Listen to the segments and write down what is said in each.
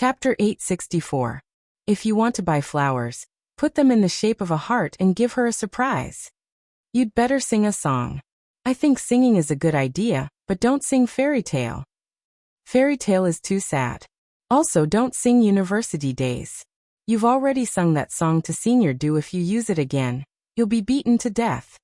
Chapter 864. If you want to buy flowers, put them in the shape of a heart and give her a surprise. You'd better sing a song. I think singing is a good idea, but don't sing fairy tale. Fairy tale is too sad. Also, don't sing University Days. You've already sung that song to senior due. If you use it again, you'll be beaten to death.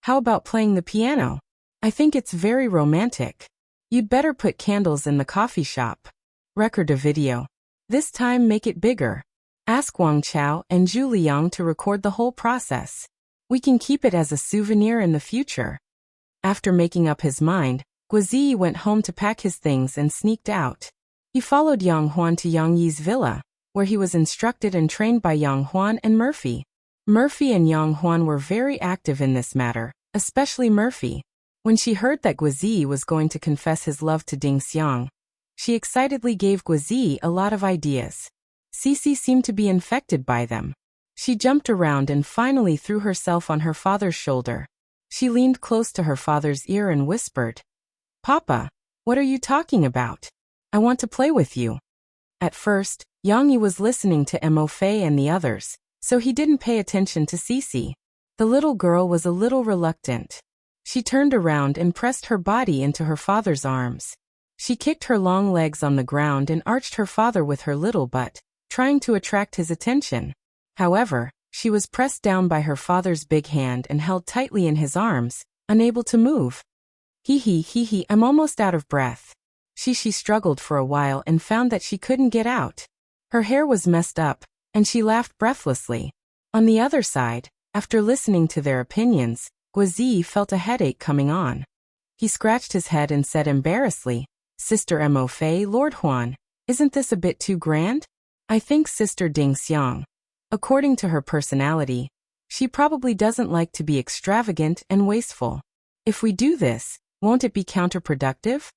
How about playing the piano? I think it's very romantic. You'd better put candles in the coffee shop. Record a video. This time make it bigger. Ask Wang Chao and Zhu Liang to record the whole process. We can keep it as a souvenir in the future. After making up his mind, Guozi went home to pack his things and sneaked out. He followed Yang Huan to Yang Yi's villa, where he was instructed and trained by Yang Huan and Murphy. Murphy and Yang Huan were very active in this matter, especially Murphy. When she heard that Guozi was going to confess his love to Ding Xiang, she excitedly gave Guozi a lot of ideas. Cici seemed to be infected by them. She jumped around and finally threw herself on her father's shoulder. She leaned close to her father's ear and whispered, "Papa, what are you talking about? I want to play with you." At first, Yang Yi was listening to Mo Fei and the others, so he didn't pay attention to Cici. The little girl was a little reluctant. She turned around and pressed her body into her father's arms. She kicked her long legs on the ground and arched her father with her little butt, trying to attract his attention. However, she was pressed down by her father's big hand and held tightly in his arms, unable to move. Hee, I'm almost out of breath. She struggled for a while and found that she couldn't get out. Her hair was messed up, and she laughed breathlessly. On the other side, after listening to their opinions, Guozi felt a headache coming on. He scratched his head and said embarrassedly, "Sister Mo Fei, Lord Huan, isn't this a bit too grand? I think Sister Ding Xiang, according to her personality, she probably doesn't like to be extravagant and wasteful. If we do this, won't it be counterproductive?"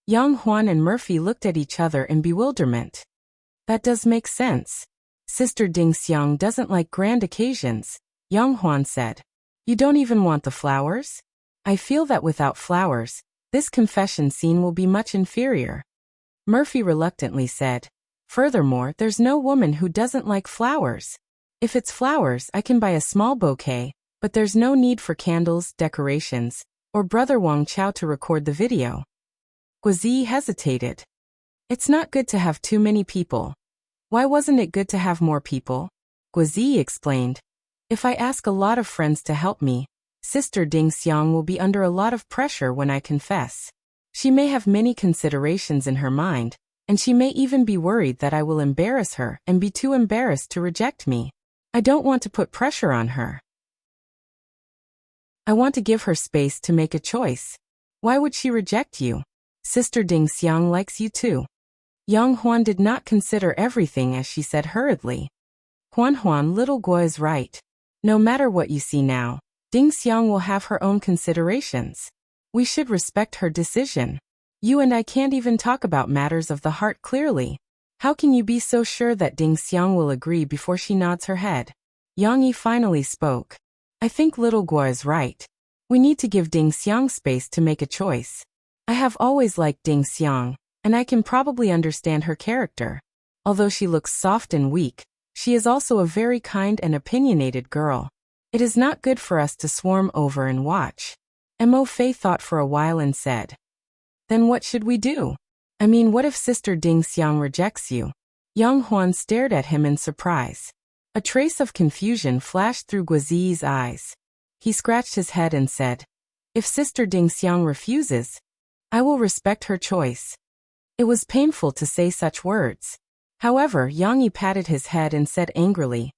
Yang Huan and Murphy looked at each other in bewilderment. That does make sense. Sister Ding Xiang doesn't like grand occasions, Yang Huan said. You don't even want the flowers? I feel that without flowers, this confession scene will be much inferior. Murphy reluctantly said. Furthermore, there's no woman who doesn't like flowers. If it's flowers, I can buy a small bouquet, but there's no need for candles, decorations, or Brother Wang Chao to record the video. Guozi hesitated. It's not good to have too many people. Why wasn't it good to have more people? Guozi explained. If I ask a lot of friends to help me, Sister Ding Xiang will be under a lot of pressure when I confess. She may have many considerations in her mind, and she may even be worried that I will embarrass her and be too embarrassed to reject me. I don't want to put pressure on her. I want to give her space to make a choice. Why would she reject you? Sister Ding Xiang likes you too. Yang Huan did not consider everything as she said hurriedly. Huan, little Guo is right. No matter what you see now, Ding Xiang will have her own considerations. We should respect her decision. You and I can't even talk about matters of the heart clearly. How can you be so sure that Ding Xiang will agree before she nods her head? Yang Yi finally spoke. I think little Guo is right. We need to give Ding Xiang space to make a choice. I have always liked Ding Xiang, and I can probably understand her character. Although she looks soft and weak, she is also a very kind and opinionated girl. It is not good for us to swarm over and watch. Mo Fei thought for a while and said, Then what should we do? I mean, what if Sister Ding Xiang rejects you? Yang Huan stared at him in surprise. A trace of confusion flashed through Guozi's eyes. He scratched his head and said, If Sister Ding Xiang refuses, I will respect her choice. It was painful to say such words. However, Yang Yi patted his head and said angrily,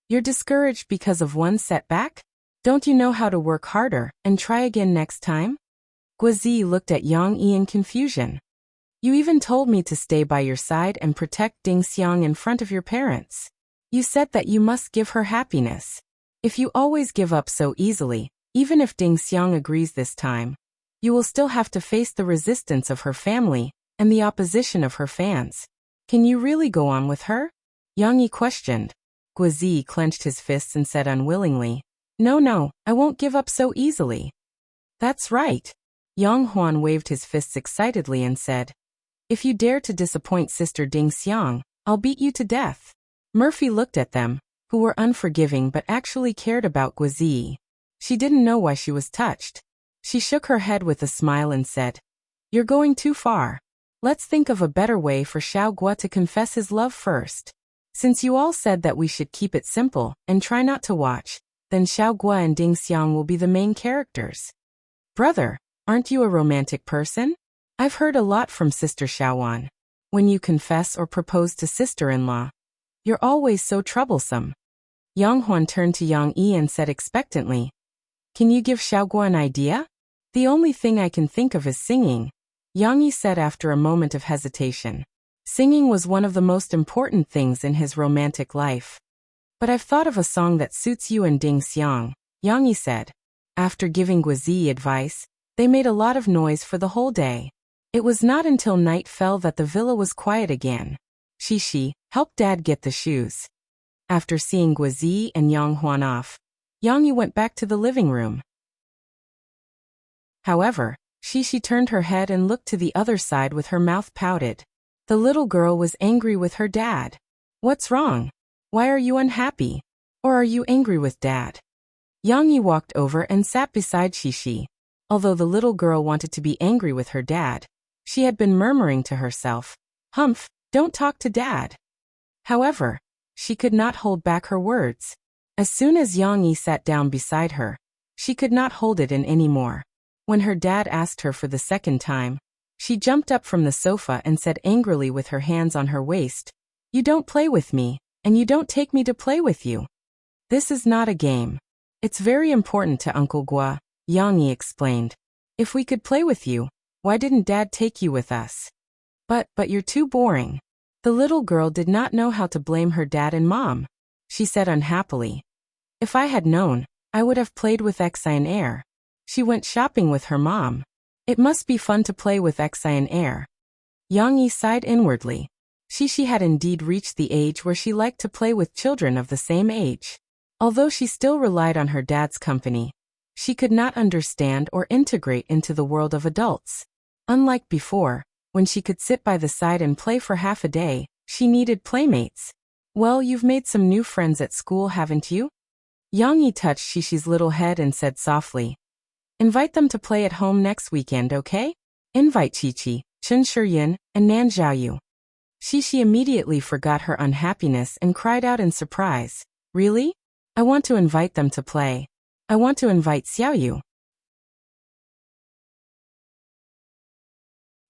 You're discouraged because of one setback? Don't you know how to work harder and try again next time? Guozi looked at Yang Yi in confusion. You even told me to stay by your side and protect Ding Xiang in front of your parents. You said that you must give her happiness. If you always give up so easily, even if Ding Xiang agrees this time, you will still have to face the resistance of her family and the opposition of her fans. Can you really go on with her? Yang Yi questioned. Guozi clenched his fists and said unwillingly, No, I won't give up so easily. That's right. Yang Huan waved his fists excitedly and said, If you dare to disappoint Sister Ding Xiang, I'll beat you to death. Murphy looked at them, who were unforgiving but actually cared about Guizi. She didn't know why she was touched. She shook her head with a smile and said, "You're going too far. Let's think of a better way for Xiao Gua to confess his love first. Since you all said that we should keep it simple and try not to watch, then Xiao Gua and Ding Xiang will be the main characters." "Brother, aren't you a romantic person? I've heard a lot from Sister Xiaowan. When you confess or propose to sister-in-law, you're always so troublesome." Yang Huan turned to Yang Yi and said expectantly, "Can you give Xiao Gua an idea?" "The only thing I can think of is singing," Yang Yi said after a moment of hesitation. Singing was one of the most important things in his romantic life. "But I've thought of a song that suits you and Ding Xiang," Yang Yi said. After giving Guizi advice, they made a lot of noise for the whole day. It was not until night fell that the villa was quiet again. Shishi, help Dad get the shoes. After seeing Guizi and Yang Huan off, Yang Yi went back to the living room. However, Shishi turned her head and looked to the other side with her mouth pouted. The little girl was angry with her dad. "What's wrong? Why are you unhappy? Or are you angry with Dad?" Yang Yi walked over and sat beside Shishi. Although the little girl wanted to be angry with her dad, she had been murmuring to herself, "Humph, don't talk to Dad." However, she could not hold back her words. As soon as Yang Yi sat down beside her, she could not hold it in anymore. When her dad asked her for the second time, she jumped up from the sofa and said angrily with her hands on her waist, "You don't play with me, and you don't take me to play with you. This is not a game. It's very important to Uncle Gua," Yang Yi explained. "If we could play with you, why didn't Dad take you with us?" But you're too boring." The little girl did not know how to blame her dad and mom. She said unhappily, "If I had known, I would have played with Xian Air." She went shopping with her mom. It must be fun to play with Xian Air. Yang Yi sighed inwardly. She had indeed reached the age where she liked to play with children of the same age. Although she still relied on her dad's company, she could not understand or integrate into the world of adults. Unlike before, when she could sit by the side and play for half a day, she needed playmates. "Well, you've made some new friends at school, haven't you?" Yang Yi touched Shishi's little head and said softly, "Invite them to play at home next weekend, okay? Invite Qiqi, Chen Shiyin, and Nan Xiaoyu." Shishi immediately forgot her unhappiness and cried out in surprise, "Really? I want to invite them to play. I want to invite Xiaoyu."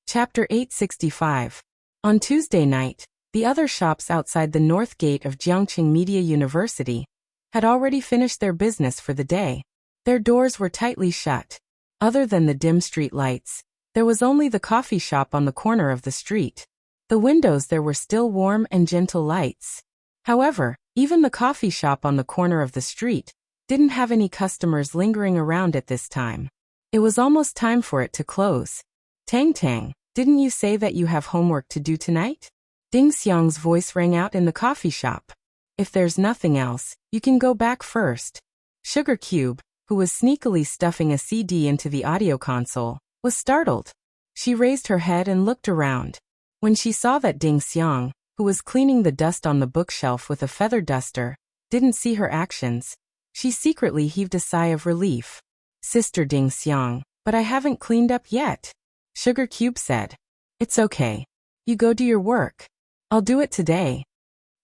Chapter 865. On Tuesday night, the other shops outside the north gate of Jiangqing Media University had already finished their business for the day. Their doors were tightly shut. Other than the dim street lights, there was only the coffee shop on the corner of the street. The windows there were still warm and gentle lights. However, even the coffee shop on the corner of the street didn't have any customers lingering around at this time. It was almost time for it to close. "Tang Tang, didn't you say that you have homework to do tonight?" Ding Xiang's voice rang out in the coffee shop. "If there's nothing else, you can go back first." Sugar Cube, who was sneakily stuffing a CD into the audio console, was startled. She raised her head and looked around. When she saw that Ding Xiang, who was cleaning the dust on the bookshelf with a feather duster, didn't see her actions, she secretly heaved a sigh of relief. "Sister Ding Xiang, but I haven't cleaned up yet," Sugar Cube said. "It's okay. You go do your work. I'll do it today."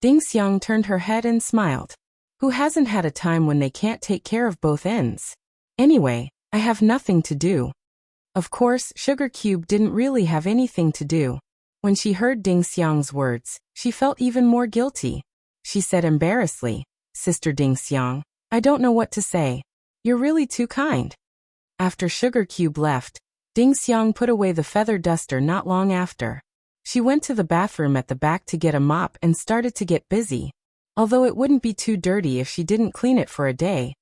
Ding Xiang turned her head and smiled. Who hasn't had a time when they can't take care of both ends? "Anyway, I have nothing to do." Of course, Sugar Cube didn't really have anything to do. When she heard Ding Xiang's words, she felt even more guilty. She said embarrassedly, "Sister Ding Xiang, I don't know what to say. You're really too kind." After Sugar Cube left, Ding Xiang put away the feather duster not long after. She went to the bathroom at the back to get a mop and started to get busy. Although it wouldn't be too dirty if she didn't clean it for a day,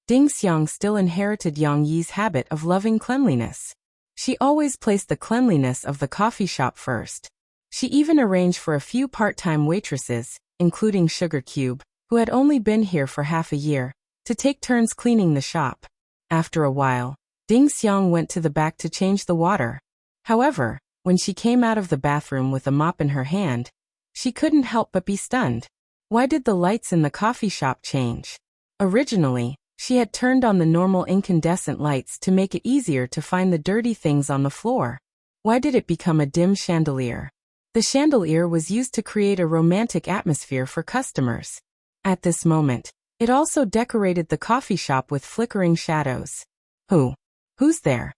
Ding Xiang still inherited Yang Yi's habit of loving cleanliness. She always placed the cleanliness of the coffee shop first. She even arranged for a few part-time waitresses, including Sugar Cube, who had only been here for half a year, to take turns cleaning the shop. After a while, Ding Xiang went to the back to change the water. However, When she came out of the bathroom with a mop in her hand, she couldn't help but be stunned. Why did the lights in the coffee shop change? Originally, she had turned on the normal incandescent lights to make it easier to find the dirty things on the floor. Why did it become a dim chandelier? The chandelier was used to create a romantic atmosphere for customers. At this moment, it also decorated the coffee shop with flickering shadows. Who's there?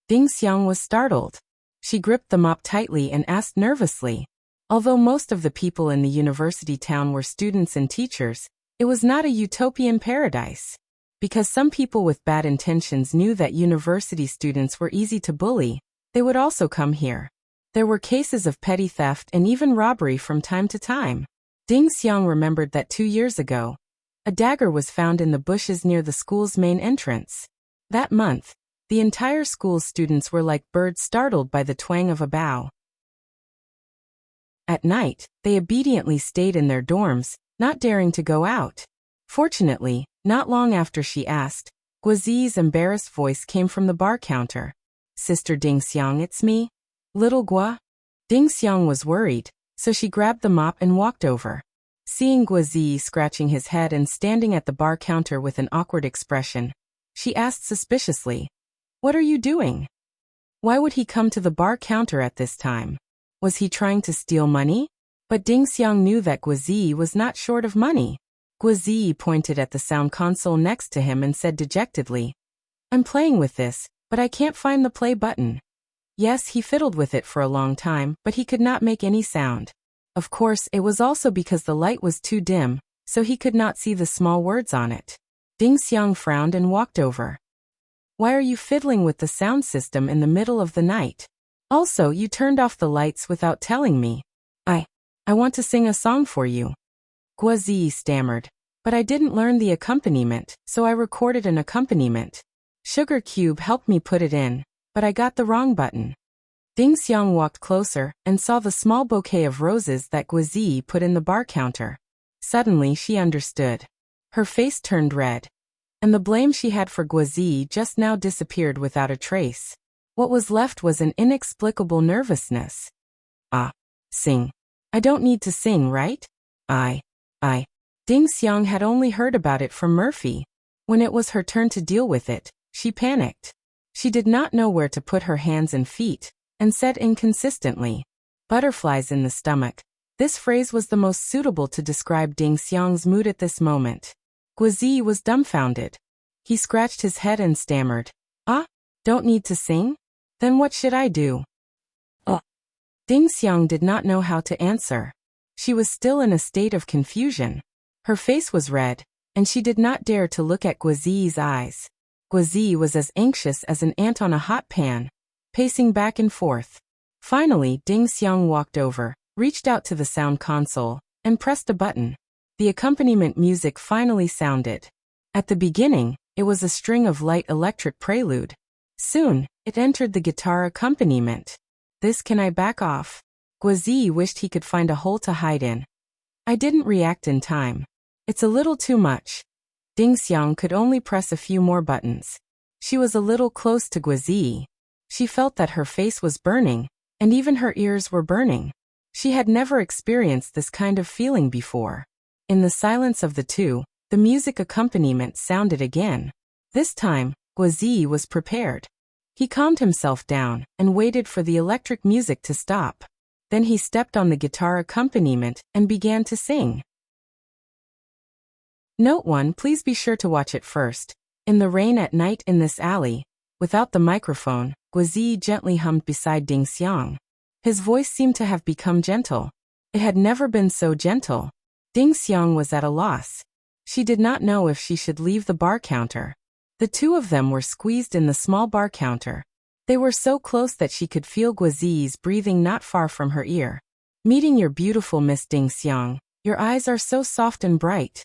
Ding Xiang was startled. She gripped the mop tightly and asked nervously. Although most of the people in the university town were students and teachers, it was not a utopian paradise. Because some people with bad intentions knew that university students were easy to bully, they would also come here. There were cases of petty theft and even robbery from time to time. Ding Xiang remembered that 2 years ago, a dagger was found in the bushes near the school's main entrance. That month, the entire school's students were like birds startled by the twang of a bow. At night, they obediently stayed in their dorms, not daring to go out. Fortunately, not long after she asked, Guazi's embarrassed voice came from the bar counter. "Sister Ding Xiang, it's me. Little Gua?" Ding Xiang was worried, so she grabbed the mop and walked over. Seeing Guazi scratching his head and standing at the bar counter with an awkward expression, she asked suspiciously, "What are you doing? Why would he come to the bar counter at this time? Was he trying to steal money?" But Ding Xiang knew that Guazi was not short of money. Guazi pointed at the sound console next to him and said dejectedly, "I'm playing with this, but I can't find the play button." Yes, he fiddled with it for a long time, but he could not make any sound. Of course, it was also because the light was too dim, so he could not see the small words on it. Ding Xiang frowned and walked over. "Why are you fiddling with the sound system in the middle of the night? Also, you turned off the lights without telling me." I want to sing a song for you." Guazi stammered. "But I didn't learn the accompaniment, so I recorded an accompaniment. Sugar Cube helped me put it in, but I got the wrong button." Ding Xiang walked closer and saw the small bouquet of roses that Guazi put in the bar counter. Suddenly she understood. Her face turned red, and the blame she had for Guazi just now disappeared without a trace. What was left was an inexplicable nervousness. Sing. I don't need to sing, right? I. Ding Xiang had only heard about it from Murphy. When it was her turn to deal with it, she panicked. She did not know where to put her hands and feet, and said inconsistently, "Butterflies in the stomach." This phrase was the most suitable to describe Ding Xiang's mood at this moment. Guazi was dumbfounded. He scratched his head and stammered, "Don't need to sing? Then what should I do?" Ding Xiang did not know how to answer. She was still in a state of confusion. Her face was red, and she did not dare to look at Guazi's eyes. Guazi was as anxious as an ant on a hot pan, pacing back and forth. Finally, Ding Xiang walked over, reached out to the sound console, and pressed a button. The accompaniment music finally sounded. At the beginning, it was a string of light electric prelude. Soon, it entered the guitar accompaniment. Can I back off? Guazi wished he could find a hole to hide in. I didn't react in time. It's a little too much. Ding Xiang could only press a few more buttons. She was a little close to Guazi. She felt that her face was burning, and even her ears were burning. She had never experienced this kind of feeling before. In the silence of the two, the music accompaniment sounded again. This time, Guazi was prepared. He calmed himself down and waited for the electric music to stop. Then he stepped on the guitar accompaniment and began to sing. Note 1: please be sure to watch it first. In the rain at night in this alley, without the microphone, Guazi gently hummed beside Ding Xiang. His voice seemed to have become gentle. It had never been so gentle. Ding Xiang was at a loss. She did not know if she should leave the bar counter. The two of them were squeezed in the small bar counter. They were so close that she could feel Guazi's breathing not far from her ear. "Meeting your beautiful Miss Ding Xiang, your eyes are so soft and bright."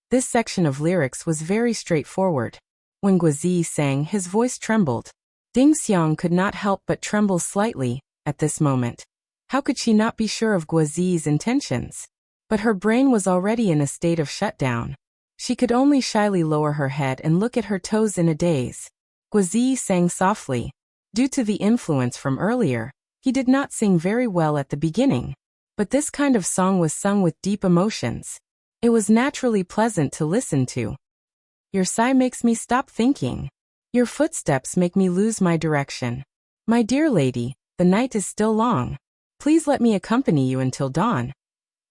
This section of lyrics was very straightforward. When Guazi sang, his voice trembled. Ding Xiang could not help but tremble slightly at this moment. How could she not be sure of Guazi's intentions? But her brain was already in a state of shutdown. She could only shyly lower her head and look at her toes in a daze. Guazi sang softly. Due to the influence from earlier, He did not sing very well at the beginning, but this kind of song was sung with deep emotions. It was naturally pleasant to listen to. Your sigh makes me stop thinking. Your footsteps make me lose my direction. My dear lady, the night is still long. Please let me accompany you until dawn.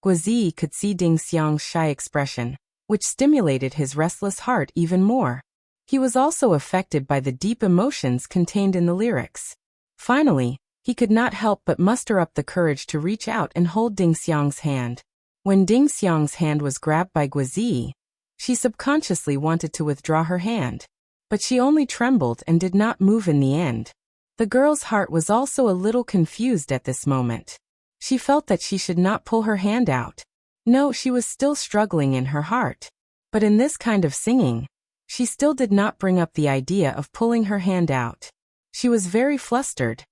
Guozi could see Ding Xiang's shy expression, which stimulated his restless heart even more. He was also affected by the deep emotions contained in the lyrics. Finally, he could not help but muster up the courage to reach out and hold Ding Xiang's hand. When Ding Xiang's hand was grabbed by Guozi, she subconsciously wanted to withdraw her hand, but she only trembled and did not move in the end. The girl's heart was also a little confused at this moment. She felt that she should not pull her hand out. No, she was still struggling in her heart. But in this kind of singing, she still did not bring up the idea of pulling her hand out. She was very flustered.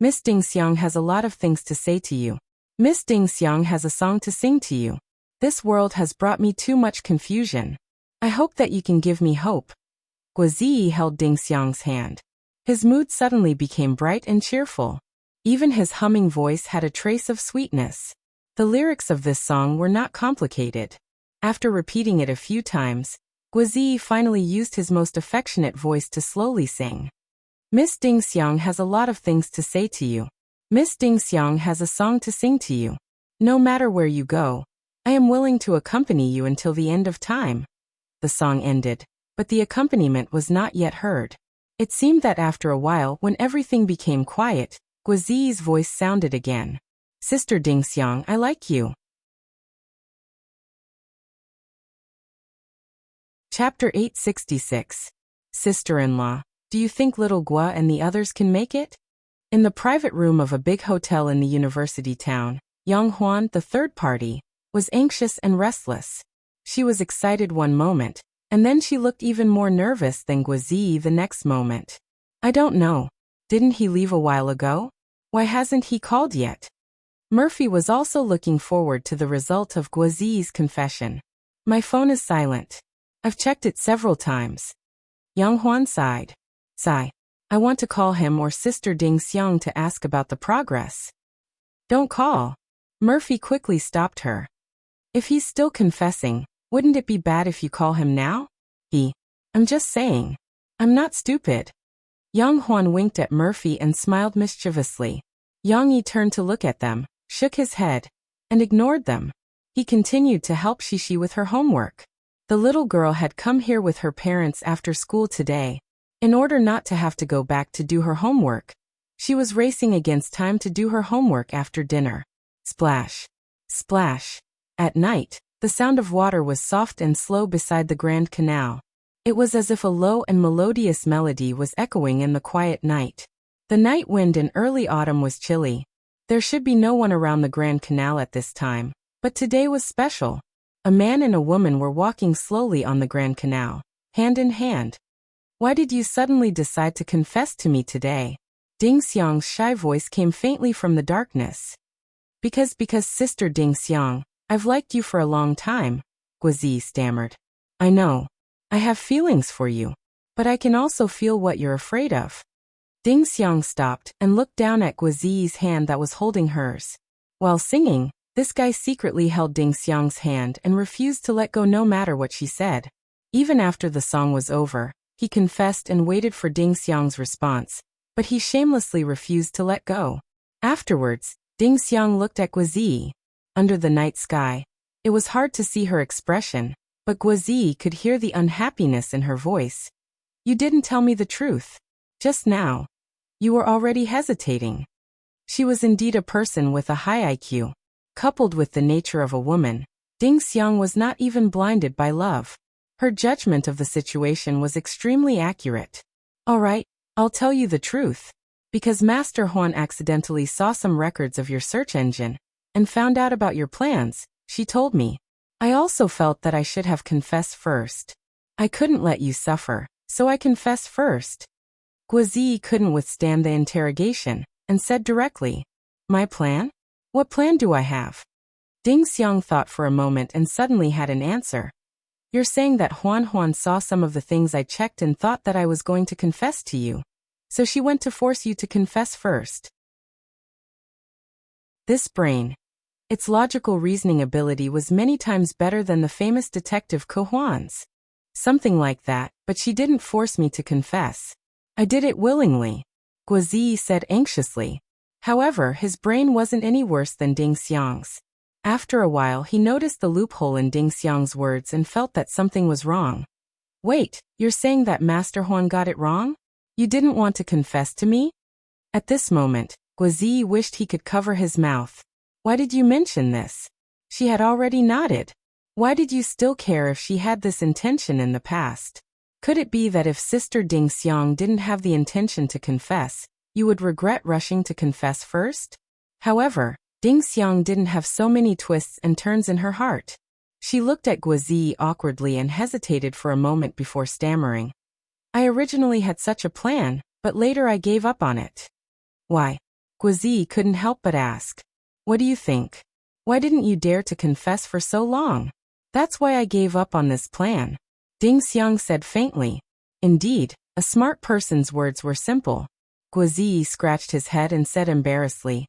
Miss Ding Xiang has a lot of things to say to you. Miss Ding Xiang has a song to sing to you. This world has brought me too much confusion. I hope that you can give me hope. Guozi held Ding Xiang's hand. His mood suddenly became bright and cheerful. Even his humming voice had a trace of sweetness. The lyrics of this song were not complicated. After repeating it a few times, Guozi finally used his most affectionate voice to slowly sing. Miss Ding Xiang has a lot of things to say to you. Miss Ding Xiang has a song to sing to you. No matter where you go, I am willing to accompany you until the end of time. The song ended, but the accompaniment was not yet heard. It seemed that after a while, when everything became quiet, Guozi's voice sounded again. Sister Ding Xiang, I like you. Chapter 866. Sister-in-law, do you think little Gua and the others can make it? In the private room of a big hotel in the university town, Yang Huan, the third party, was anxious and restless. She was excited one moment, and then she looked even more nervous than Guozi the next moment. I don't know. Didn't he leave a while ago? Why hasn't he called yet? Murphy was also looking forward to the result of Guozi's confession. My phone is silent. I've checked it several times. Yang Huan sighed. Sigh. I want to call him or Sister Ding Xiang to ask about the progress. Don't call. Murphy quickly stopped her. If he's still confessing, wouldn't it be bad if you call him now? I'm just saying. I'm not stupid. Yang Huan winked at Murphy and smiled mischievously. Yang Yi turned to look at them, shook his head, and ignored them. He continued to help Shishi with her homework. The little girl had come here with her parents after school today. In order not to have to go back to do her homework, she was racing against time to do her homework after dinner. Splash. Splash. At night, the sound of water was soft and slow beside the Grand Canal. It was as if a low and melodious melody was echoing in the quiet night. The night wind in early autumn was chilly. There should be no one around the Grand Canal at this time, but today was special. A man and a woman were walking slowly on the Grand Canal, hand in hand. Why did you suddenly decide to confess to me today? Ding Xiang's shy voice came faintly from the darkness. Because Sister Ding Xiang, I've liked you for a long time, Guozi stammered. I know. I have feelings for you. But I can also feel what you're afraid of. Ding Xiang stopped and looked down at Guozi's hand that was holding hers. While singing, this guy secretly held Ding Xiang's hand and refused to let go no matter what she said. Even after the song was over, he confessed and waited for Ding Xiang's response, but he shamelessly refused to let go. Afterwards, Ding Xiang looked at Guozi. Under the night sky, it was hard to see her expression, but Guozi could hear the unhappiness in her voice. You didn't tell me the truth. Just now. You were already hesitating. She was indeed a person with a high IQ. Coupled with the nature of a woman, Ding Xiang was not even blinded by love. Her judgment of the situation was extremely accurate. All right, I'll tell you the truth. Because Master Huan accidentally saw some records of your search engine and found out about your plans, she told me. I also felt that I should have confessed first. I couldn't let you suffer, so I confessed first. Guozi couldn't withstand the interrogation and said directly, My plan? What plan do I have? Ding Xiang thought for a moment and suddenly had an answer. You're saying that Huan saw some of the things I checked and thought that I was going to confess to you. So she went to force you to confess first. This brain. Its logical reasoning ability was many times better than the famous detective Ko Hwan's. Something like that, but she didn't force me to confess. I did it willingly, Guozi said anxiously. However, his brain wasn't any worse than Ding Xiang's. After a while he noticed the loophole in Ding Xiang's words and felt that something was wrong. Wait, you're saying that Master Huan got it wrong? You didn't want to confess to me? At this moment, Guozi wished he could cover his mouth. Why did you mention this? She had already nodded. Why did you still care if she had this intention in the past? Could it be that if Sister Ding Xiang didn't have the intention to confess, you would regret rushing to confess first? However, Ding Xiang didn't have so many twists and turns in her heart. She looked at Guozi awkwardly and hesitated for a moment before stammering. I originally had such a plan, but later I gave up on it. Why? Guozi couldn't help but ask. What do you think? Why didn't you dare to confess for so long? That's why I gave up on this plan. Ding Xiang said faintly. Indeed, a smart person's words were simple. Guozi scratched his head and said embarrassedly.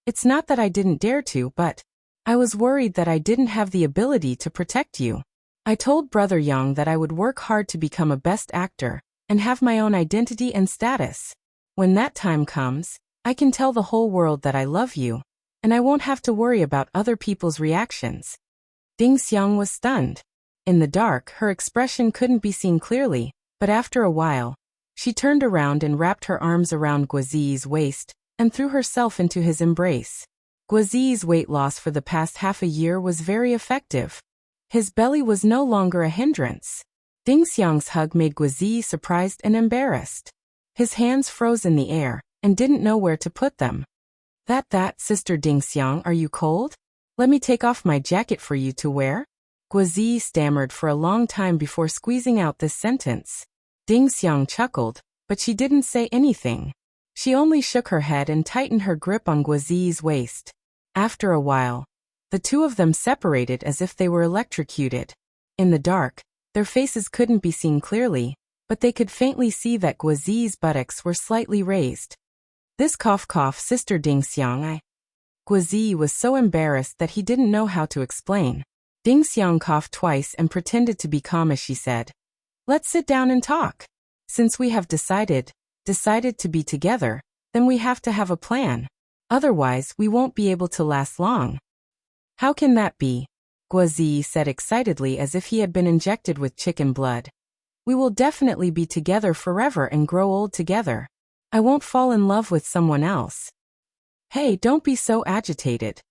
It's not that I didn't dare to, but I was worried that I didn't have the ability to protect you. I told Brother Yang that I would work hard to become a best actor and have my own identity and status. When that time comes, I can tell the whole world that I love you, and I won't have to worry about other people's reactions. Ding Xiang was stunned. In the dark, her expression couldn't be seen clearly, but after a while, she turned around and wrapped her arms around Guozi's waist and threw herself into his embrace. Guozi's weight loss for the past half a year was very effective. His belly was no longer a hindrance. Ding Xiang's hug made Guozi surprised and embarrassed. His hands froze in the air and didn't know where to put them. That, Sister Ding Xiang, are you cold? Let me take off my jacket for you to wear? Guozi stammered for a long time before squeezing out this sentence. Ding Xiang chuckled, but she didn't say anything. She only shook her head and tightened her grip on Guozi's waist. After a while, the two of them separated as if they were electrocuted. In the dark, their faces couldn't be seen clearly, but they could faintly see that Guozi's buttocks were slightly raised. This cough, Sister Ding Xiang, Guozi was so embarrassed that he didn't know how to explain. Ding Xiang coughed twice and pretended to be calm as she said, Let's sit down and talk. Since we have decided to be together, then we have to have a plan. Otherwise, we won't be able to last long. How can that be? Guozi said excitedly as if he had been injected with chicken blood. We will definitely be together forever and grow old together. I won't fall in love with someone else. Hey, don't be so agitated.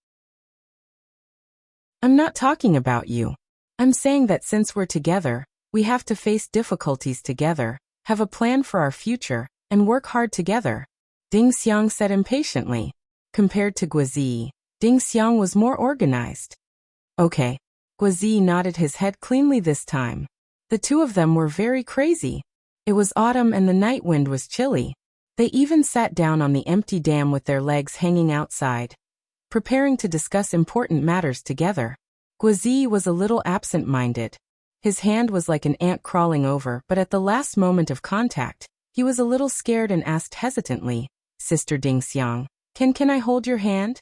I'm not talking about you. I'm saying that since we're together, we have to face difficulties together, have a plan for our future, and work hard together. Ding Xiang said impatiently. Compared to Guozi, Ding Xiang was more organized. Okay. Guozi nodded his head cleanly this time. The two of them were very crazy. It was autumn and the night wind was chilly. They even sat down on the empty dam with their legs hanging outside, preparing to discuss important matters together. Guozi was a little absent-minded. His hand was like an ant crawling over, but at the last moment of contact, he was a little scared and asked hesitantly, Sister Ding Xiang, can I hold your hand?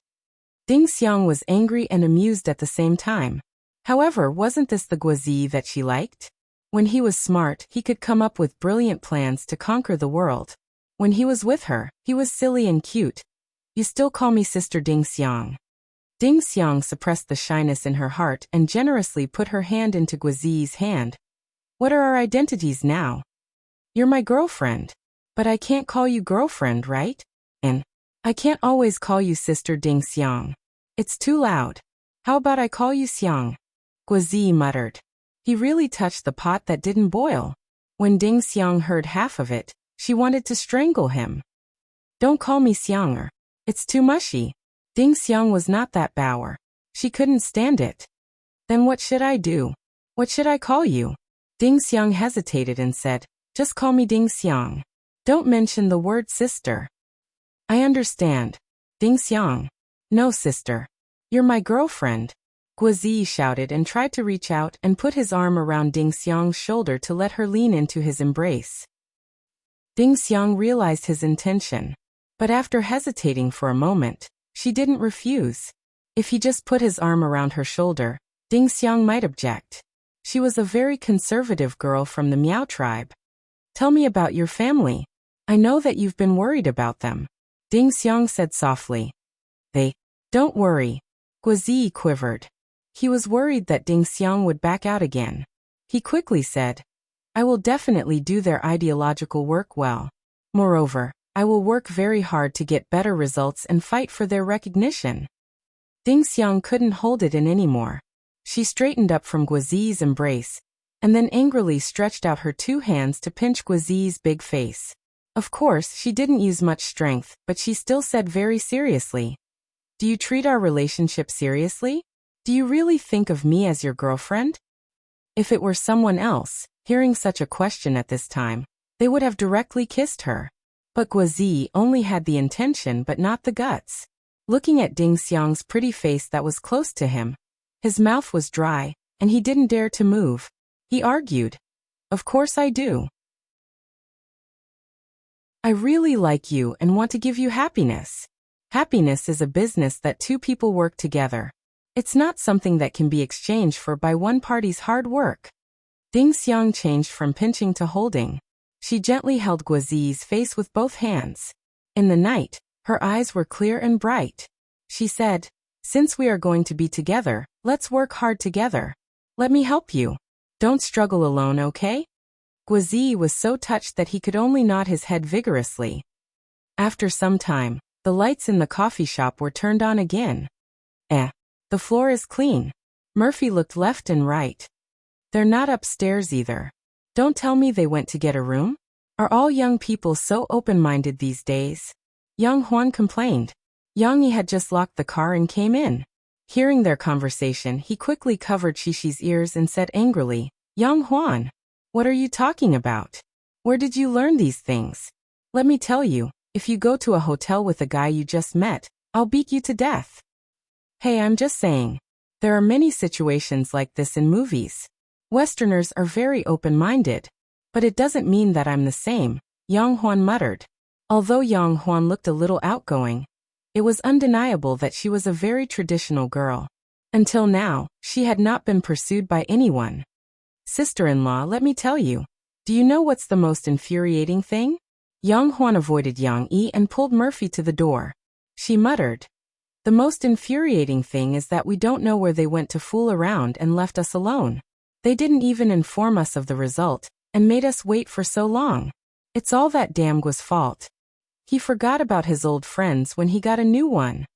Ding Xiang was angry and amused at the same time. However, wasn't this the Guozi that she liked? When he was smart, he could come up with brilliant plans to conquer the world. When he was with her, he was silly and cute. You still call me Sister Ding Xiang. Ding Xiang suppressed the shyness in her heart and generously put her hand into Guozi's hand. What are our identities now? You're my girlfriend. But I can't call you girlfriend, right? And I can't always call you Sister Ding Xiang. It's too loud. How about I call you Xiang? Guozi muttered. He really touched the pot that didn't boil. When Ding Xiang heard half of it, she wanted to strangle him. Don't call me Xiang. It's too mushy. Ding Xiang was not that bower. She couldn't stand it. Then what should I do? What should I call you? Ding Xiang hesitated and said, Just call me Ding Xiang. Don't mention the word sister. I understand. Ding Xiang. No, sister. You're my girlfriend. Guozi shouted and tried to reach out and put his arm around Ding Xiang's shoulder to let her lean into his embrace. Ding Xiang realized his intention. But after hesitating for a moment, She didn't refuse. If he just put his arm around her shoulder, Ding Xiang might object. She was a very conservative girl from the Miao tribe. Tell me about your family. I know that you've been worried about them. Ding Xiang said softly. Don't worry. Guozi quivered. He was worried that Ding Xiang would back out again. He quickly said, I will definitely do their ideological work well. Moreover, I will work very hard to get better results and fight for their recognition. Ding Xiang couldn't hold it in anymore. She straightened up from Guozi's embrace, and then angrily stretched out her 2 hands to pinch Guozi's big face. Of course, she didn't use much strength, but she still said very seriously, Do you treat our relationship seriously? Do you really think of me as your girlfriend? If it were someone else, hearing such a question at this time, they would have directly kissed her. But Guozi only had the intention but not the guts. Looking at Ding Xiang's pretty face that was close to him, his mouth was dry, and he didn't dare to move. He argued, Of course I do. I really like you and want to give you happiness. Happiness is a business that 2 people work together. It's not something that can be exchanged for by one party's hard work. Ding Xiang changed from pinching to holding. She gently held Guozi's face with both hands. In the night, her eyes were clear and bright. She said, Since we are going to be together, let's work hard together. Let me help you. Don't struggle alone, okay? Guozi was so touched that he could only nod his head vigorously. After some time, the lights in the coffee shop were turned on again. The floor is clean. Murphy looked left and right. They're not upstairs either. Don't tell me they went to get a room? Are all young people so open-minded these days? Young Huan complained. Yang Yi had just locked the car and came in. Hearing their conversation, he quickly covered Shishi's ears and said angrily, Yang Huan, what are you talking about? Where did you learn these things? Let me tell you, if you go to a hotel with a guy you just met, I'll beat you to death. Hey, I'm just saying. There are many situations like this in movies. Westerners are very open-minded. But it doesn't mean that I'm the same, Yang Huan muttered. Although Yang Huan looked a little outgoing, it was undeniable that she was a very traditional girl. Until now, she had not been pursued by anyone. Sister-in-law, let me tell you. Do you know what's the most infuriating thing? Yang Huan avoided Yang Yi and pulled Murphy to the door. She muttered. The most infuriating thing is that we don't know where they went to fool around and left us alone. They didn't even inform us of the result, and made us wait for so long. It's all that damn Guo's fault. He forgot about his old friends when he got a new one.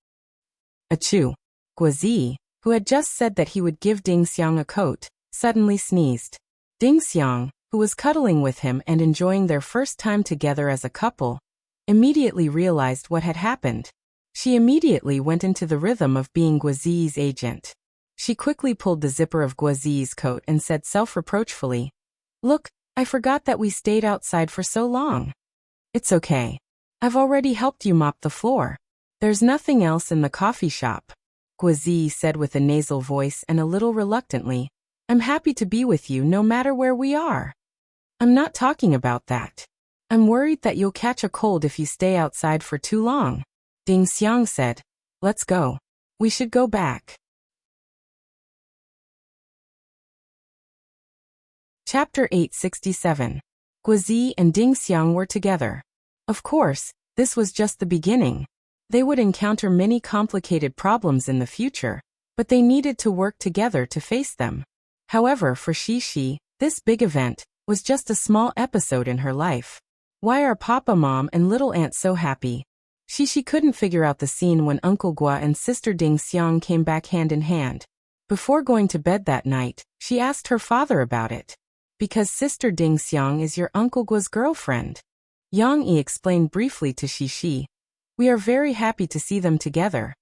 Achoo. Guozi, who had just said that he would give Ding Xiang a coat, suddenly sneezed. Ding Xiang, who was cuddling with him and enjoying their first time together as a couple, immediately realized what had happened. She immediately went into the rhythm of being Guozi's agent. She quickly pulled the zipper of Guozi's coat and said self-reproachfully, Look, I forgot that we stayed outside for so long. It's okay. I've already helped you mop the floor. There's nothing else in the coffee shop. Guozi said with a nasal voice and a little reluctantly, I'm happy to be with you no matter where we are. I'm not talking about that. I'm worried that you'll catch a cold if you stay outside for too long. Ding Xiang said, Let's go. We should go back. Chapter 867. Guozi and Ding Xiang were together. Of course, this was just the beginning. They would encounter many complicated problems in the future, but they needed to work together to face them. However, for Shishi, this big event was just a small episode in her life. Why are Papa, Mom, and Little Aunt so happy? Shishi couldn't figure out the scene when Uncle Guo and Sister Ding Xiang came back hand in hand. Before going to bed that night, she asked her father about it. Because Sister Ding Xiang is your Uncle Guo's girlfriend. Yang Yi explained briefly to Shishi. We are very happy to see them together.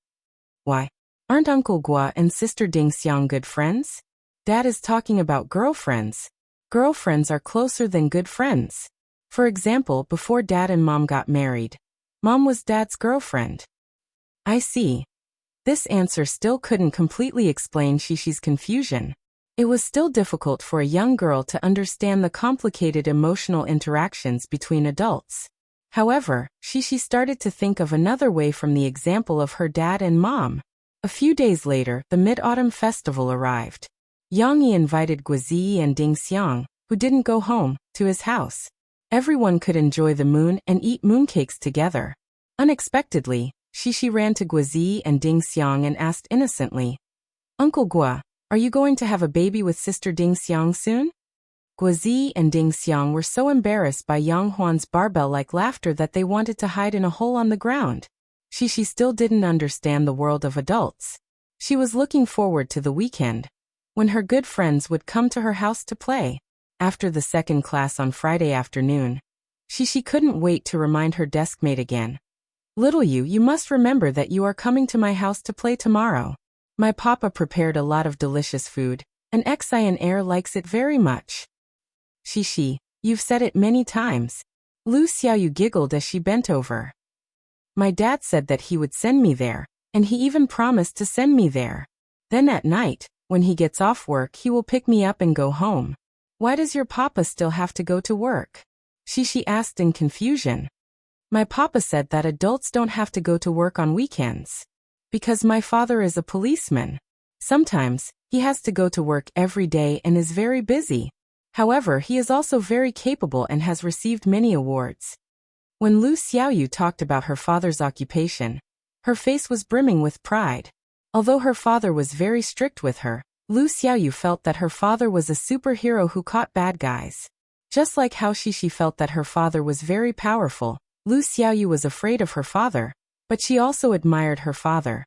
Why? Aren't Uncle Guo and Sister Ding Xiang good friends? Dad is talking about girlfriends. Girlfriends are closer than good friends. For example, before Dad and Mom got married, Mom was Dad's girlfriend. I see. This answer still couldn't completely explain Shishi's confusion. It was still difficult for a young girl to understand the complicated emotional interactions between adults. However, Shishi started to think of another way from the example of her dad and mom. A few days later, the Mid-Autumn Festival arrived. Yang Yi invited Guizi and Ding Xiang, who didn't go home, to his house. Everyone could enjoy the moon and eat mooncakes together. Unexpectedly, Shishi ran to Guizi and Ding Xiang and asked innocently, "Uncle Gua, are you going to have a baby with Sister Ding Xiang soon?" Guizi and Ding Xiang were so embarrassed by Yang Huan's barbell-like laughter that they wanted to hide in a hole on the ground. Shishi still didn't understand the world of adults. She was looking forward to the weekend, when her good friends would come to her house to play. After the second class on Friday afternoon, Shishi couldn't wait to remind her deskmate again. "Little you must remember that you are coming to my house to play tomorrow. My papa prepared a lot of delicious food, and Xian Air likes it very much." "Shishi, you've said it many times." Lu Xiaoyu giggled as she bent over. "My dad said that he would send me there, and he even promised to send me there. Then at night, when he gets off work, he will pick me up and go home." "Why does your papa still have to go to work?" Shishi asked in confusion. "My papa said that adults don't have to go to work on weekends. Because my father is a policeman. Sometimes, he has to go to work every day and is very busy. However, he is also very capable and has received many awards." When Lu Xiaoyu talked about her father's occupation, her face was brimming with pride. Although her father was very strict with her, Lu Xiaoyu felt that her father was a superhero who caught bad guys. Just like how Shishi felt that her father was very powerful, Lu Xiaoyu was afraid of her father, but she also admired her father.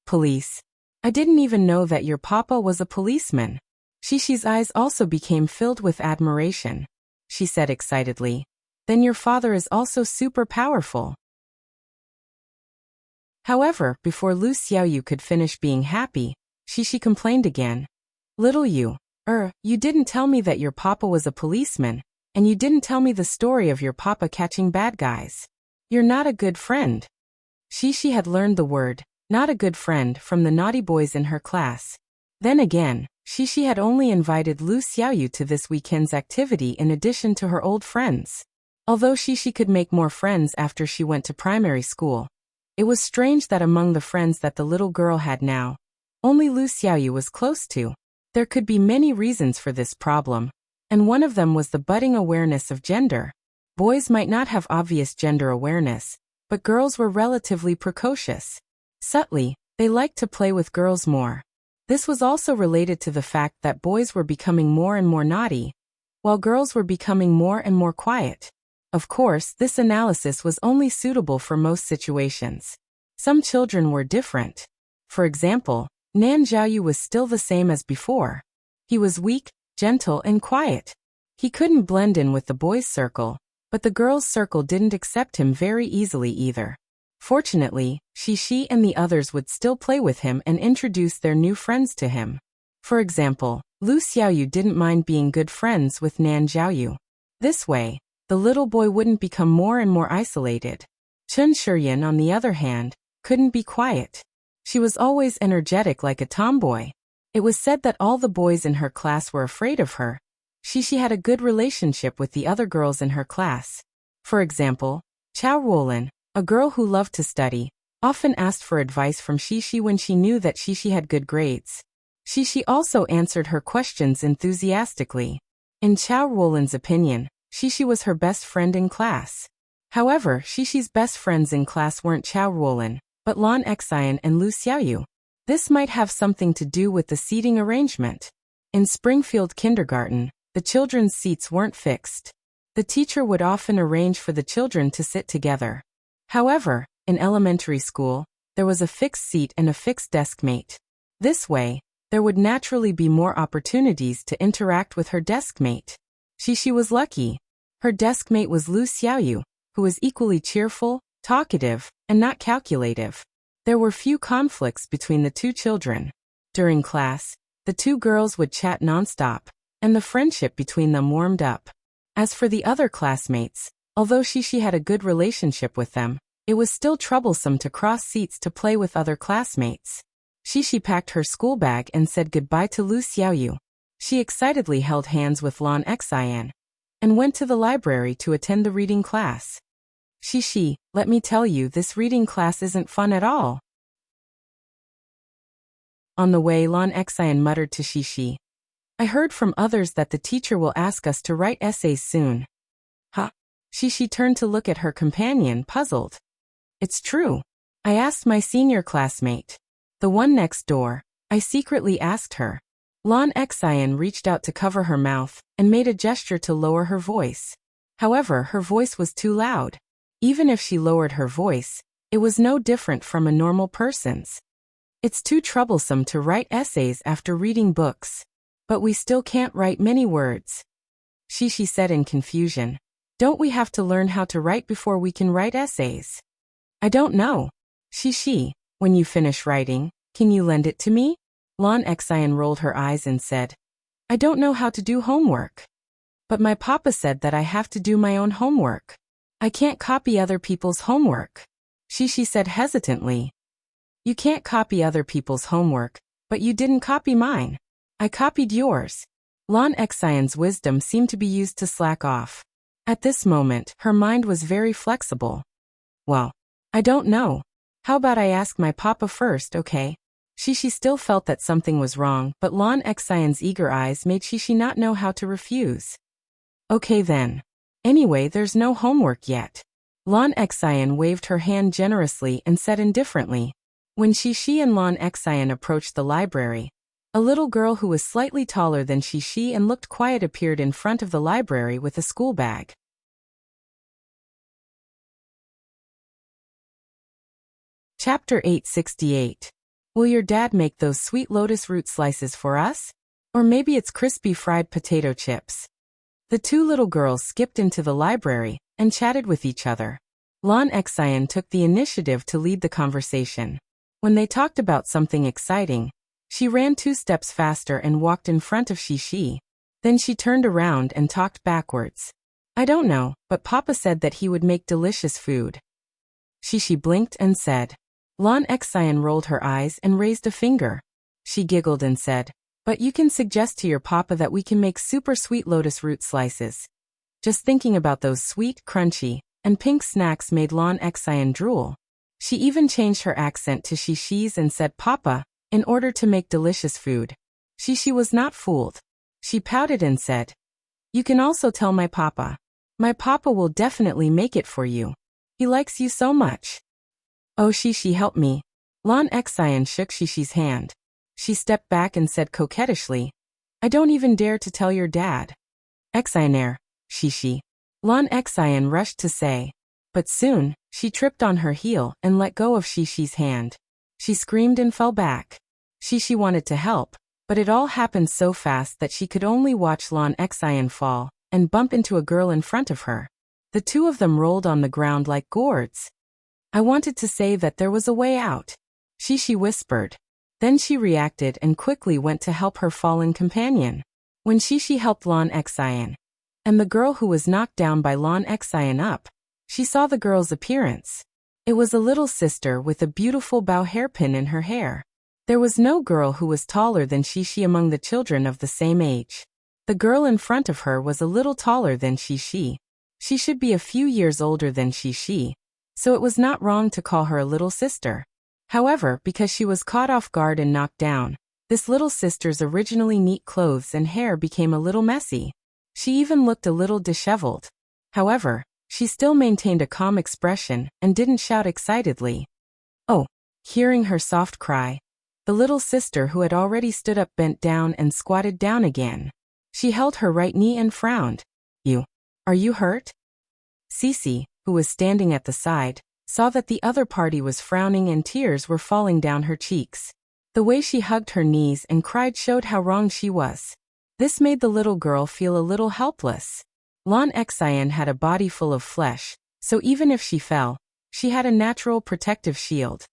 "Police. I didn't even know that your papa was a policeman." Shishi's eyes also became filled with admiration. She said excitedly, "Then your father is also super powerful." However, before Lu Xiaoyu could finish being happy, Shishi complained again. "Little you didn't tell me that your papa was a policeman, and you didn't tell me the story of your papa catching bad guys. You're not a good friend." Shishi had learned the word, "not a good friend," from the naughty boys in her class. Then again, Shishi had only invited Lu Xiaoyu to this weekend's activity in addition to her old friends. Although Shishi could make more friends after she went to primary school, it was strange that among the friends that the little girl had now, only Lu Xiaoyu was close to. There could be many reasons for this problem, and one of them was the budding awareness of gender. Boys might not have obvious gender awareness, but girls were relatively precocious. Subtly, they liked to play with girls more. This was also related to the fact that boys were becoming more and more naughty, while girls were becoming more and more quiet. Of course, this analysis was only suitable for most situations. Some children were different. For example, Nan Zhaoyu was still the same as before. He was weak, gentle, and quiet. He couldn't blend in with the boys' circle, but the girls' circle didn't accept him very easily either. Fortunately, Shishi and the others would still play with him and introduce their new friends to him. For example, Lu Xiaoyu didn't mind being good friends with Nan Zhaoyu. This way, the little boy wouldn't become more and more isolated. Chun Shiyan, on the other hand, couldn't be quiet. She was always energetic like a tomboy. It was said that all the boys in her class were afraid of her. Shishi had a good relationship with the other girls in her class. For example, Chao Ruolin, a girl who loved to study, often asked for advice from Shishi when she knew that Shishi had good grades. Shishi also answered her questions enthusiastically. In Chao Ruolin's opinion, Shishi was her best friend in class. However, Shishi's best friends in class weren't Chao Ruolin, but Lan Xian and Lu Xiaoyu. This might have something to do with the seating arrangement. In Springfield Kindergarten, the children's seats weren't fixed. The teacher would often arrange for the children to sit together. However, in elementary school, there was a fixed seat and a fixed deskmate. This way, there would naturally be more opportunities to interact with her deskmate. Shishi was lucky. Her deskmate was Lu Xiaoyu, who was equally cheerful, talkative, and not calculative. There were few conflicts between the two children. During class, the two girls would chat nonstop, and the friendship between them warmed up. As for the other classmates, although Shishi had a good relationship with them, it was still troublesome to cross seats to play with other classmates. Shishi packed her school bag and said goodbye to Lu Xiaoyu. She excitedly held hands with Lan Xian and went to the library to attend the reading class. Shishi, let me tell you, this reading class isn't fun at all. On the way, Lon Xian muttered to Shishi. I heard from others that the teacher will ask us to write essays soon. Huh? Shishi turned to look at her companion, puzzled. It's true. I asked my senior classmate, the one next door. I secretly asked her. Lon Xian reached out to cover her mouth and made a gesture to lower her voice. However, her voice was too loud. Even if she lowered her voice, it was no different from a normal person's. It's too troublesome to write essays after reading books. But we still can't write many words. Shishi said in confusion. Don't we have to learn how to write before we can write essays? I don't know. Shishi, when you finish writing, can you lend it to me? Lon Xian rolled her eyes and said, I don't know how to do homework. But my papa said that I have to do my own homework. I can't copy other people's homework. Shishi said hesitantly. You can't copy other people's homework, but you didn't copy mine. I copied yours. Lon Xian's wisdom seemed to be used to slack off. At this moment, her mind was very flexible. Well, I don't know. How about I ask my papa first, okay? Shishi still felt that something was wrong, but Lon Xian's eager eyes made Shishi not know how to refuse. Okay then. Anyway, there's no homework yet. Lon Xian waved her hand generously and said indifferently. When Shishi and Lon Xian approached the library, a little girl who was slightly taller than Shishi and looked quiet appeared in front of the library with a school bag. Chapter 868. Will your dad make those sweet lotus root slices for us? Or maybe it's crispy fried potato chips. The two little girls skipped into the library and chatted with each other. Lon Xian took the initiative to lead the conversation. When they talked about something exciting, she ran 2 steps faster and walked in front of Shishi. Then she turned around and talked backwards. I don't know, but Papa said that he would make delicious food. Shishi blinked and said. Lon Xian rolled her eyes and raised a finger. She giggled and said, but you can suggest to your papa that we can make super sweet lotus root slices. Just thinking about those sweet, crunchy, and pink snacks made Lon Xian drool. She even changed her accent to Shishi's and said Papa, in order to make delicious food. Shishi was not fooled. She pouted and said, you can also tell my papa. My papa will definitely make it for you. He likes you so much. Oh Shishi, help me. Lon Xian shook Shishi's hand. She stepped back and said coquettishly, I don't even dare to tell your dad. Xianair, Shishi. Lon Xian rushed to say. But soon, she tripped on her heel and let go of Shishi's hand. She screamed and fell back. Shishi wanted to help, but it all happened so fast that she could only watch Lon Xian fall and bump into a girl in front of her. The two of them rolled on the ground like gourds. I wanted to say that there was a way out, Shishi whispered. Then she reacted and quickly went to help her fallen companion. When Shishi helped Lon Xian, and the girl who was knocked down by Lon Xian up, she saw the girl's appearance. It was a little sister with a beautiful bow hairpin in her hair. There was no girl who was taller than Shishi among the children of the same age. The girl in front of her was a little taller than Shishi. She should be a few years older than Shishi, so it was not wrong to call her a little sister. However, because she was caught off guard and knocked down, this little sister's originally neat clothes and hair became a little messy. She even looked a little disheveled. However, she still maintained a calm expression and didn't shout excitedly. Oh, hearing her soft cry, the little sister who had already stood up bent down and squatted down again. She held her right knee and frowned. Are you hurt? Cece, who was standing at the side, saw that the other party was frowning and tears were falling down her cheeks. The way she hugged her knees and cried showed how wrong she was. This made the little girl feel a little helpless. Lon Xian had a body full of flesh, so even if she fell, she had a natural protective shield.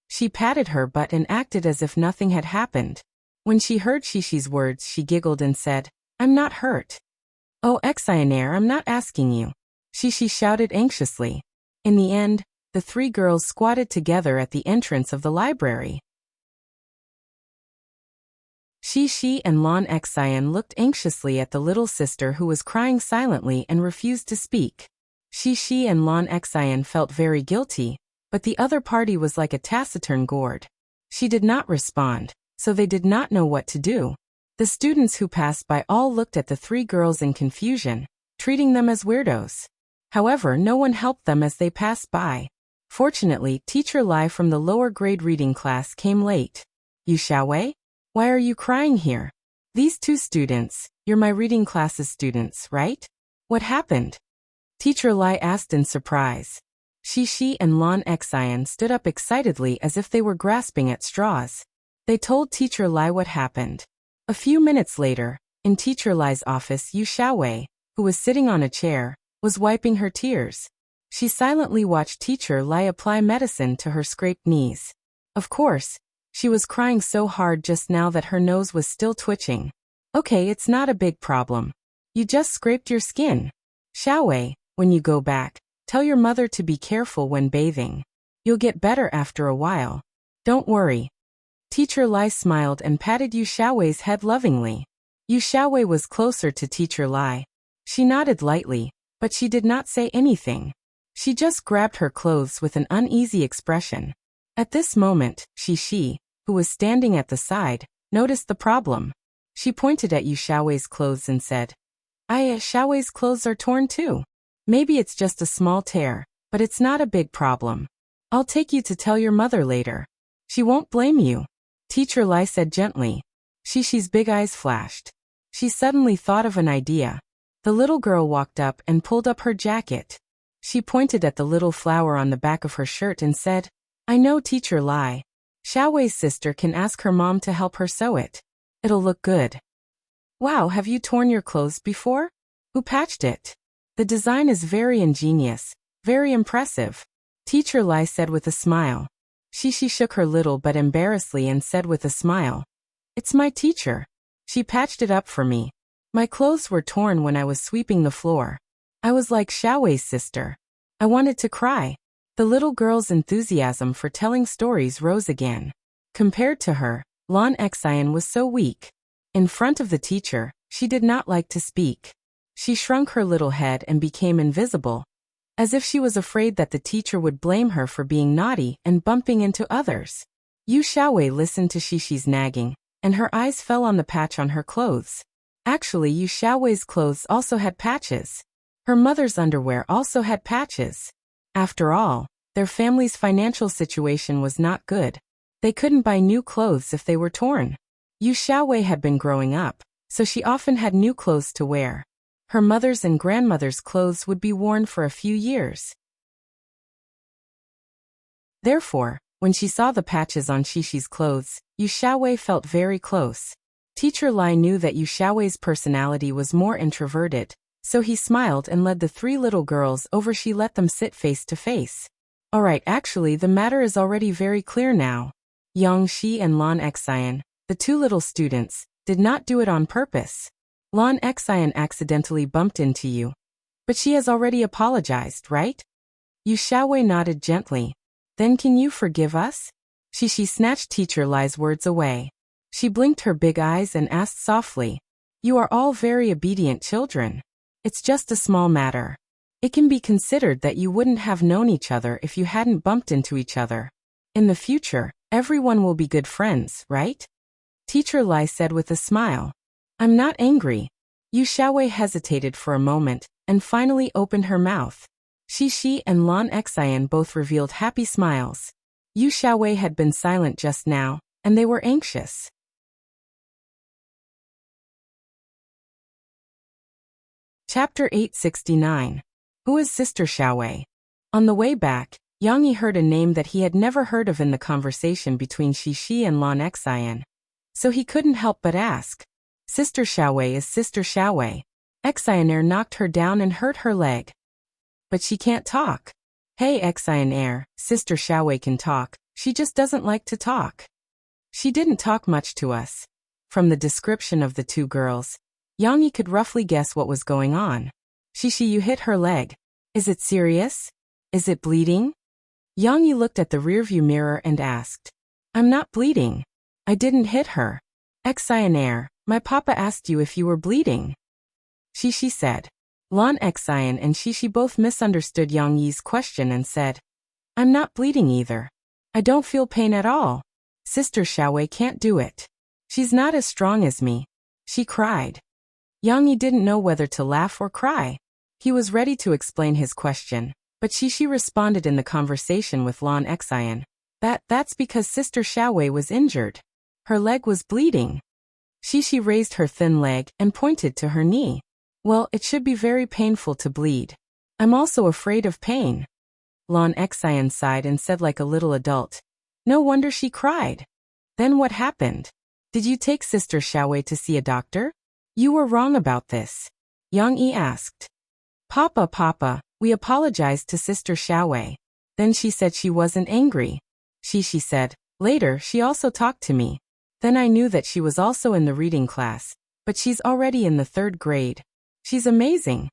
She patted her butt and acted as if nothing had happened. When she heard Shishi's words, she giggled and said, I'm not hurt. Oh Xianair, I'm not asking you. Shishi shouted anxiously. In the end, the 3 girls squatted together at the entrance of the library. Shishi and Lon Xian looked anxiously at the little sister who was crying silently and refused to speak. Shishi and Lan Xian felt very guilty, but the other party was like a taciturn gourd. She did not respond, so they did not know what to do. The students who passed by all looked at the three girls in confusion, treating them as weirdos. However, no one helped them as they passed by. Fortunately, Teacher Lai from the lower grade reading class came late. Yu Xiaowei? Why are you crying here? These two students, you're my reading class's students, right? What happened? Teacher Lai asked in surprise. Shishi and Lan Xian stood up excitedly as if they were grasping at straws. They told Teacher Lai what happened. A few minutes later, in Teacher Lai's office, Yu Xiaowei, who was sitting on a chair, was wiping her tears. She silently watched Teacher Lai apply medicine to her scraped knees. Of course, she was crying so hard just now that her nose was still twitching. Okay, it's not a big problem. You just scraped your skin. Xiaowei, when you go back, tell your mother to be careful when bathing. You'll get better after a while. Don't worry. Teacher Lai smiled and patted Yu Xiaowei's head lovingly. Yu Xiaowei was closer to Teacher Lai. She nodded lightly, but she did not say anything. She just grabbed her clothes with an uneasy expression. At this moment, Shishi, who was standing at the side, noticed the problem. She pointed at Yu Xiaowei's clothes and said, Xiaowei's clothes are torn too. Maybe it's just a small tear, but it's not a big problem. I'll take you to tell your mother later. She won't blame you. Teacher Lai said gently. Shishi's big eyes flashed. She suddenly thought of an idea. The little girl walked up and pulled up her jacket. She pointed at the little flower on the back of her shirt and said, I know Teacher Lai. Xiaowei's sister can ask her mom to help her sew it. It'll look good. Wow, have you torn your clothes before? Who patched it? The design is very ingenious, very impressive. Teacher Lai said with a smile. Shishi shook her little but embarrassedly and said with a smile, It's my teacher. She patched it up for me. My clothes were torn when I was sweeping the floor. I was like Xiaowei's sister. I wanted to cry. The little girl's enthusiasm for telling stories rose again. Compared to her, Lan Xian was so weak. In front of the teacher, she did not like to speak. She shrunk her little head and became invisible, as if she was afraid that the teacher would blame her for being naughty and bumping into others. Yu Xiaowei listened to Shishi's nagging, and her eyes fell on the patch on her clothes. Actually, Yu Xiaowei's clothes also had patches. Her mother's underwear also had patches. After all, their family's financial situation was not good. They couldn't buy new clothes if they were torn. Yu Xiaowei had been growing up, so she often had new clothes to wear. Her mother's and grandmother's clothes would be worn for a few years. Therefore, when she saw the patches on Shishi's clothes, Yu Xiaowei felt very close. Teacher Lai knew that Yu Xiaowei's personality was more introverted, so he smiled and led the three little girls over. She let them sit face to face. Alright, actually the matter is already very clear now. Yang Shi and Lan Xian, the two little students, did not do it on purpose. Lan Xian accidentally bumped into you. But she has already apologized, right? Yu Xiaowei nodded gently. Then can you forgive us? Shishi snatched Teacher Lai's words away. She blinked her big eyes and asked softly, You are all very obedient children. It's just a small matter. It can be considered that you wouldn't have known each other if you hadn't bumped into each other. In the future, everyone will be good friends, right? Teacher Lai said with a smile. I'm not angry. Yu Xiaowei hesitated for a moment, and finally opened her mouth. Shishi and Lan Xian both revealed happy smiles. Yu Xiaowei had been silent just now, and they were anxious. Chapter 869. Who is Sister Xiaowei? On the way back, Yang Yi heard a name that he had never heard of in the conversation between Shishi and Lan Xian. So he couldn't help but ask. Sister Xiaowei is Sister Xiaowei. Xianer knocked her down and hurt her leg. But she can't talk. Hey Xianer, Sister Xiaowei can talk, she just doesn't like to talk. She didn't talk much to us. From the description of the two girls, Yang Yi could roughly guess what was going on. Shishi, you hit her leg. Is it serious? Is it bleeding? Yang Yi looked at the rearview mirror and asked. I'm not bleeding. I didn't hit her. Xianer, my papa asked you if you were bleeding. Shishi said. Lan Xian and Shishi both misunderstood Yang Yi's question and said, I'm not bleeding either. I don't feel pain at all. Sister Xiaowei can't do it. She's not as strong as me. She cried. Yang Yi didn't know whether to laugh or cry. He was ready to explain his question, but Shishi responded in the conversation with Lan Xian. That's because Sister Xiaowei was injured. Her leg was bleeding. Shishi raised her thin leg and pointed to her knee. Well, it should be very painful to bleed. I'm also afraid of pain. Lan Xian sighed and said like a little adult. No wonder she cried. Then what happened? Did you take Sister Xiaowei to see a doctor? You were wrong about this. Yang Yi asked. Papa, we apologized to Sister Xiaowei. Then she said she wasn't angry. Shishi said, later she also talked to me. Then I knew that she was also in the reading class, but she's already in the 3rd grade. She's amazing.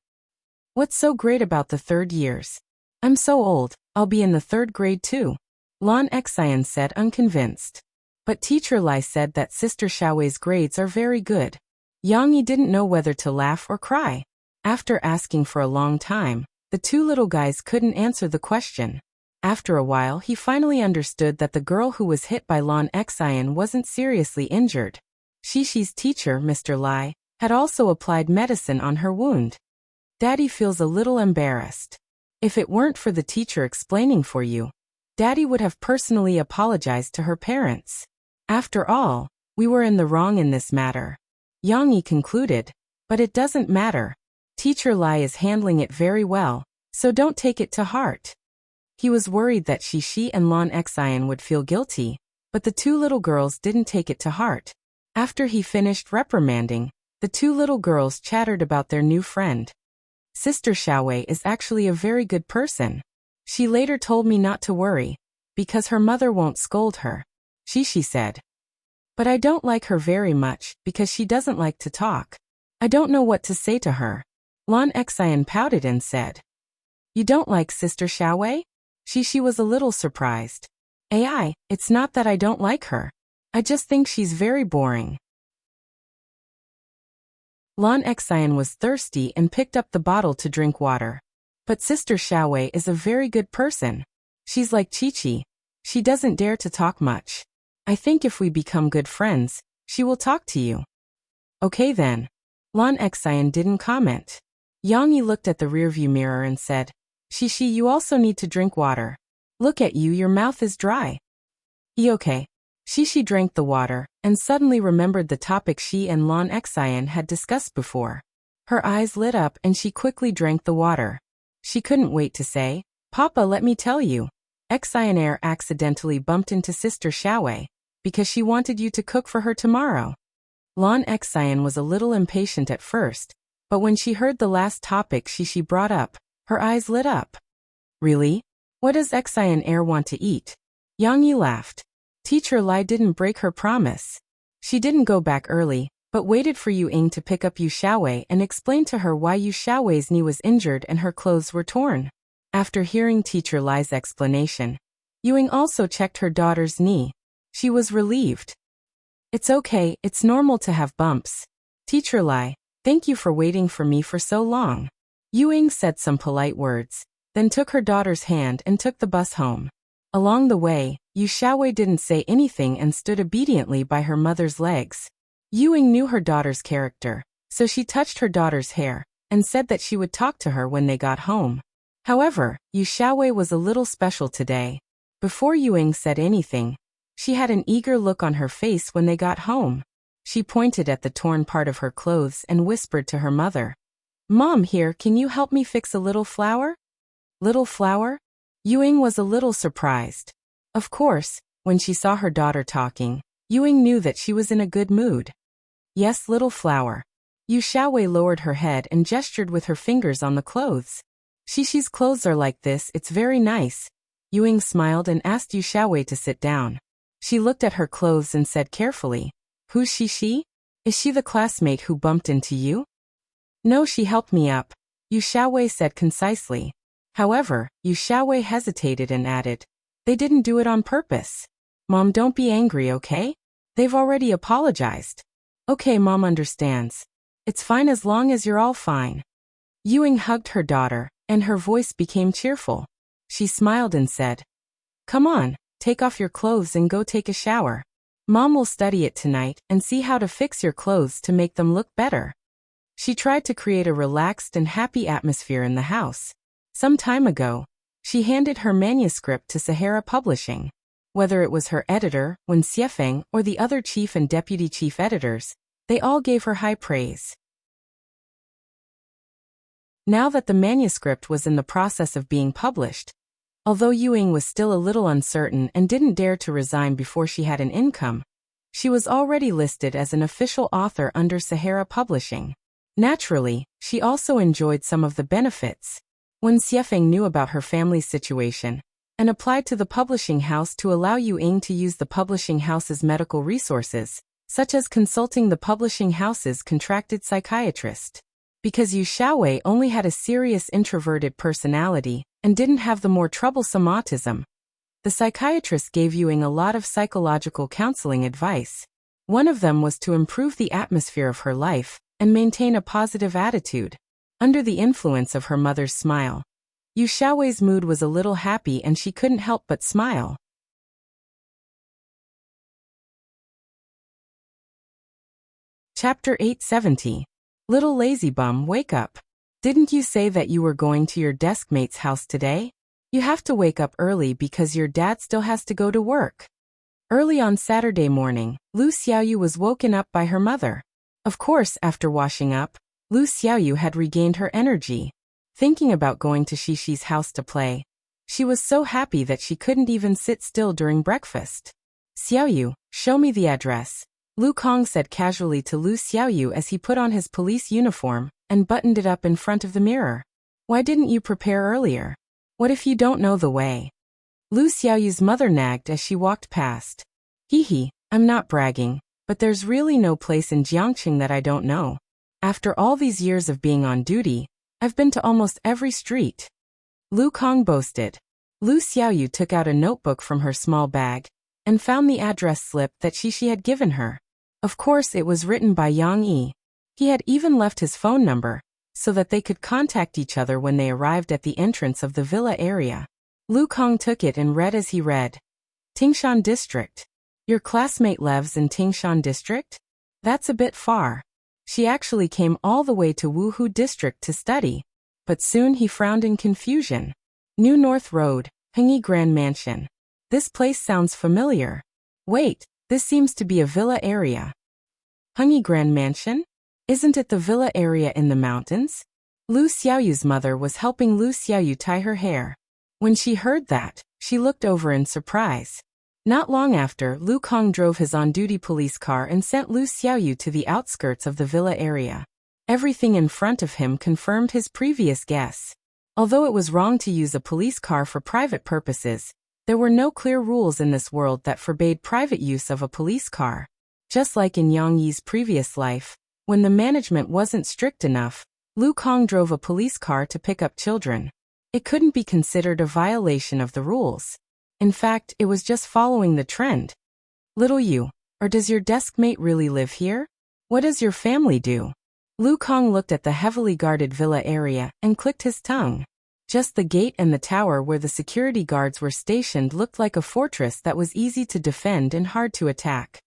What's so great about the 3rd years? I'm so old, I'll be in the 3rd grade too. Lan Xian said unconvinced. But Teacher Lai said that Sister Xiaowei's grades are very good. Yang Yi didn't know whether to laugh or cry. After asking for a long time, the two little guys couldn't answer the question. After a while he finally understood that the girl who was hit by Lan Xian wasn't seriously injured. Shishi's teacher, Mr. Lai, had also applied medicine on her wound. Daddy feels a little embarrassed. If it weren't for the teacher explaining for you, Daddy would have personally apologized to her parents. After all, we were in the wrong in this matter. Yang Yi concluded, but it doesn't matter. Teacher Lai is handling it very well, so don't take it to heart. He was worried that Shishi and Lan Xian would feel guilty, but the two little girls didn't take it to heart. After he finished reprimanding, the two little girls chattered about their new friend. Sister Xiaowei is actually a very good person. She later told me not to worry, because her mother won't scold her. Shishi said. But I don't like her very much, because she doesn't like to talk. I don't know what to say to her. Lan Xian pouted and said. You don't like Sister Xiaowei? Shishi was a little surprised. It's not that I don't like her. I just think she's very boring. Lan Xian was thirsty and picked up the bottle to drink water. But Sister Xiaowei is a very good person. She's like Chi-Chi. She doesn't dare to talk much. I think if we become good friends, she will talk to you. Okay then. Lan Xian didn't comment. Yang Yi looked at the rearview mirror and said, Shishi, you also need to drink water. Look at you, your mouth is dry. Okay. Shishi drank the water, and suddenly remembered the topic she and Lan Xian had discussed before. Her eyes lit up and she quickly drank the water. She couldn't wait to say, Papa, let me tell you. Xian accidentally bumped into Sister Xiaowei, because she wanted you to cook for her tomorrow. Lan Xian was a little impatient at first, but when she heard the last topic Shishi brought up, her eyes lit up. Really? What does Xian want to eat? Yang Yi laughed. Teacher Lai didn't break her promise. She didn't go back early, but waited for Yu Ying to pick up Yu Xiaowei and explain to her why Yu Xiaowei's knee was injured and her clothes were torn. After hearing Teacher Lai's explanation, Yu Ying also checked her daughter's knee. She was relieved. It's okay, it's normal to have bumps. Teacher Lai, thank you for waiting for me for so long. Yu Ying said some polite words, then took her daughter's hand and took the bus home. Along the way, Yu Xiaowei didn't say anything and stood obediently by her mother's legs. Yu Ying knew her daughter's character, so she touched her daughter's hair, and said that she would talk to her when they got home. However, Yu Xiaowei was a little special today. Before Yu Ying said anything, she had an eager look on her face when they got home. She pointed at the torn part of her clothes and whispered to her mother. Mom, here, can you help me fix a little flower? Little flower? Yu Ying was a little surprised. Of course, when she saw her daughter talking, Yu Ying knew that she was in a good mood. Yes, little flower. Yu Xiaowei lowered her head and gestured with her fingers on the clothes. Shishi's clothes are like this, it's very nice. Yu Ying smiled and asked Yu Xiaowei to sit down. She looked at her clothes and said carefully, Who's Shishi? Is she the classmate who bumped into you? No, she helped me up, Yu Xiaowei said concisely. However, Yu Xiaowei hesitated and added, They didn't do it on purpose. Mom, don't be angry, okay? They've already apologized. Okay, Mom understands. It's fine as long as you're all fine. Ewing hugged her daughter, and her voice became cheerful. She smiled and said, "Come on, take off your clothes and go take a shower. Mom will study it tonight and see how to fix your clothes to make them look better." She tried to create a relaxed and happy atmosphere in the house. Some time ago, she handed her manuscript to Sahara Publishing. Whether it was her editor, Wen Xiefeng, or the other chief and deputy chief editors, they all gave her high praise. Now that the manuscript was in the process of being published, although Ewing was still a little uncertain and didn't dare to resign before she had an income, she was already listed as an official author under Sahara Publishing. Naturally, she also enjoyed some of the benefits. Wen Xiefeng knew about her family's situation and applied to the publishing house to allow Ewing to use the publishing house's medical resources, such as consulting the publishing house's contracted psychiatrist. Because Yu Xiaowei only had a serious introverted personality and didn't have the more troublesome autism, the psychiatrist gave Ewing a lot of psychological counseling advice. One of them was to improve the atmosphere of her life and maintain a positive attitude. Under the influence of her mother's smile, Yu Xiaowei's mood was a little happy and she couldn't help but smile. Chapter 870. Little lazy bum, wake up. Didn't you say that you were going to your desk mate's house today? You have to wake up early because your dad still has to go to work. Early on Saturday morning, Lu Xiaoyu was woken up by her mother. Of course, after washing up, Lu Xiaoyu had regained her energy. Thinking about going to Xishi's house to play, she was so happy that she couldn't even sit still during breakfast. "Xiaoyu, show me the address," Lu Kong said casually to Lu Xiaoyu as he put on his police uniform and buttoned it up in front of the mirror. "Why didn't you prepare earlier? What if you don't know the way?" Lu Xiaoyu's mother nagged as she walked past. "Hee, I'm not bragging, but there's really no place in Jiangqing that I don't know. After all these years of being on duty, I've been to almost every street," Lu Kong boasted. Lu Xiaoyu took out a notebook from her small bag and found the address slip that Shishi had given her. Of course, it was written by Yang Yi. He had even left his phone number so that they could contact each other when they arrived at the entrance of the villa area. Lu Kong took it and read as he read. "Tingshan District. Your classmate lives in Tingshan District? That's a bit far." She actually came all the way to Wuhu District to study. But soon he frowned in confusion. New North Road, Hengyi Grand Mansion. This place sounds familiar. Wait, this seems to be a villa area. Hengyi Grand Mansion? Isn't it the villa area in the mountains? Lu Xiaoyu's mother was helping Lu Xiaoyu tie her hair. When she heard that, she looked over in surprise. Not long after, Lu Kong drove his on-duty police car and sent Lu Xiaoyu to the outskirts of the villa area. Everything in front of him confirmed his previous guess. Although it was wrong to use a police car for private purposes, there were no clear rules in this world that forbade private use of a police car. Just like in Yang Yi's previous life, when the management wasn't strict enough, Lu Kong drove a police car to pick up children. It couldn't be considered a violation of the rules. In fact, it was just following the trend. "Little you, or does your desk mate really live here? What does your family do?" Lu Kong looked at the heavily guarded villa area and clicked his tongue. Just the gate and the tower where the security guards were stationed looked like a fortress that was easy to defend and hard to attack.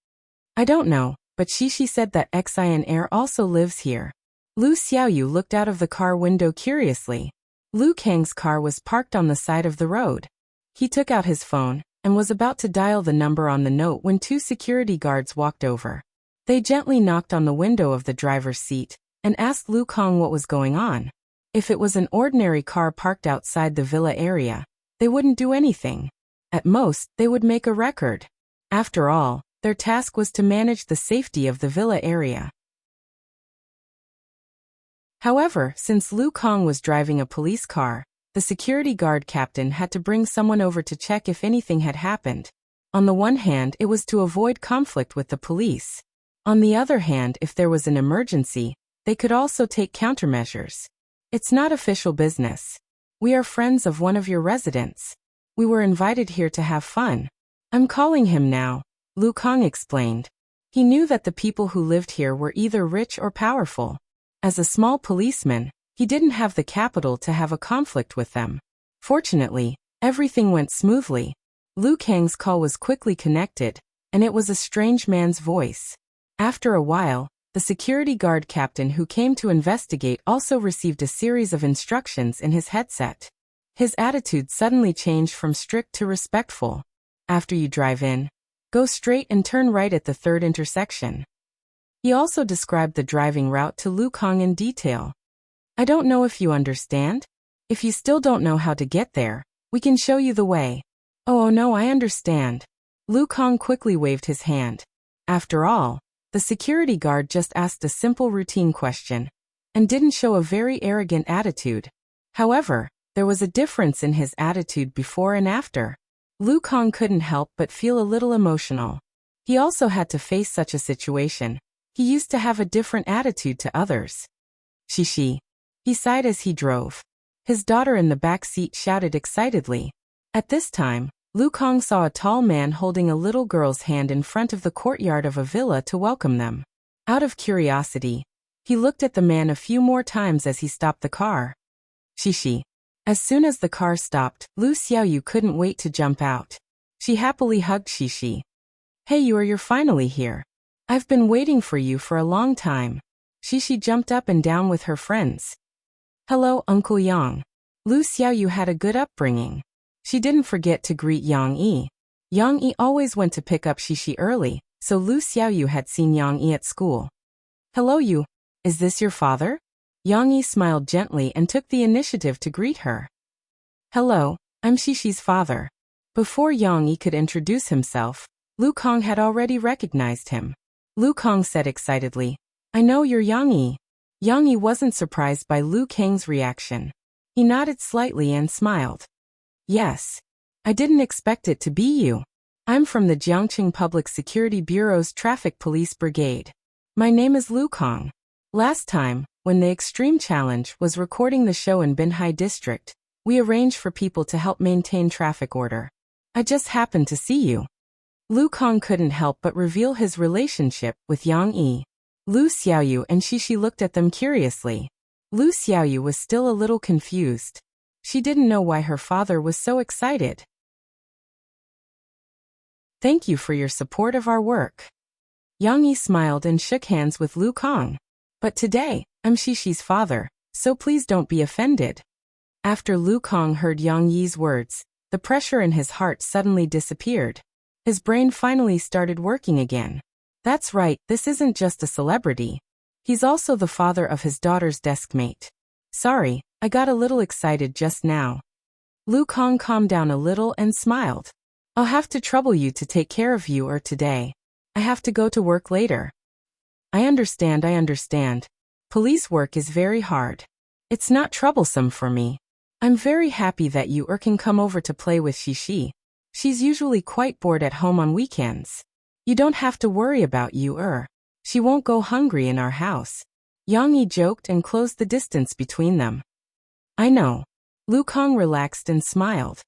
"I don't know, but Shishi said that Xian Air also lives here." Lu Xiaoyu looked out of the car window curiously. Lu Kang's car was parked on the side of the road. He took out his phone and was about to dial the number on the note when two security guards walked over. They gently knocked on the window of the driver's seat and asked Lu Kong what was going on. If it was an ordinary car parked outside the villa area, they wouldn't do anything. At most, they would make a record. After all, their task was to manage the safety of the villa area. However, since Lu Kong was driving a police car, the security guard captain had to bring someone over to check if anything had happened. On the one hand, it was to avoid conflict with the police. On the other hand, if there was an emergency, they could also take countermeasures. "It's not official business. We are friends of one of your residents. We were invited here to have fun. I'm calling him now," Lu Kong explained. He knew that the people who lived here were either rich or powerful. As a small policeman, He didn't have the capital to have a conflict with them. Fortunately, everything went smoothly. Lu Kang's call was quickly connected, and it was a strange man's voice. After a while, the security guard captain who came to investigate also received a series of instructions in his headset. His attitude suddenly changed from strict to respectful. After you drive in, go straight and turn right at the third intersection. He also described the driving route to Lu Kang in detail. I don't know if you understand. If you still don't know how to get there, we can show you the way. Oh no, I understand. Lu Kang quickly waved his hand. After all, the security guard just asked a simple routine question, and didn't show a very arrogant attitude. However, there was a difference in his attitude before and after. Lu Kang couldn't help but feel a little emotional. He also had to face such a situation. He used to have a different attitude to others. Shishi. He sighed as he drove. His daughter in the back seat shouted excitedly. At this time, Lu Kang saw a tall man holding a little girl's hand in front of the courtyard of a villa to welcome them. Out of curiosity, he looked at the man a few more times as he stopped the car. Shishi. As soon as the car stopped, Lu Xiaoyu couldn't wait to jump out. She happily hugged Shishi. Hey, you're finally here. I've been waiting for you for a long time. Shishi jumped up and down with her friends. Hello, Uncle Yang. Lu Xiaoyu had a good upbringing. She didn't forget to greet Yang Yi. Yang Yi always went to pick up Shishi early, so Lu Xiaoyu had seen Yang Yi at school. Hello, you. Is this your father? Yang Yi smiled gently and took the initiative to greet her. Hello, I'm Shishi's father. Before Yang Yi could introduce himself, Lu Kang had already recognized him. Lu Kang said excitedly, I know you're Yang Yi. Yang Yi wasn't surprised by Lu Kang's reaction. He nodded slightly and smiled. Yes. I didn't expect it to be you. I'm from the Jiangqing Public Security Bureau's Traffic Police Brigade. My name is Lu Kang. Last time, when the Extreme Challenge was recording the show in Binhai District, we arranged for people to help maintain traffic order. I just happened to see you. Lu Kang couldn't help but reveal his relationship with Yang Yi. Lu Xiaoyu and Shishi looked at them curiously. Lu Xiaoyu was still a little confused. She didn't know why her father was so excited. Thank you for your support of our work. Yang Yi smiled and shook hands with Lu Kang. But today, I'm Shishi's father, so please don't be offended. After Lu Kang heard Yang Yi's words, the pressure in his heart suddenly disappeared. His brain finally started working again. That's right, this isn't just a celebrity. He's also the father of his daughter's deskmate. Sorry, I got a little excited just now. Lu Kang calmed down a little and smiled. I'll have to trouble you to take care of you today. I have to go to work later. I understand. Police work is very hard. It's not troublesome for me. I'm very happy that you can come over to play with Shishi. She's usually quite bored at home on weekends. You don't have to worry about you. She won't go hungry in our house. Yang Yi joked and closed the distance between them. I know. Lu Kang relaxed and smiled.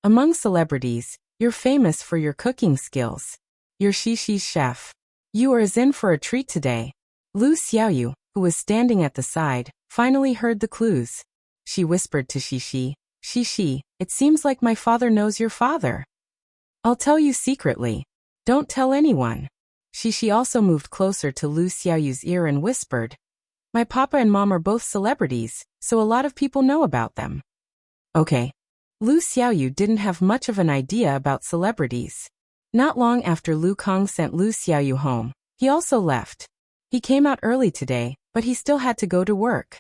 Among celebrities, you're famous for your cooking skills. You're Shishi's chef. You are in for a treat today. Lu Xiaoyu, who was standing at the side, finally heard the clues. She whispered to Shishi, Shishi, it seems like my father knows your father. I'll tell you secretly. Don't tell anyone. Shishi also moved closer to Lu Xiaoyu's ear and whispered, my papa and mom are both celebrities, so a lot of people know about them. Okay. Lu Xiaoyu didn't have much of an idea about celebrities. Not long after Lu Kang sent Lu Xiaoyu home, he also left. He came out early today, but he still had to go to work.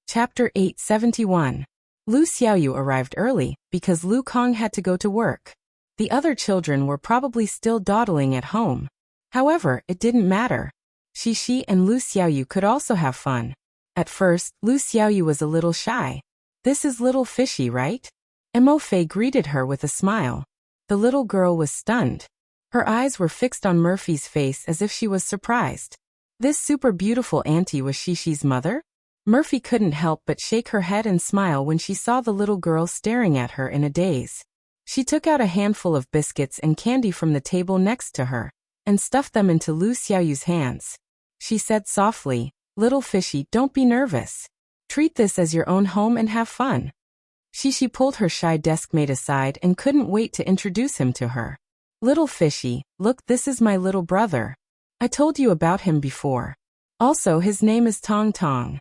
Chapter 871. Lu Xiaoyu arrived early because Lu Kang had to go to work. The other children were probably still dawdling at home. However, it didn't matter. Shishi and Lu Xiaoyu could also have fun. At first, Lu Xiaoyu was a little shy. This is little fishy, right? Mo Fei greeted her with a smile. The little girl was stunned. Her eyes were fixed on Murphy's face as if she was surprised. This super beautiful auntie was Shishi's mother? Murphy couldn't help but shake her head and smile when she saw the little girl staring at her in a daze. She took out a handful of biscuits and candy from the table next to her, and stuffed them into Lu Xiaoyu's hands. She said softly, "Little fishy, don't be nervous. Treat this as your own home and have fun." Shishi pulled her shy deskmate aside and couldn't wait to introduce him to her. "Little fishy, look, this is my little brother. I told you about him before. Also, his name is Tong Tong."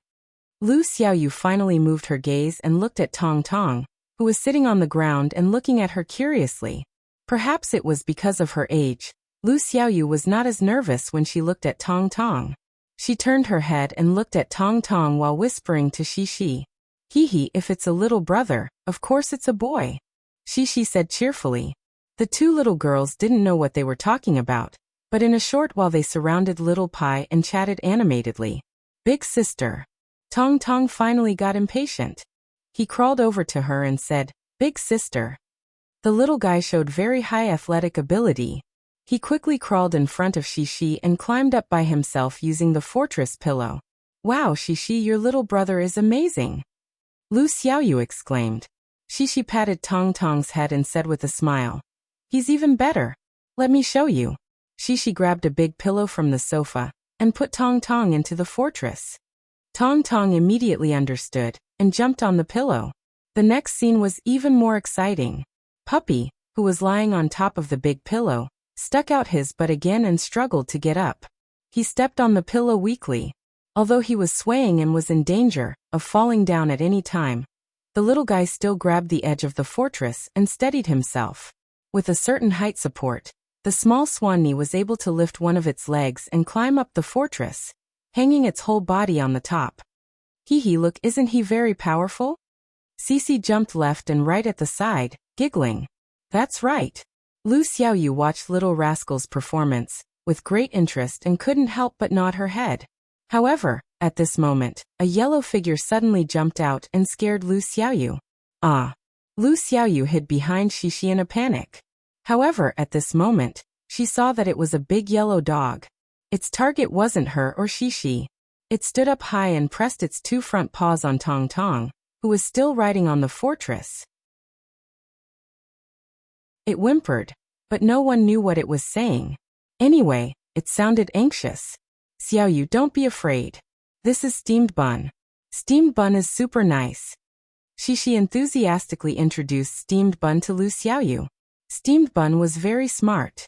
Lu Xiaoyu finally moved her gaze and looked at Tong Tong, who was sitting on the ground and looking at her curiously. Perhaps it was because of her age. Lu Xiaoyu was not as nervous when she looked at Tong Tong. She turned her head and looked at Tong Tong while whispering to Shishi. "Hee, if it's a little brother, of course it's a boy," Shishi said cheerfully. The two little girls didn't know what they were talking about, but in a short while they surrounded Little Pie and chatted animatedly. "Big sister." Tong Tong finally got impatient. He crawled over to her and said, "Big sister." The little guy showed very high athletic ability. He quickly crawled in front of Shishi and climbed up by himself using the fortress pillow. "Wow, Shishi, your little brother is amazing," Lu Xiaoyu exclaimed. Shishi patted Tong Tong's head and said with a smile, "He's even better. Let me show you." Shishi grabbed a big pillow from the sofa and put Tong Tong into the fortress. Tong Tong immediately understood and jumped on the pillow. The next scene was even more exciting. Puppy, who was lying on top of the big pillow, stuck out his butt again and struggled to get up. He stepped on the pillow weakly. Although he was swaying and was in danger of falling down at any time, the little guy still grabbed the edge of the fortress and steadied himself. With a certain height support, the small swanny was able to lift one of its legs and climb up the fortress, hanging its whole body on the top. "Hee, look, isn't he very powerful?" Cece jumped left and right at the side, giggling. "That's right." Lu Xiaoyu watched Little Rascal's performance with great interest and couldn't help but nod her head. However, at this moment, a yellow figure suddenly jumped out and scared Lu Xiaoyu. "Ah!" Lu Xiaoyu hid behind Shishi in a panic. However, at this moment, she saw that it was a big yellow dog. Its target wasn't her or Shishi. It stood up high and pressed its two front paws on Tong Tong, who was still riding on the fortress. It whimpered, but no one knew what it was saying. Anyway, it sounded anxious. "Xiaoyu, don't be afraid. This is steamed bun. Steamed bun is super nice." Shishi enthusiastically introduced steamed bun to Lu Xiaoyu. Steamed bun was very smart.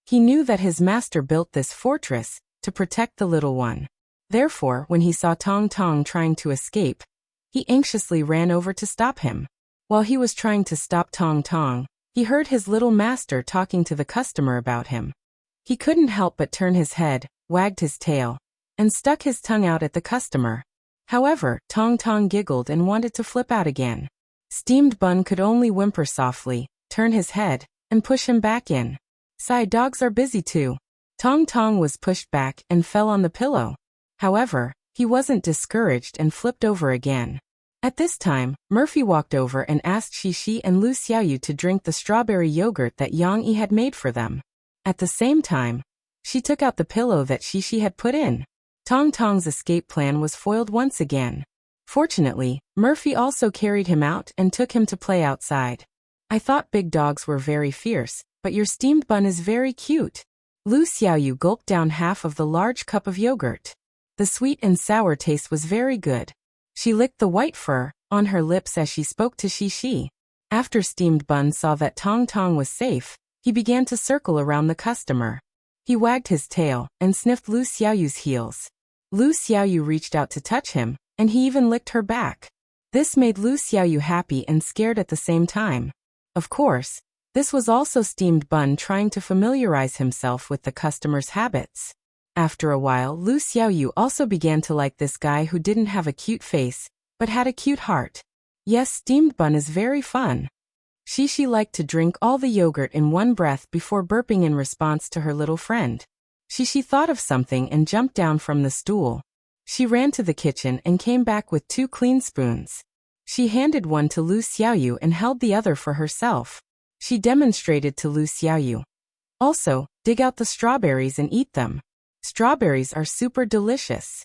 He knew that his master built this fortress to protect the little one. Therefore, when he saw Tong Tong trying to escape, he anxiously ran over to stop him. While he was trying to stop Tong Tong, he heard his little master talking to the customer about him. He couldn't help but turn his head, wagged his tail, and stuck his tongue out at the customer. However, Tong Tong giggled and wanted to flip out again. Steamed bun could only whimper softly, turn his head, and push him back in. Sigh, dogs are busy too. Tong Tong was pushed back and fell on the pillow. However, he wasn't discouraged and flipped over again. At this time, Murphy walked over and asked Shishi and Lu Xiaoyu to drink the strawberry yogurt that Yang Yi had made for them. At the same time, she took out the pillow that Shishi had put in. Tong Tong's escape plan was foiled once again. Fortunately, Murphy also carried him out and took him to play outside. "I thought big dogs were very fierce, but your steamed bun is very cute." Lu Xiaoyu gulped down half of the large cup of yogurt. The sweet and sour taste was very good. She licked the white fur on her lips as she spoke to Shishi. After steamed bun saw that Tong Tong was safe, he began to circle around the customer. He wagged his tail and sniffed Lu Xiaoyu's heels. Lu Xiaoyu reached out to touch him, and he even licked her back. This made Lu Xiaoyu happy and scared at the same time. Of course, this was also steamed bun trying to familiarize himself with the customer's habits. After a while, Lu Xiaoyu also began to like this guy who didn't have a cute face, but had a cute heart. Yes, steamed bun is very fun. Shishi liked to drink all the yogurt in one breath before burping in response to her little friend. Shishi thought of something and jumped down from the stool. She ran to the kitchen and came back with 2 clean spoons. She handed one to Lu Xiaoyu and held the other for herself. She demonstrated to Lu Xiaoyu. "Also, dig out the strawberries and eat them. Strawberries are super delicious."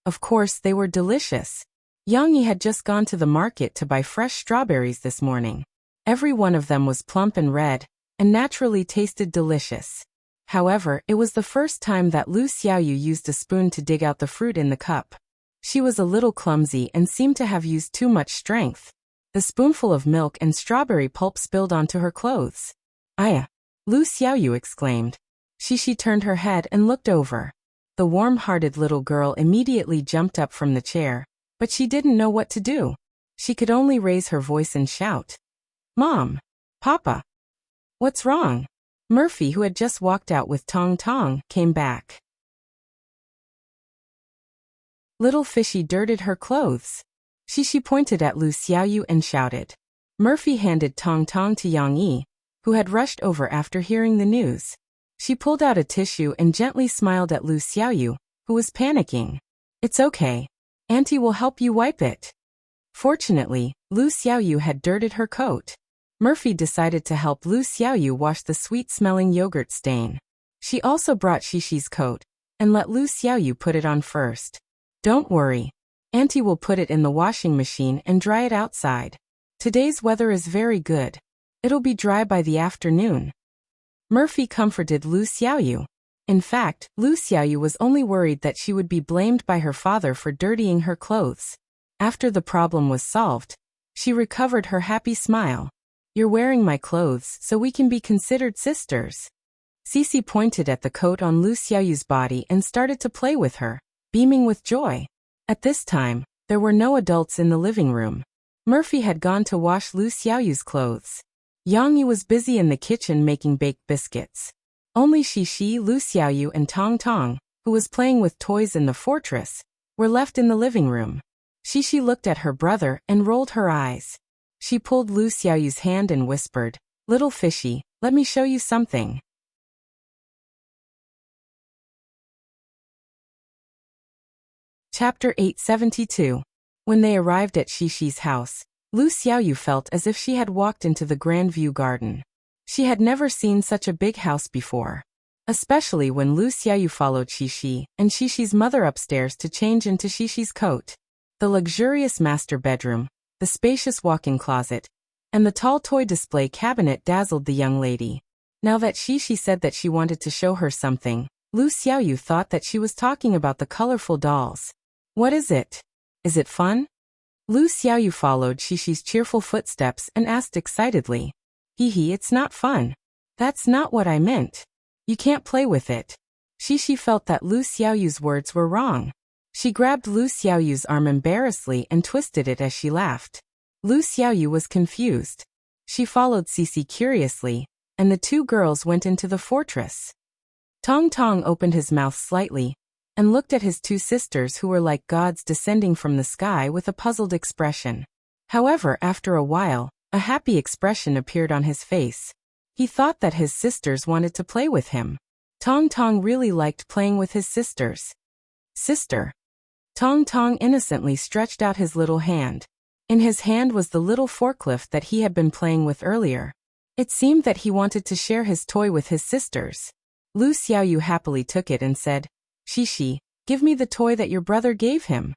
Of course, they were delicious. Yang Yi had just gone to the market to buy fresh strawberries this morning. Every one of them was plump and red, and naturally tasted delicious. However, it was the first time that Lu Xiaoyu used a spoon to dig out the fruit in the cup. She was a little clumsy and seemed to have used too much strength. The spoonful of milk and strawberry pulp spilled onto her clothes. "Aya!" Lu Xiaoyu exclaimed. She turned her head and looked over. The warm-hearted little girl immediately jumped up from the chair, but she didn't know what to do. She could only raise her voice and shout, "Mom! Papa! What's wrong?" Murphy, who had just walked out with Tong Tong, came back. Little Fishy dirted her clothes. She pointed at Lu Xiaoyu and shouted. Murphy handed Tong Tong to Yang Yi, who had rushed over after hearing the news. She pulled out a tissue and gently smiled at Lu Xiaoyu, who was panicking. "It's okay. Auntie will help you wipe it." Fortunately, Lu Xiaoyu had dirted her coat. Murphy decided to help Lu Xiaoyu wash the sweet-smelling yogurt stain. She also brought Xishi's coat, and let Lu Xiaoyu put it on first. "Don't worry. Auntie will put it in the washing machine and dry it outside. Today's weather is very good. It'll be dry by the afternoon." Murphy comforted Lu Xiaoyu. In fact, Lu Xiaoyu was only worried that she would be blamed by her father for dirtying her clothes. After the problem was solved, she recovered her happy smile. "You're wearing my clothes, so we can be considered sisters." Sisi pointed at the coat on Lu Xiaoyu's body and started to play with her, beaming with joy. At this time, there were no adults in the living room. Murphy had gone to wash Lu Xiaoyu's clothes. Yang Yi was busy in the kitchen making baked biscuits. Only Xishi, Lu Xiaoyu and Tong Tong, who was playing with toys in the fortress, were left in the living room. Xishi looked at her brother and rolled her eyes. She pulled Lu Xiaoyu's hand and whispered, "Little Fishy, let me show you something." Chapter 872. When they arrived at Xishi's house, Lu Xiaoyu felt as if she had walked into the Grand View Garden. She had never seen such a big house before. Especially when Lu Xiaoyu followed Xishi and Xishi's mother upstairs to change into Xishi's coat. The luxurious master bedroom, the spacious walk-in closet, and the tall toy display cabinet dazzled the young lady. Now that Xishi said that she wanted to show her something, Lu Xiaoyu thought that she was talking about the colorful dolls. "What is it? Is it fun?" Lu Xiaoyu followed Xishi's cheerful footsteps and asked excitedly. "Hee, it's not fun. That's not what I meant. You can't play with it." Xishi felt that Lu Xiaoyu's words were wrong. She grabbed Lu Xiaoyu's arm embarrassedly and twisted it as she laughed. Lu Xiaoyu was confused. She followed Sisi curiously, and the two girls went into the fortress. Tong Tong opened his mouth slightly, and looked at his two sisters who were like gods descending from the sky with a puzzled expression. However, after a while, a happy expression appeared on his face. He thought that his sisters wanted to play with him. Tong Tong really liked playing with his sisters. "Sister." Tong Tong innocently stretched out his little hand. In his hand was the little forklift that he had been playing with earlier. It seemed that he wanted to share his toy with his sisters. Lu Xiaoyu happily took it and said, "Xishi, give me the toy that your brother gave him."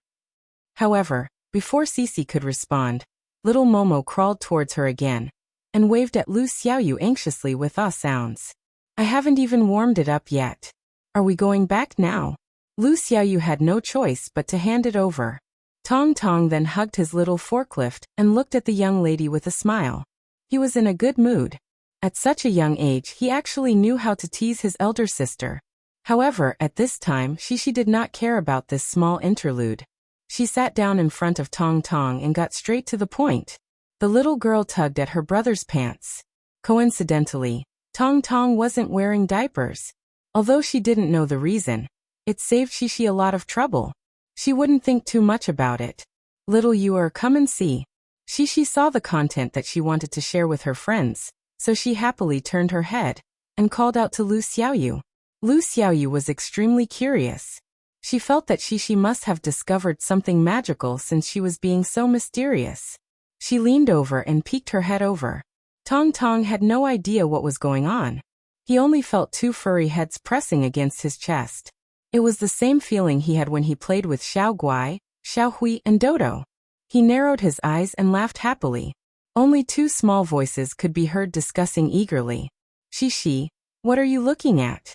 However, before Sisi could respond, little Momo crawled towards her again, and waved at Lu Xiaoyu anxiously with ah sounds. "I haven't even warmed it up yet. Are we going back now?" Lu Xiaoyu had no choice but to hand it over. Tong Tong then hugged his little forklift and looked at the young lady with a smile. He was in a good mood. At such a young age he actually knew how to tease his elder sister. However, at this time Xishi did not care about this small interlude. She sat down in front of Tong Tong and got straight to the point. The little girl tugged at her brother's pants. Coincidentally, Tong Tong wasn't wearing diapers. Although she didn't know the reason, it saved Xishi a lot of trouble. She wouldn't think too much about it. "Little Yuer, come and see." Xishi saw the content that she wanted to share with her friends, so she happily turned her head and called out to Lu Xiaoyu. Lu Xiaoyu was extremely curious. She felt that Xishi must have discovered something magical since she was being so mysterious. She leaned over and peeked her head over. Tong Tong had no idea what was going on. He only felt two furry heads pressing against his chest. It was the same feeling he had when he played with Xiao Guai, Xiao Hui and Dodo. He narrowed his eyes and laughed happily. Only two small voices could be heard discussing eagerly. "Xishi, what are you looking at?"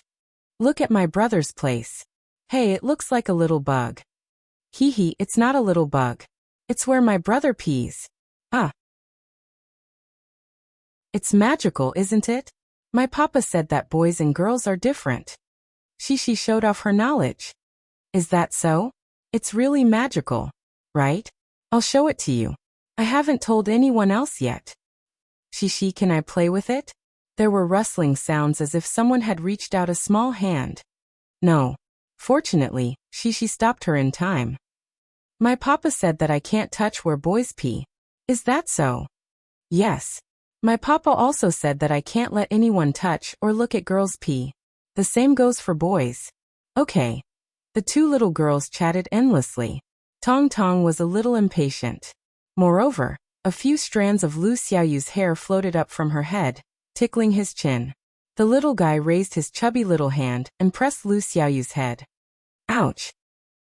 Look at my brother's place. Hey, it looks like a little bug. Hee hee, it's not a little bug. It's where my brother pees. Ah. It's magical, isn't it? My papa said that boys and girls are different. She showed off her knowledge. Is that so? It's really magical, right? I'll show it to you. I haven't told anyone else yet. She, can I play with it? There were rustling sounds as if someone had reached out a small hand. No. Fortunately, she stopped her in time. My papa said that I can't touch where boys pee. Is that so? Yes. My papa also said that I can't let anyone touch or look at girls pee. The same goes for boys. Okay. The two little girls chatted endlessly. Tong Tong was a little impatient. Moreover, a few strands of Lu Xiaoyu's hair floated up from her head, tickling his chin. The little guy raised his chubby little hand and pressed Lu Xiaoyu's head. Ouch!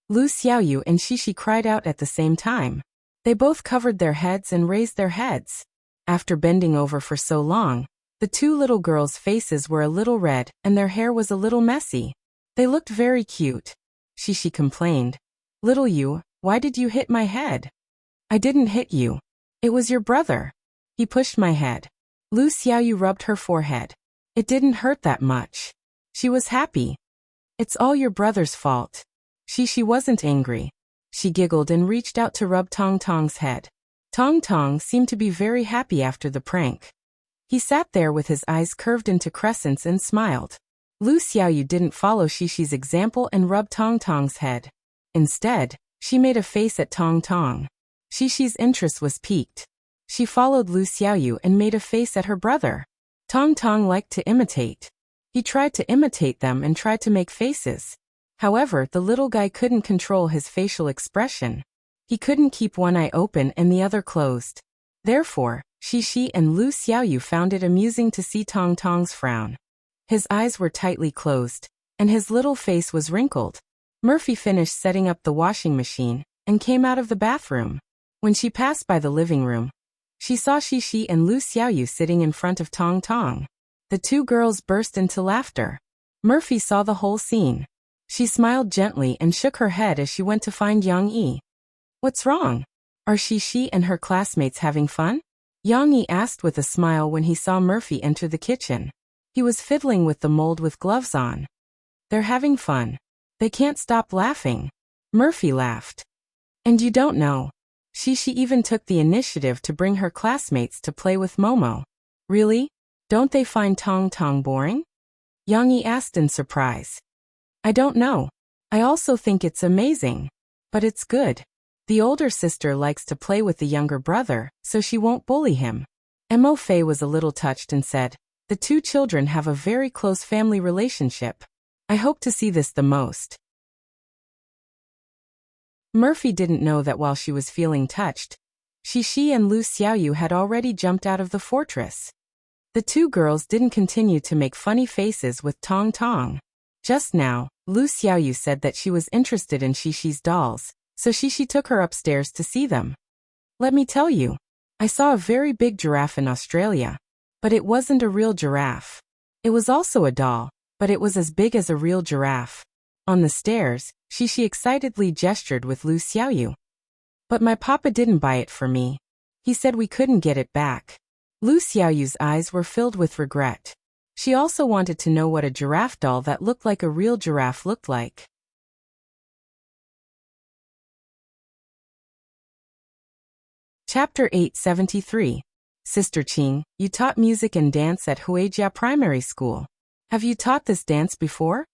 Lu Xiaoyu and Shishi cried out at the same time. They both covered their heads and raised their heads. After bending over for so long, the two little girls' faces were a little red and their hair was a little messy. They looked very cute. Shishi complained. Little you, why did you hit my head? I didn't hit you. It was your brother. He pushed my head. Lu Xiaoyu rubbed her forehead. It didn't hurt that much. She was happy. It's all your brother's fault. She wasn't angry. She giggled and reached out to rub Tong Tong's head. Tong Tong seemed to be very happy after the prank. He sat there with his eyes curved into crescents and smiled. Lu Xiaoyu didn't follow Shishi's example and rubbed Tong Tong's head. Instead, she made a face at Tong Tong. Shishi's interest was piqued. She followed Lu Xiaoyu and made a face at her brother. Tong Tong liked to imitate. He tried to imitate them and tried to make faces. However, the little guy couldn't control his facial expression. He couldn't keep one eye open and the other closed. Therefore, Shishi and Lu Xiaoyu found it amusing to see Tong Tong's frown. His eyes were tightly closed, and his little face was wrinkled. Murphy finished setting up the washing machine and came out of the bathroom. When she passed by the living room, she saw Shishi and Lu Xiaoyu sitting in front of Tong Tong. The two girls burst into laughter. Murphy saw the whole scene. She smiled gently and shook her head as she went to find Yang Yi. What's wrong? Are Shishi and her classmates having fun? Yang Yi asked with a smile when he saw Murphy enter the kitchen. He was fiddling with the mold with gloves on. They're having fun. They can't stop laughing. Murphy laughed. And you don't know. Shishi even took the initiative to bring her classmates to play with Momo. Really? Don't they find Tong Tong boring? Yang Yi asked in surprise. I don't know. I also think it's amazing. But it's good. The older sister likes to play with the younger brother, so she won't bully him. Mo Fei was a little touched and said, the two children have a very close family relationship. I hope to see this the most. Murphy didn't know that while she was feeling touched, Shishi and Lu Xiaoyu had already jumped out of the fortress. The two girls didn't continue to make funny faces with Tong Tong. Just now, Lu Xiaoyu said that she was interested in Shishi's dolls, so Shishi took her upstairs to see them. Let me tell you, I saw a very big giraffe in Australia. But it wasn't a real giraffe. It was also a doll, but it was as big as a real giraffe. On the stairs, Shishi excitedly gestured with Lu Xiaoyu. But my papa didn't buy it for me. He said we couldn't get it back. Lu Xiaoyu's eyes were filled with regret. She also wanted to know what a giraffe doll that looked like a real giraffe looked like. Chapter 873. Sister Qing, you taught music and dance at Huijia Primary School. Have you taught this dance before?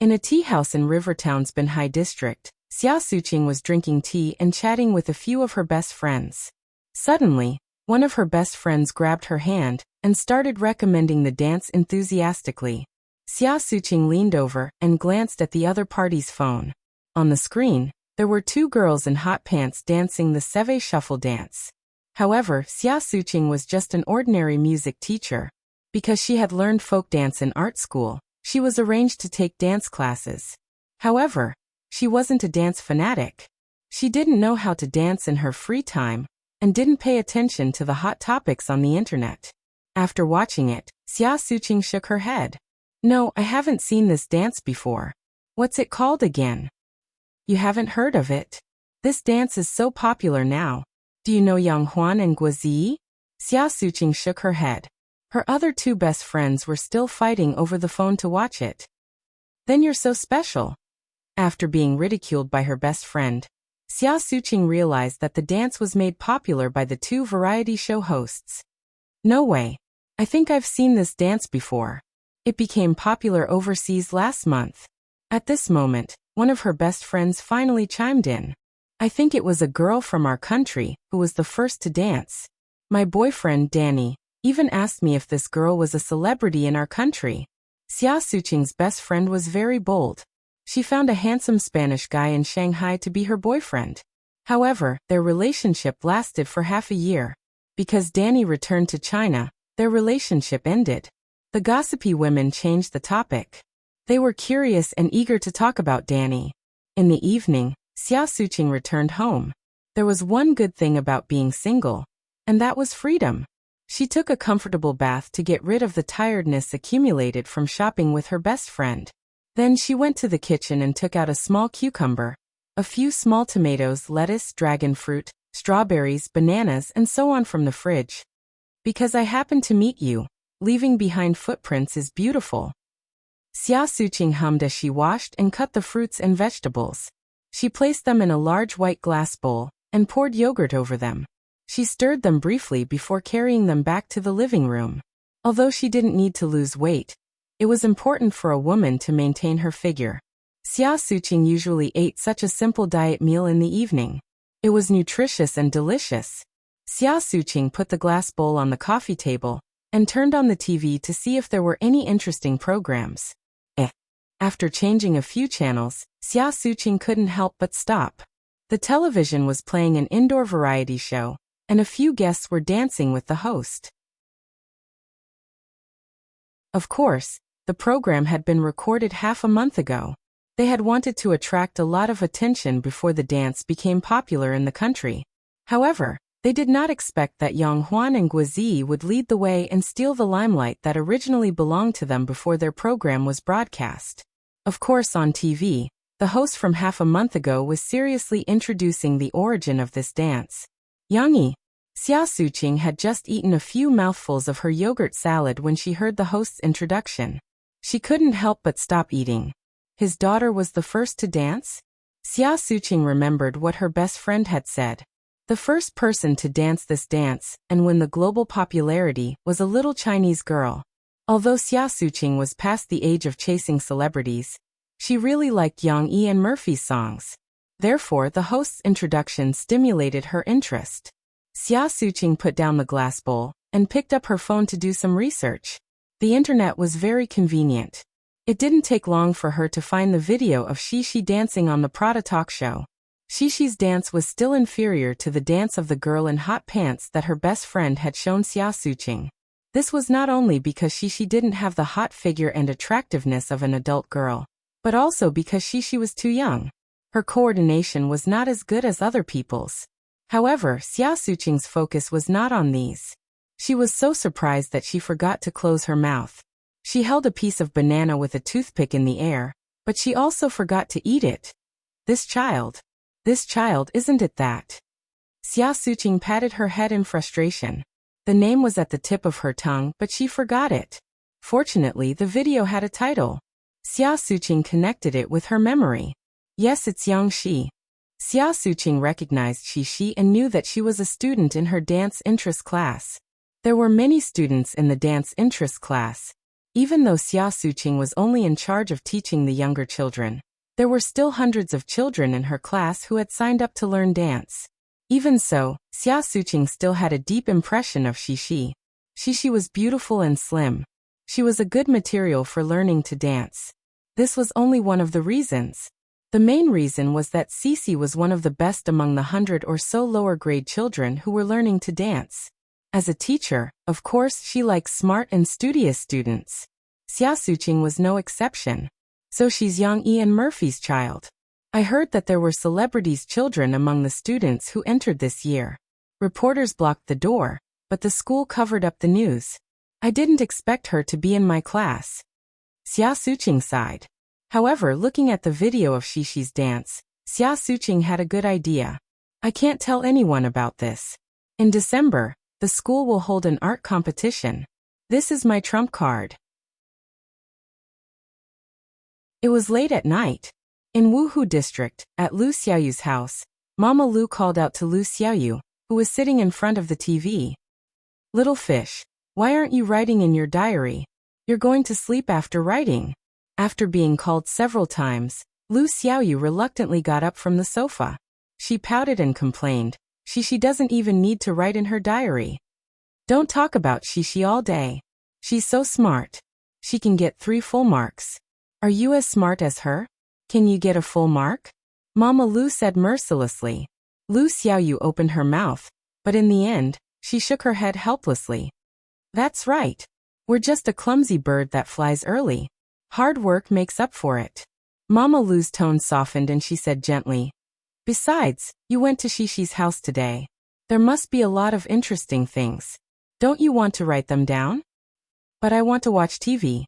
In a tea house in Rivertown's Binhai district, Xia Suqing was drinking tea and chatting with a few of her best friends. Suddenly, one of her best friends grabbed her hand and started recommending the dance enthusiastically. Xia Suqing leaned over and glanced at the other party's phone. On the screen, there were two girls in hot pants dancing the Seve Shuffle dance. However, Xia Suqing was just an ordinary music teacher. Because she had learned folk dance in art school, she was arranged to take dance classes. However, she wasn't a dance fanatic. She didn't know how to dance in her free time and didn't pay attention to the hot topics on the internet. After watching it, Xia Suqing shook her head. No, I haven't seen this dance before. What's it called again? You haven't heard of it? This dance is so popular now. Do you know Yang Huan and Guozi? Xia Suqing shook her head. Her other two best friends were still fighting over the phone to watch it. Then you're so special. After being ridiculed by her best friend, Xia Suqing realized that the dance was made popular by the two variety show hosts. No way. I think I've seen this dance before. It became popular overseas last month. At this moment, one of her best friends finally chimed in. I think it was a girl from our country who was the first to dance. My boyfriend, Danny, even asked me if this girl was a celebrity in our country. Xia Suqing's best friend was very bold. She found a handsome Spanish guy in Shanghai to be her boyfriend. However, their relationship lasted for half a year. Because Danny returned to China, their relationship ended. The gossipy women changed the topic. They were curious and eager to talk about Danny. In the evening, Xia Suqing returned home. There was one good thing about being single, and that was freedom. She took a comfortable bath to get rid of the tiredness accumulated from shopping with her best friend. Then she went to the kitchen and took out a small cucumber, a few small tomatoes, lettuce, dragon fruit, strawberries, bananas, and so on from the fridge. Because I happened to meet you, leaving behind footprints is beautiful. Xia Suqing hummed as she washed and cut the fruits and vegetables. She placed them in a large white glass bowl and poured yogurt over them. She stirred them briefly before carrying them back to the living room. Although she didn't need to lose weight, it was important for a woman to maintain her figure. Xia Suqing usually ate such a simple diet meal in the evening. It was nutritious and delicious. Xia Suqing put the glass bowl on the coffee table and turned on the TV to see if there were any interesting programs. After changing a few channels, Xia Suqing couldn't help but stop. The television was playing an indoor variety show, and a few guests were dancing with the host. Of course, the program had been recorded half a month ago. They had wanted to attract a lot of attention before the dance became popular in the country. However, they did not expect that Yang Huan and Guozi would lead the way and steal the limelight that originally belonged to them before their program was broadcast. Of course, on TV, the host from half a month ago was seriously introducing the origin of this dance. Yang Xia Suqing had just eaten a few mouthfuls of her yogurt salad when she heard the host's introduction. She couldn't help but stop eating. His daughter was the first to dance? Xia Suqing remembered what her best friend had said. The first person to dance this dance and win the global popularity was a little Chinese girl. Although Xia Suqing was past the age of chasing celebrities, she really liked Yang Yi and Murphy's songs. Therefore, the host's introduction stimulated her interest. Xia Suqing put down the glass bowl and picked up her phone to do some research. The internet was very convenient. It didn't take long for her to find the video of Shishi dancing on the Prada talk show. Shishi's dance was still inferior to the dance of the girl in hot pants that her best friend had shown Xia Suqing. This was not only because Shishi didn't have the hot figure and attractiveness of an adult girl, but also because Shishi was too young. Her coordination was not as good as other people's. However, Xia Suqing's focus was not on these. She was so surprised that she forgot to close her mouth. She held a piece of banana with a toothpick in the air, but she also forgot to eat it. This child, isn't it that? Xia Suqing patted her head in frustration. The name was at the tip of her tongue, but she forgot it. Fortunately, the video had a title. Xia Suqing connected it with her memory. Yes, it's Yang Shi. Xia Suqing recognized Shi and knew that she was a student in her dance interest class. There were many students in the dance interest class. Even though Xia Suqing was only in charge of teaching the younger children, there were still hundreds of children in her class who had signed up to learn dance. Even so, Xia Suqing still had a deep impression of Shishi. Shishi was beautiful and slim. She was a good material for learning to dance. This was only one of the reasons. The main reason was that Cici was one of the best among the 100 or so lower grade children who were learning to dance. As a teacher, of course, she likes smart and studious students. Xia Suqing was no exception. So she's Yang Yi and Murphy's child. I heard that there were celebrities' children among the students who entered this year. Reporters blocked the door, but the school covered up the news. I didn't expect her to be in my class. Xia Suqing sighed. However, looking at the video of Xishi's dance, Xia Suqing had a good idea. I can't tell anyone about this. In December, the school will hold an art competition. This is my trump card. It was late at night. In Wuhu district, at Lu Xiaoyu's house, Mama Lu called out to Lu Xiaoyu, who was sitting in front of the TV. Little fish, why aren't you writing in your diary? You're going to sleep after writing. After being called several times, Lu Xiaoyu reluctantly got up from the sofa. She pouted and complained. Shishi doesn't even need to write in her diary. Don't talk about Shishi all day. She's so smart. She can get 3 full marks. Are you as smart as her? Can you get a full mark? Mama Lu said mercilessly. Lu Xiaoyu opened her mouth, but in the end, she shook her head helplessly. That's right. We're just a clumsy bird that flies early. Hard work makes up for it. Mama Lu's tone softened and she said gently. Besides, you went to Shishi's house today. There must be a lot of interesting things. Don't you want to write them down? But I want to watch TV.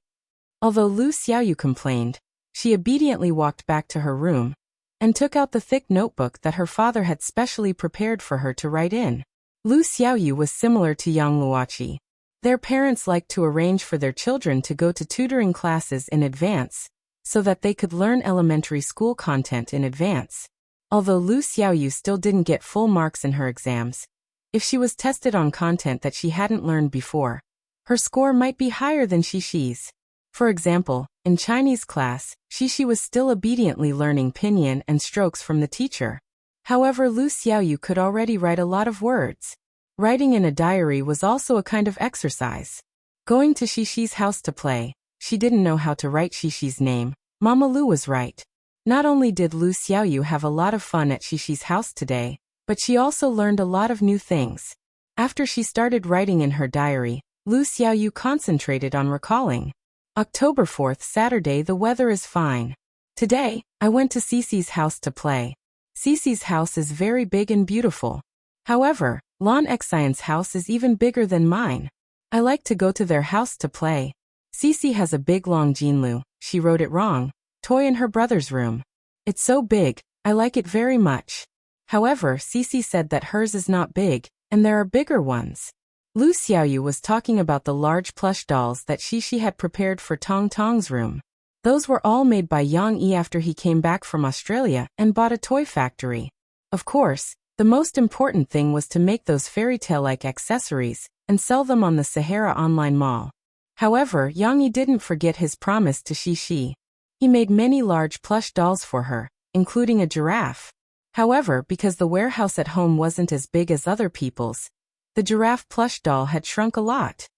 Although Lu Xiaoyu complained, she obediently walked back to her room and took out the thick notebook that her father had specially prepared for her to write in. Lu Xiaoyu was similar to Yang Luoqi. Their parents liked to arrange for their children to go to tutoring classes in advance so that they could learn elementary school content in advance. Although Lu Xiaoyu still didn't get full marks in her exams, if she was tested on content that she hadn't learned before, her score might be higher than Shishi's. For example, in Chinese class, Shishi was still obediently learning pinyin and strokes from the teacher. However, Lu Xiaoyu could already write a lot of words. Writing in a diary was also a kind of exercise. Going to Shishi's house to play, she didn't know how to write Shishi's name. Mama Lu was right. Not only did Lu Xiaoyu have a lot of fun at Shishi's house today, but she also learned a lot of new things. After she started writing in her diary, Lu Xiaoyu concentrated on recalling. October 4th, Saturday. The weather is fine. Today, I went to Cece's house to play. Cece's house is very big and beautiful. However, Lon Xian's house is even bigger than mine. I like to go to their house to play. Cece has a big long Jinlu, she wrote it wrong, toy in her brother's room. It's so big, I like it very much. However, Cece said that hers is not big, and there are bigger ones. Lu Xiaoyu was talking about the large plush dolls that Shishi had prepared for Tong Tong's room. Those were all made by Yang Yi after he came back from Australia and bought a toy factory. Of course, the most important thing was to make those fairy tale-like accessories and sell them on the Sahara online mall. However, Yang Yi didn't forget his promise to Shishi. He made many large plush dolls for her, including a giraffe. However, because the warehouse at home wasn't as big as other people's, the giraffe plush doll had shrunk a lot.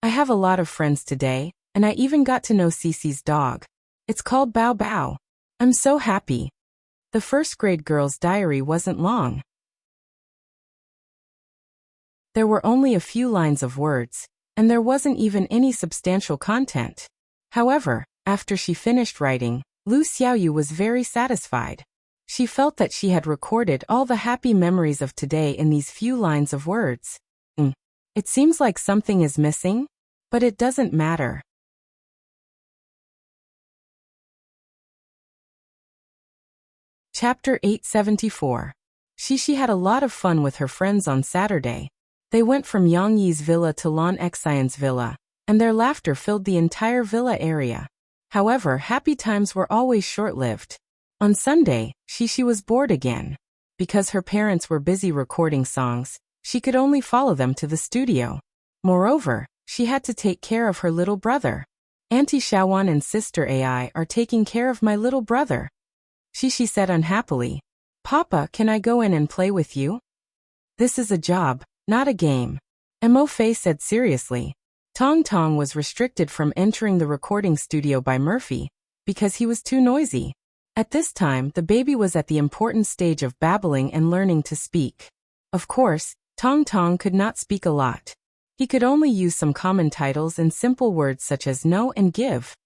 I have a lot of friends today, and I even got to know Cece's dog. It's called Bao Bao. I'm so happy. The first grade girl's diary wasn't long. There were only a few lines of words, and there wasn't even any substantial content. However, after she finished writing, Lu Xiaoyu was very satisfied. She felt that she had recorded all the happy memories of today in these few lines of words. It seems like something is missing, but it doesn't matter. Chapter 874. Shishi had a lot of fun with her friends on Saturday. They went from Yang Yi's villa to Lon Xian's villa, and their laughter filled the entire villa area. However, happy times were always short-lived. On Sunday, Shishi was bored again. Because her parents were busy recording songs, she could only follow them to the studio. Moreover, she had to take care of her little brother. Auntie Shawan and Sister Ai are taking care of my little brother. Shishi said unhappily. Papa, can I go in and play with you? This is a job, not a game. Mo Fei said seriously. Tong Tong was restricted from entering the recording studio by Murphy, because he was too noisy. At this time, the baby was at the important stage of babbling and learning to speak. Of course, Tong Tong could not speak a lot. He could only use some common titles and simple words such as no and give.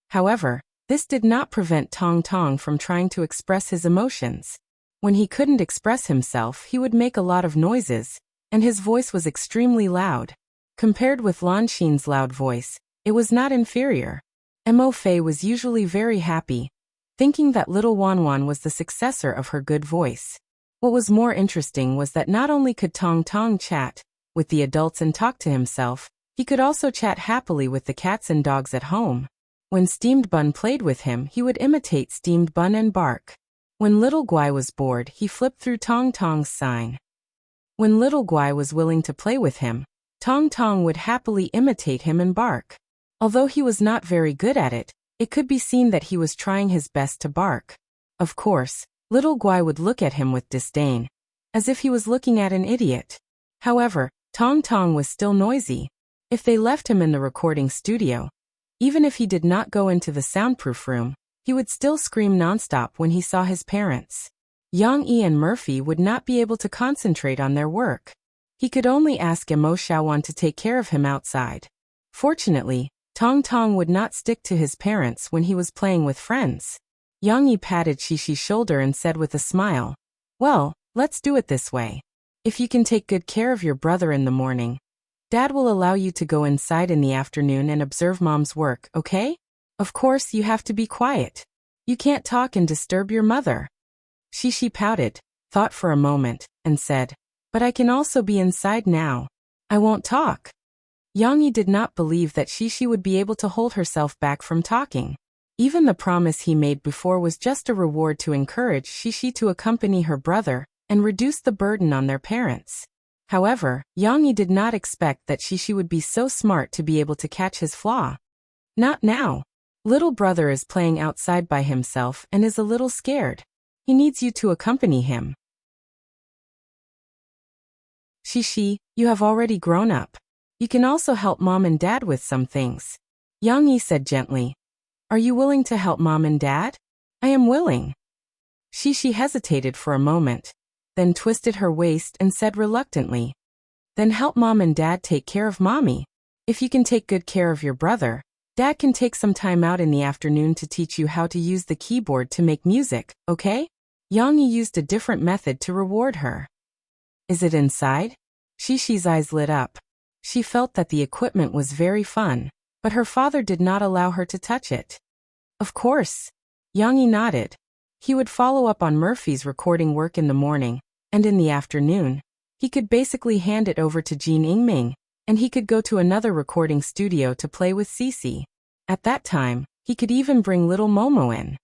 However, this did not prevent Tong Tong from trying to express his emotions. When he couldn't express himself, he would make a lot of noises, and his voice was extremely loud. Compared with Lan Xin's loud voice, it was not inferior. Mo Fei was usually very happy, thinking that little Wanwan was the successor of her good voice. What was more interesting was that not only could Tong Tong chat with the adults and talk to himself, he could also chat happily with the cats and dogs at home. When Steamed Bun played with him, he would imitate Steamed Bun and bark. When Little Guai was bored, he flipped through Tong Tong's sign. When Little Guai was willing to play with him, Tong Tong would happily imitate him and bark. Although he was not very good at it, it could be seen that he was trying his best to bark. Of course, Little Guai would look at him with disdain, as if he was looking at an idiot. However, Tong Tong was still noisy. If they left him in the recording studio, even if he did not go into the soundproof room, he would still scream nonstop when he saw his parents. Yang Yi and Murphy would not be able to concentrate on their work. He could only ask Mo Xiaowan to take care of him outside. Fortunately, Tong Tong would not stick to his parents when he was playing with friends. Yang Yi patted Xishi's shoulder and said with a smile, "Well, let's do it this way. If you can take good care of your brother in the morning, Dad will allow you to go inside in the afternoon and observe Mom's work, okay? Of course, you have to be quiet. You can't talk and disturb your mother." Xishi pouted, thought for a moment, and said, "But I can also be inside now. I won't talk." Yang Yi did not believe that Xishi would be able to hold herself back from talking. Even the promise he made before was just a reward to encourage Xishi to accompany her brother and reduce the burden on their parents. However, Yang Yi did not expect that Xishi would be so smart to be able to catch his flaw. "Not now. Little brother is playing outside by himself and is a little scared. He needs you to accompany him." "Xishi, you have already grown up. You can also help Mom and Dad with some things," Yang Yi said gently. "Are you willing to help Mom and Dad?" "I am willing." Xishi hesitated for a moment, then twisted her waist and said reluctantly, "Then help Mom and Dad take care of Mommy. If you can take good care of your brother, Dad can take some time out in the afternoon to teach you how to use the keyboard to make music, okay?" Yang Yi used a different method to reward her. "Is it inside?" Xishi's eyes lit up. She felt that the equipment was very fun, but her father did not allow her to touch it. "Of course." Yang Yi nodded. He would follow up on Murphy's recording work in the morning, and in the afternoon, he could basically hand it over to Jean Yingming, and he could go to another recording studio to play with Cece. At that time, he could even bring little Momo in.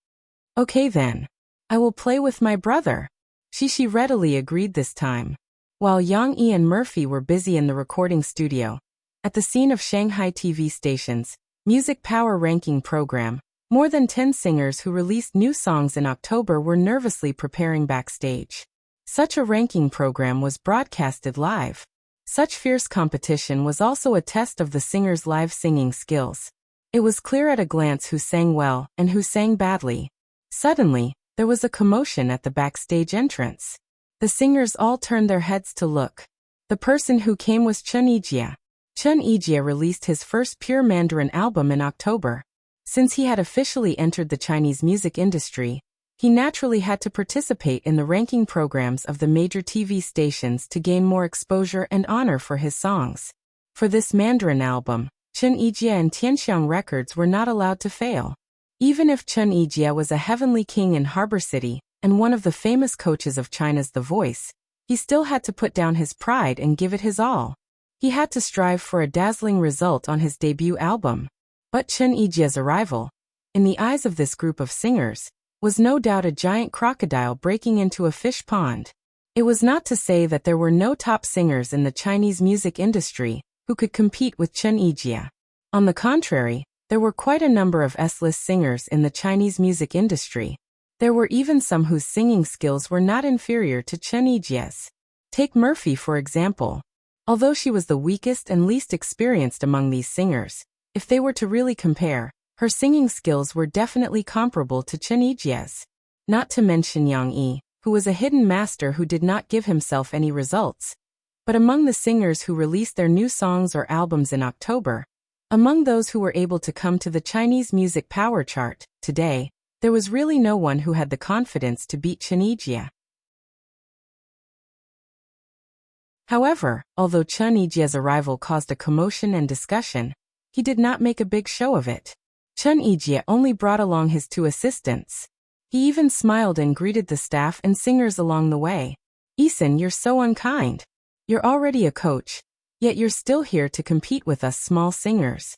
"Okay then. I will play with my brother." Xishi readily agreed this time. While Yang Yi and Murphy were busy in the recording studio, at the scene of Shanghai TV station's Music Power Ranking program, more than 10 singers who released new songs in October were nervously preparing backstage. Such a ranking program was broadcasted live. Such fierce competition was also a test of the singers' live singing skills. It was clear at a glance who sang well and who sang badly. Suddenly, there was a commotion at the backstage entrance. The singers all turned their heads to look. The person who came was Chen Yijie. Chen Yijie released his first pure Mandarin album in October. Since he had officially entered the Chinese music industry, he naturally had to participate in the ranking programs of the major TV stations to gain more exposure and honor for his songs. For this Mandarin album, Chen Yijie and Tianxiang Records were not allowed to fail. Even if Chen Yijie was a heavenly king in Harbor City and one of the famous coaches of China's The Voice, he still had to put down his pride and give it his all. He had to strive for a dazzling result on his debut album. But Chen Yijie's arrival, in the eyes of this group of singers, was no doubt a giant crocodile breaking into a fish pond. It was not to say that there were no top singers in the Chinese music industry who could compete with Chen Yijie. On the contrary, there were quite a number of S-list singers in the Chinese music industry. There were even some whose singing skills were not inferior to Chen Yijie's. Take Murphy for example. Although she was the weakest and least experienced among these singers, if they were to really compare, her singing skills were definitely comparable to Chen Yijie's. Not to mention Yang Yi, who was a hidden master who did not give himself any results. But among the singers who released their new songs or albums in October, among those who were able to come to the Chinese Music Power Chart today, there was really no one who had the confidence to beat Chen Yijie. However, although Chen Yijie's arrival caused a commotion and discussion, he did not make a big show of it. Chun Ijia only brought along his 2 assistants. He even smiled and greeted the staff and singers along the way. Eason, you're so unkind. You're already a coach, yet you're still here to compete with us small singers.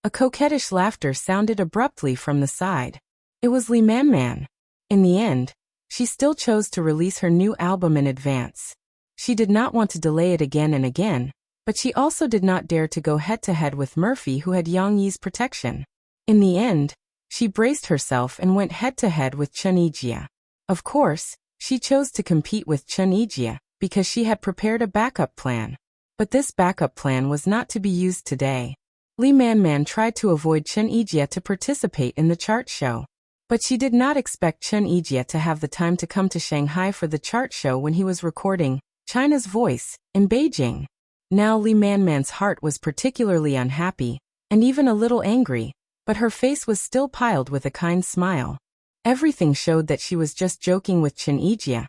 A coquettish laughter sounded abruptly from the side. It was Lee Man Man. In the end, she still chose to release her new album in advance. She did not want to delay it again and again, but she also did not dare to go head-to-head with Murphy, who had Yang Yi's protection. In the end, she braced herself and went head-to-head with Chun Ijia. Of course, she chose to compete with Chun Ijia because she had prepared a backup plan. But this backup plan was not to be used today. Lee Man Man tried to avoid Chun Ijia to participate in the chart show. But she did not expect Chun Ijia to have the time to come to Shanghai for the chart show when he was recording China's Voice in Beijing. Now Lee Man Man's heart was particularly unhappy, and even a little angry, but her face was still piled with a kind smile. Everything showed that she was just joking with Chun Ijia,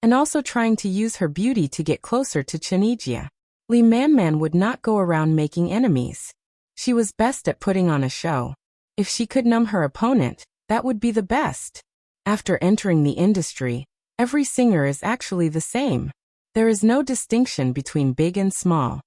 and also trying to use her beauty to get closer to Chun Ijia. Lee Man Man would not go around making enemies. She was best at putting on a show. If she could numb her opponent, that would be the best. After entering the industry, every singer is actually the same. There is no distinction between big and small.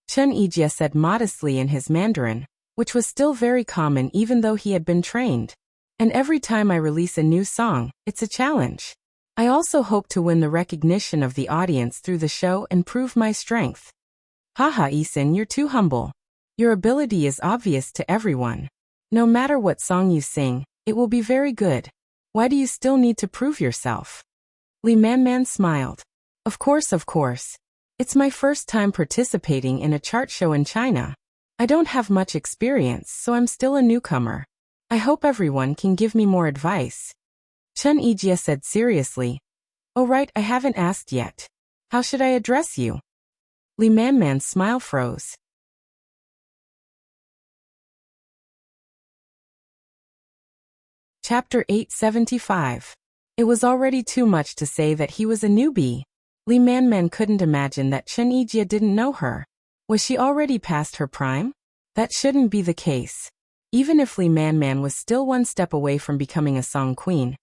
Chun Ijia said modestly in his Mandarin, which was still very common even though he had been trained. And every time I release a new song, it's a challenge. I also hope to win the recognition of the audience through the show and prove my strength. Haha, Eason, you're too humble. Your ability is obvious to everyone. No matter what song you sing, it will be very good. Why do you still need to prove yourself? Lee Man Man smiled. Of course. It's my first time participating in a chart show in China. I don't have much experience, so I'm still a newcomer. I hope everyone can give me more advice. Chun Ijia said seriously. Oh right, I haven't asked yet. How should I address you? Lee Man Man's smile froze. Chapter 875. It was already too much to say that he was a newbie. Lee Man Man couldn't imagine that Chun Ijia didn't know her. Was she already past her prime? That shouldn't be the case. Even if Lee Man Man was still one step away from becoming a song queen,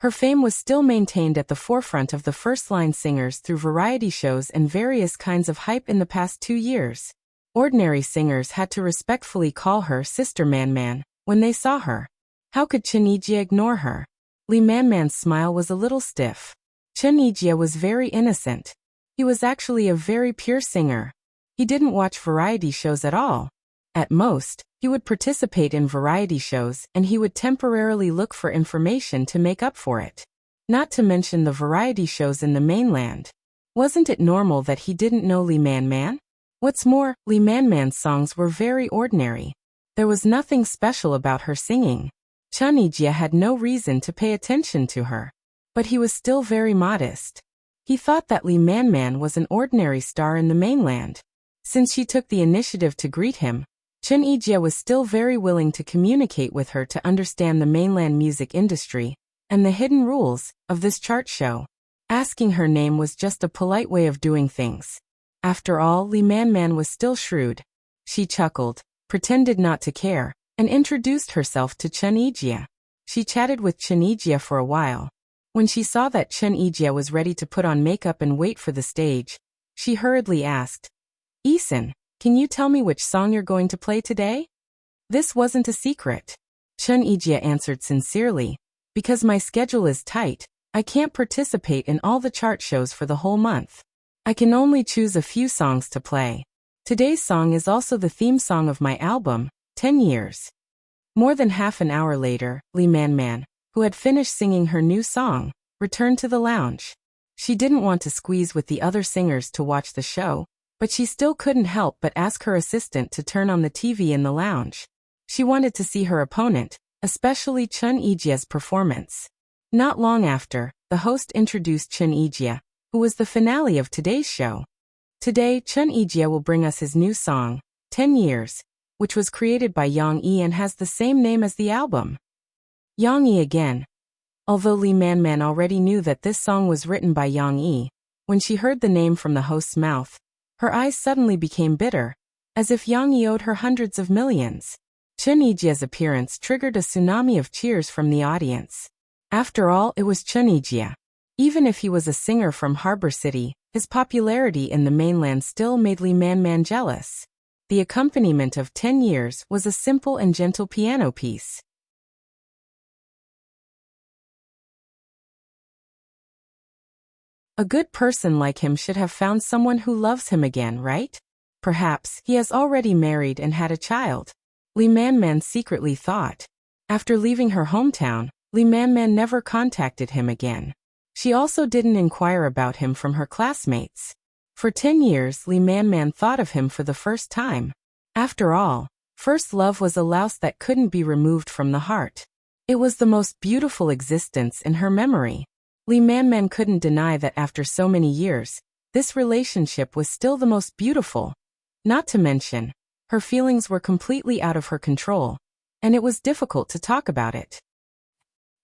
her fame was still maintained at the forefront of the first-line singers through variety shows and various kinds of hype in the past 2 years. Ordinary singers had to respectfully call her Sister Man Man when they saw her. How could Chun Ijia ignore her? Lee Man Man's smile was a little stiff. Chun Ijia was very innocent. He was actually a very pure singer. He didn't watch variety shows at all. At most, he would participate in variety shows and he would temporarily look for information to make up for it. Not to mention the variety shows in the mainland. Wasn't it normal that he didn't know Lee Man Man? What's more, Lee Man Man's songs were very ordinary. There was nothing special about her singing. Chun Ijia had no reason to pay attention to her. But he was still very modest. He thought that Lee Man Man was an ordinary star in the mainland. Since she took the initiative to greet him, Chun Ijia was still very willing to communicate with her to understand the mainland music industry and the hidden rules of this chart show. Asking her name was just a polite way of doing things. After all, Lee Man Man was still shrewd. She chuckled, pretended not to care, and introduced herself to Chun Ijia. She chatted with Chun Ijia for a while. When she saw that Chun Ijia was ready to put on makeup and wait for the stage, she hurriedly asked, Eason, can you tell me which song you're going to play today? This wasn't a secret. Chun Ijia answered sincerely, because my schedule is tight, I can't participate in all the chart shows for the whole month. I can only choose a few songs to play. Today's song is also the theme song of my album, 10 Years. More than half an hour later, Lee Man Man, who had finished singing her new song, returned to the lounge. She didn't want to squeeze with the other singers to watch the show, but she still couldn't help but ask her assistant to turn on the TV in the lounge. She wanted to see her opponent, especially Chun Ijia's performance. Not long after, the host introduced Chun Ijia, who was the finale of today's show. Today, Chun Ijia will bring us his new song, 10 Years, which was created by Yang Yi and has the same name as the album. Yang Yi again. Although Lee Man Man already knew that this song was written by Yang Yi, when she heard the name from the host's mouth, her eyes suddenly became bitter, as if Yang Yi owed her hundreds of millions. Chun Ijia's appearance triggered a tsunami of cheers from the audience. After all, it was Chun Ijia. Even if he was a singer from Harbor City, his popularity in the mainland still made Lee Man jealous. The accompaniment of 10 years was a simple and gentle piano piece. A good person like him should have found someone who loves him again, right? Perhaps he has already married and had a child. Lee Man secretly thought. After leaving her hometown, Lee Man never contacted him again. She also didn't inquire about him from her classmates. For 10 years, Lee Man thought of him for the first time. After all, first love was a louse that couldn't be removed from the heart. It was the most beautiful existence in her memory. Lee Man couldn't deny that after so many years, this relationship was still the most beautiful. Not to mention, her feelings were completely out of her control, and it was difficult to talk about it.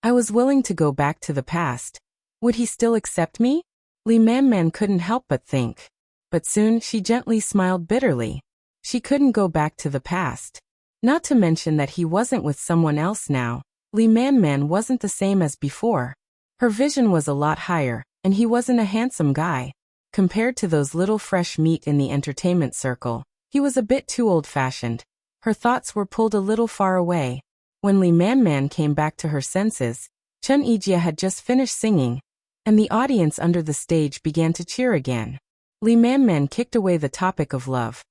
I was willing to go back to the past. Would he still accept me? Lee Man couldn't help but think. But soon she gently smiled bitterly. She couldn't go back to the past. Not to mention that he wasn't with someone else now. Lee Man wasn't the same as before. Her vision was a lot higher, and he wasn't a handsome guy. Compared to those little fresh meat in the entertainment circle, he was a bit too old-fashioned. Her thoughts were pulled a little far away. When Lee Man came back to her senses, Chun Ijia had just finished singing, and the audience under the stage began to cheer again. Lee Man kicked away the topic of love,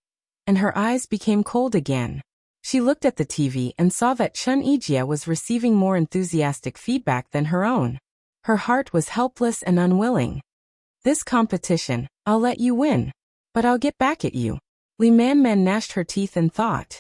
and her eyes became cold again. She looked at the TV and saw that Chun Ijia was receiving more enthusiastic feedback than her own. Her heart was helpless and unwilling. This competition, I'll let you win, but I'll get back at you. Lee Man gnashed her teeth and thought.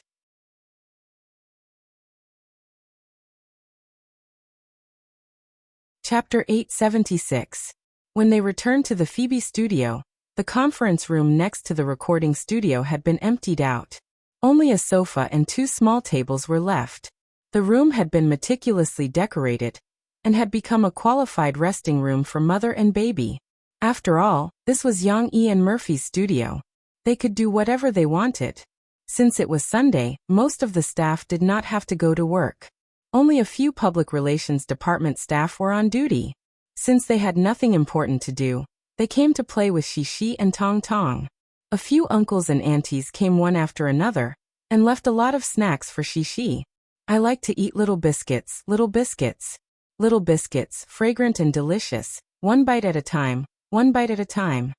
Chapter 876. When they returned to the Phoebe studio, the conference room next to the recording studio had been emptied out. Only a sofa and 2 small tables were left. The room had been meticulously decorated and had become a qualified resting room for mother and baby. After all, this was Yang Yi and Murphy's studio. They could do whatever they wanted. Since it was Sunday, most of the staff did not have to go to work. Only a few public relations department staff were on duty. Since they had nothing important to do, they came to play with Xi and Tong Tong. A few uncles and aunties came one after another, and left a lot of snacks for Xi. I like to eat little biscuits, little biscuits. Little biscuits, fragrant and delicious, one bite at a time, one bite at a time.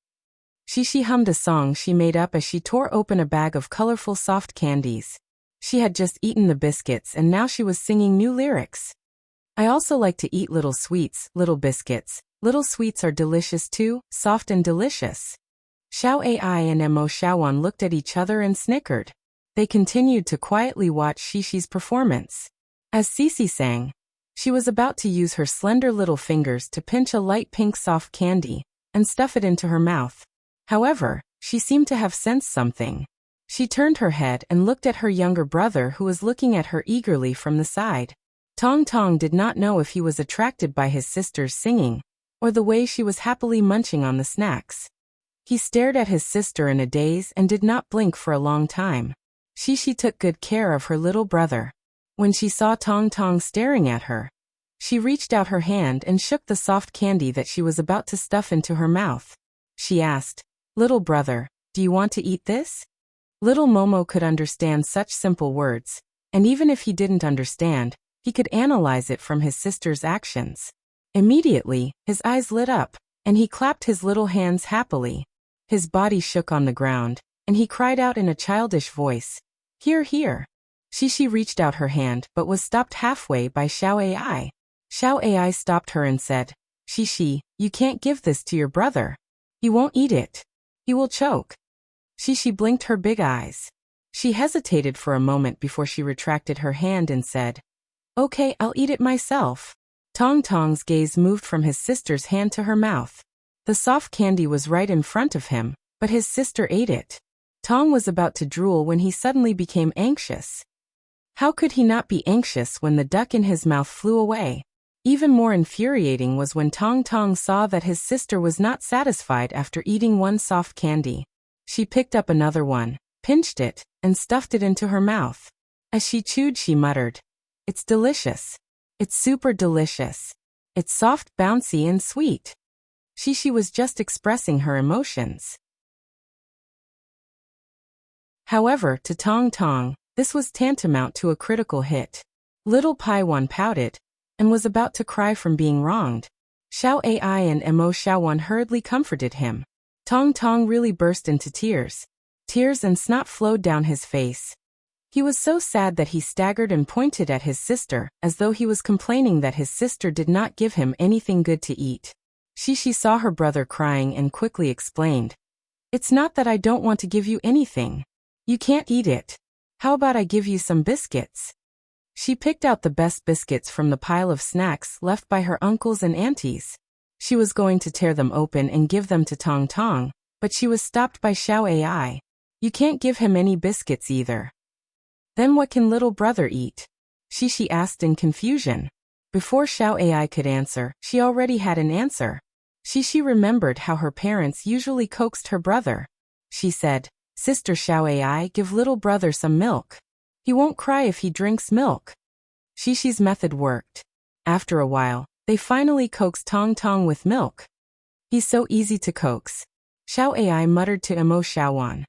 Xi hummed a song she made up as she tore open a bag of colorful soft candies. She had just eaten the biscuits and now she was singing new lyrics. I also like to eat little sweets, little biscuits. Little sweets are delicious too, soft and delicious. Xiao Ai and Mo Xiaowan looked at each other and snickered. They continued to quietly watch Xi's performance. As Cici sang, she was about to use her slender little fingers to pinch a light pink soft candy and stuff it into her mouth. However, she seemed to have sensed something. She turned her head and looked at her younger brother who was looking at her eagerly from the side. Tong Tong did not know if he was attracted by his sister's singing, or the way she was happily munching on the snacks. He stared at his sister in a daze and did not blink for a long time. Xi took good care of her little brother. When she saw Tong Tong staring at her, she reached out her hand and shook the soft candy that she was about to stuff into her mouth. She asked, "Little brother, do you want to eat this?" Little Momo could understand such simple words, and even if he didn't understand, he could analyze it from his sister's actions. Immediately, his eyes lit up, and he clapped his little hands happily. His body shook on the ground, and he cried out in a childish voice, "Here, here." Xi reached out her hand but was stopped halfway by Xiao Ai. Xiao Ai stopped her and said, "Xi, you can't give this to your brother. He won't eat it. He will choke." Xi blinked her big eyes. She hesitated for a moment before she retracted her hand and said, "Okay, I'll eat it myself." Tong Tong's gaze moved from his sister's hand to her mouth. The soft candy was right in front of him, but his sister ate it. Tong was about to drool when he suddenly became anxious. How could he not be anxious when the duck in his mouth flew away? Even more infuriating was when Tong Tong saw that his sister was not satisfied after eating one soft candy. She picked up another one, pinched it, and stuffed it into her mouth. As she chewed, she muttered, "It's delicious. It's super delicious. It's soft, bouncy, and sweet." She was just expressing her emotions. However, to Tong Tong, this was tantamount to a critical hit. Little Paiwan pouted and was about to cry from being wronged. Xiao Ai and Mo Xiaowan hurriedly comforted him. Tong Tong really burst into tears. Tears and snot flowed down his face. He was so sad that he staggered and pointed at his sister, as though he was complaining that his sister did not give him anything good to eat. She saw her brother crying and quickly explained, "It's not that I don't want to give you anything. You can't eat it. How about I give you some biscuits?" She picked out the best biscuits from the pile of snacks left by her uncles and aunties. She was going to tear them open and give them to Tong Tong, but she was stopped by Xiao Ai. "You can't give him any biscuits either." "Then what can little brother eat?" She asked in confusion. Before Xiao Ai could answer, she already had an answer. She remembered how her parents usually coaxed her brother. She said, "Sister Xiao Ai, give little brother some milk. He won't cry if he drinks milk." Shishi's method worked. After a while, they finally coaxed Tong Tong with milk. "He's so easy to coax," Xiao Ai muttered to Mo Xiaowan.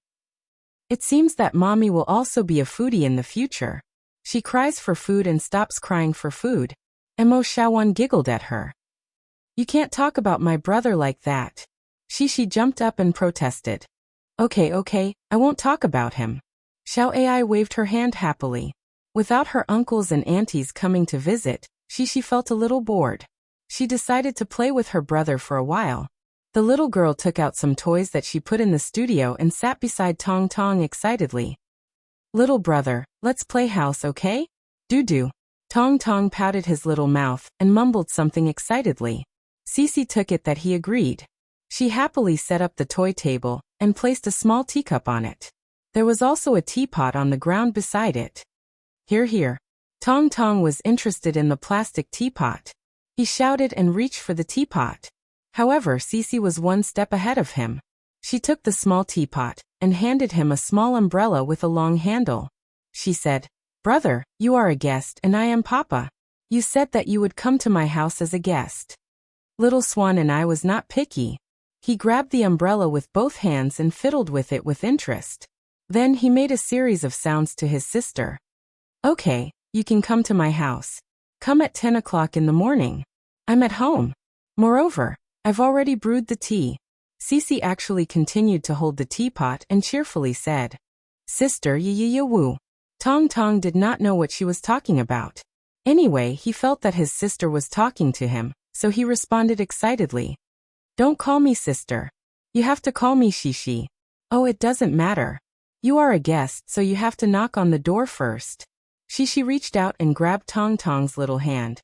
"It seems that mommy will also be a foodie in the future. She cries for food and stops crying for food." Mo Xiaowan giggled at her. "You can't talk about my brother like that." Shishi jumped up and protested. Okay, I won't talk about him." Xiao Ai waved her hand happily. Without her uncles and aunties coming to visit, Shishi felt a little bored. She decided to play with her brother for a while. The little girl took out some toys that she put in the studio and sat beside Tong Tong excitedly. "Little brother, let's play house, okay?" "Do." Tong Tong pouted his little mouth and mumbled something excitedly. Sisi took it that he agreed. She happily set up the toy table and placed a small teacup on it. There was also a teapot on the ground beside it. Here. Tong Tong was interested in the plastic teapot. He shouted and reached for the teapot. However, Sisi was one step ahead of him. She took the small teapot and handed him a small umbrella with a long handle. She said, "Brother, you are a guest and I am Papa. You said that you would come to my house as a guest." Little Swan and I was not picky. He grabbed the umbrella with both hands and fiddled with it with interest. Then he made a series of sounds to his sister. "Okay, you can come to my house. Come at 10 o'clock in the morning. I'm at home. Moreover, I've already brewed the tea." Sisi actually continued to hold the teapot and cheerfully said, "Sister woo." Tong Tong did not know what she was talking about. Anyway, he felt that his sister was talking to him, so he responded excitedly. "Don't call me sister. You have to call me Shishi." "Oh, it doesn't matter. You are a guest, so you have to knock on the door first." Shishi reached out and grabbed Tong Tong's little hand.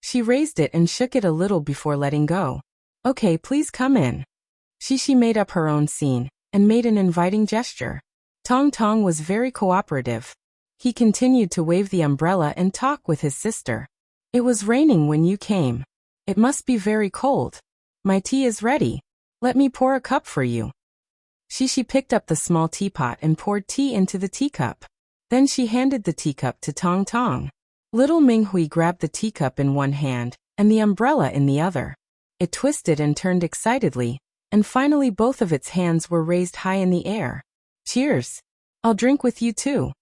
She raised it and shook it a little before letting go. "Okay, please come in." Shishi made up her own scene and made an inviting gesture. Tong Tong was very cooperative. He continued to wave the umbrella and talk with his sister. "It was raining when you came. It must be very cold. My tea is ready. Let me pour a cup for you." Shishi picked up the small teapot and poured tea into the teacup. Then she handed the teacup to Tong Tong. Little Minghui grabbed the teacup in one hand and the umbrella in the other. It twisted and turned excitedly, and finally both of its hands were raised high in the air. "Cheers. I'll drink with you too."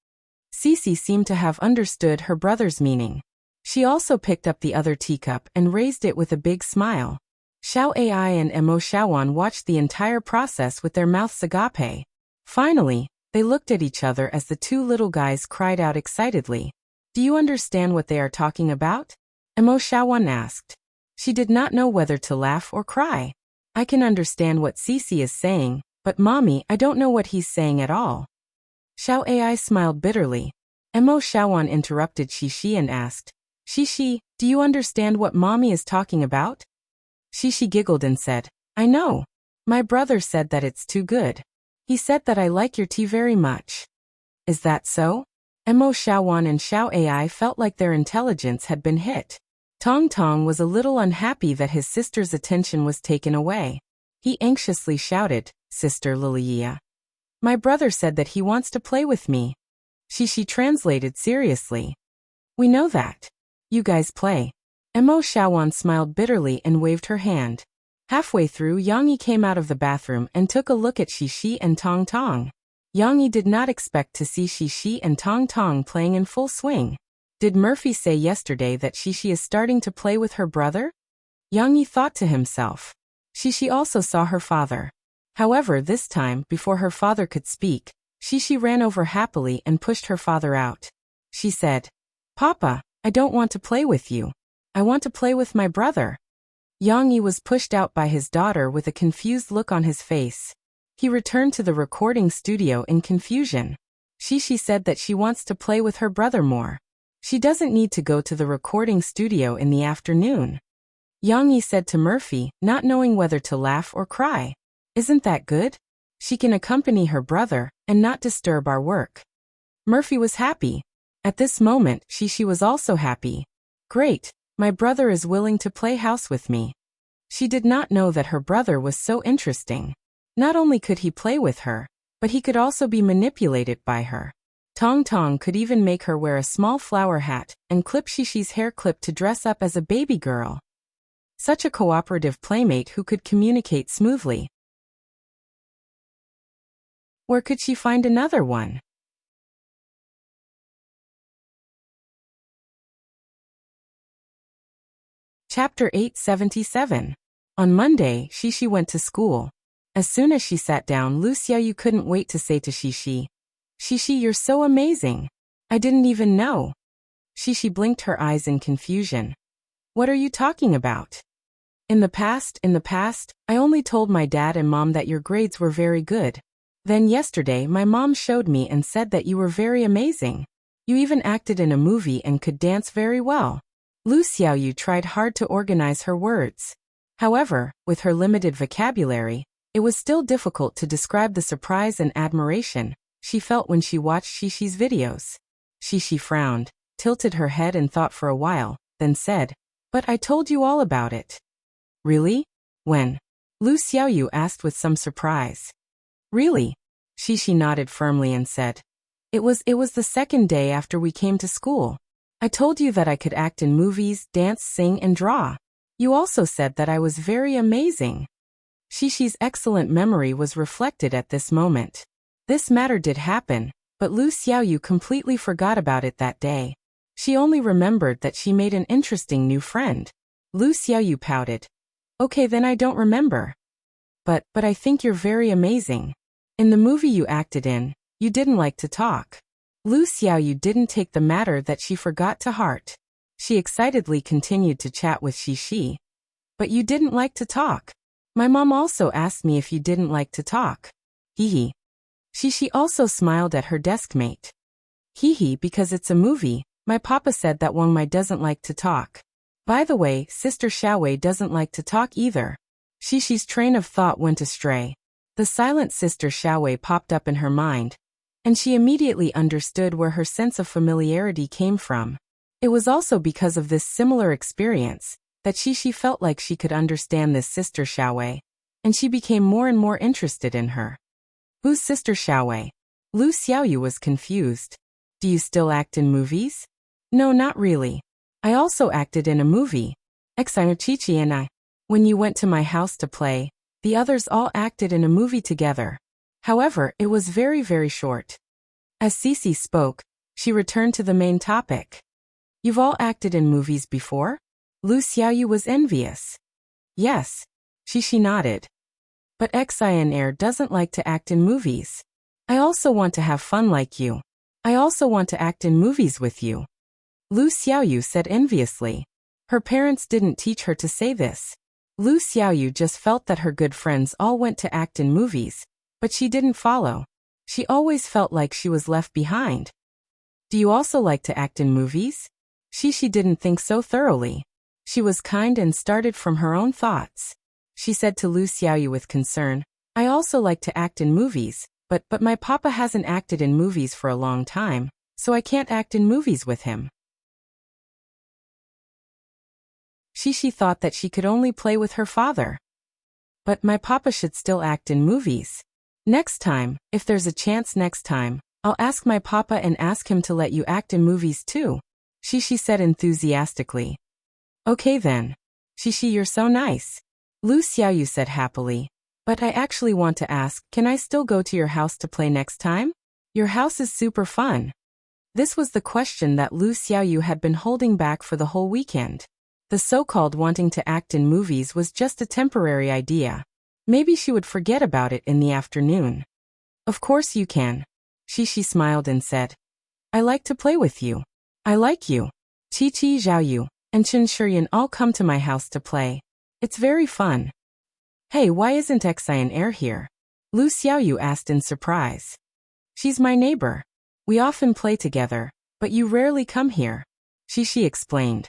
Sisi seemed to have understood her brother's meaning. She also picked up the other teacup and raised it with a big smile. Xiao Ai and Mo Xiaowan watched the entire process with their mouths agape. Finally, they looked at each other as the two little guys cried out excitedly. "Do you understand what they are talking about?" Mo Xiaowan asked. She did not know whether to laugh or cry. "I can understand what Sisi is saying, but Mommy, I don't know what he's saying at all." Xiao Ai smiled bitterly. Mo Xiaowan interrupted Shishi and asked, "Shishi, do you understand what Mommy is talking about?" Shishi giggled and said, "I know. My brother said that it's too good. He said that I like your tea very much." "Is that so?" Mo Xiaowan and Xiao Ai felt like their intelligence had been hit. Tong Tong was a little unhappy that his sister's attention was taken away. He anxiously shouted, "Sister Lilia, My brother said that he wants to play with me. She translated seriously. We know that. You guys play. Mo Shawan smiled bitterly and waved her hand. Halfway through, Yang Yi came out of the bathroom and took a look at Shi and Tong Tong. Yang Yi did not expect to see Shi and Tong Tong playing in full swing. Did Murphy say yesterday that Shi is starting to play with her brother? Yang Yi thought to himself. Shi also saw her father. However, this time, before her father could speak, Shi ran over happily and pushed her father out. She said, Papa, I don't want to play with you. I want to play with my brother. Yang Yi was pushed out by his daughter with a confused look on his face. He returned to the recording studio in confusion. She said that she wants to play with her brother more. She doesn't need to go to the recording studio in the afternoon. Yang Yi said to Murphy, not knowing whether to laugh or cry. Isn't that good? She can accompany her brother and not disturb our work. Murphy was happy. At this moment, she was also happy. Great, my brother is willing to play house with me. She did not know that her brother was so interesting. Not only could he play with her, but he could also be manipulated by her. Tong Tong could even make her wear a small flower hat and clip Shishi's hair clip to dress up as a baby girl. Such a cooperative playmate who could communicate smoothly. Where could she find another one? Chapter 877. On Monday, Shishi went to school. As soon as she sat down, Lu Xiaoyu couldn't wait to say to Shishi, Shishi, you're so amazing. I didn't even know. Shishi blinked her eyes in confusion. What are you talking about? In the past, I only told my dad and mom that your grades were very good. Then yesterday, my mom showed me and said that you were very amazing. You even acted in a movie and could dance very well. Lu Xiaoyu tried hard to organize her words. However, with her limited vocabulary, it was still difficult to describe the surprise and admiration she felt when she watched Shishi's videos. Shishi frowned, tilted her head and thought for a while, then said, But I told you all about it. Really? When? Lu Xiaoyu asked with some surprise. Really? Shishi nodded firmly and said, It was the second day after we came to school. I told you that I could act in movies, dance, sing, and draw. You also said that I was very amazing. Shishi's excellent memory was reflected at this moment. This matter did happen, but Lu Xiaoyu completely forgot about it that day. She only remembered that she made an interesting new friend. Lu Xiaoyu pouted. Okay, then I don't remember. But I think you're very amazing. In the movie you acted in, you didn't like to talk. Lu Xiaoyu didn't take the matter that she forgot to heart. She excitedly continued to chat with Shishi. But you didn't like to talk. My mom also asked me if you didn't like to talk. Hee. Shishi also smiled at her deskmate. Hee, because it's a movie, my papa said that Wang Mai doesn't like to talk. By the way, Sister Xiaowei doesn't like to talk either. Shishi's train of thought went astray. The silent Sister Xiaowei popped up in her mind, and she immediately understood where her sense of familiarity came from. It was also because of this similar experience that Shishi felt like she could understand this Sister Xiaowei, and she became more and more interested in her. Who's Sister Xiaowei? Lu Xiaoyu was confused. Do you still act in movies? No, not really. I also acted in a movie. Chichi and I. When you went to my house to play, the others all acted in a movie together. However, it was very, very short. As Cici spoke, she returned to the main topic. You've all acted in movies before? Lu Xiaoyu was envious. Yes. Shishi nodded. But Xin doesn't like to act in movies. I also want to have fun like you. I also want to act in movies with you. Lu Xiaoyu said enviously. Her parents didn't teach her to say this. Lu Xiaoyu just felt that her good friends all went to act in movies, but she didn't follow. She always felt like she was left behind. Do you also like to act in movies? Shishi didn't think so thoroughly. She was kind and started from her own thoughts. She said to Lu Xiaoyu with concern, I also like to act in movies, but my papa hasn't acted in movies for a long time, so I can't act in movies with him. Shishi thought that she could only play with her father. But my papa should still act in movies. Next time, if there's a chance next time, I'll ask my papa and ask him to let you act in movies too, Shishi said enthusiastically. Okay then. Shishi, you're so nice. Lu Xiaoyu said happily. But I actually want to ask, can I still go to your house to play next time? Your house is super fun. This was the question that Lu Xiaoyu had been holding back for the whole weekend. The so-called wanting to act in movies was just a temporary idea. Maybe she would forget about it in the afternoon. Of course you can. Shishi smiled and said. I like to play with you. I like you. Qiqi Zhaoyu and Chen Shiyan all come to my house to play. It's very fun. Hey, why isn't Xian Air here? Lu Xiaoyu asked in surprise. She's my neighbor. We often play together, but you rarely come here. Shishi explained.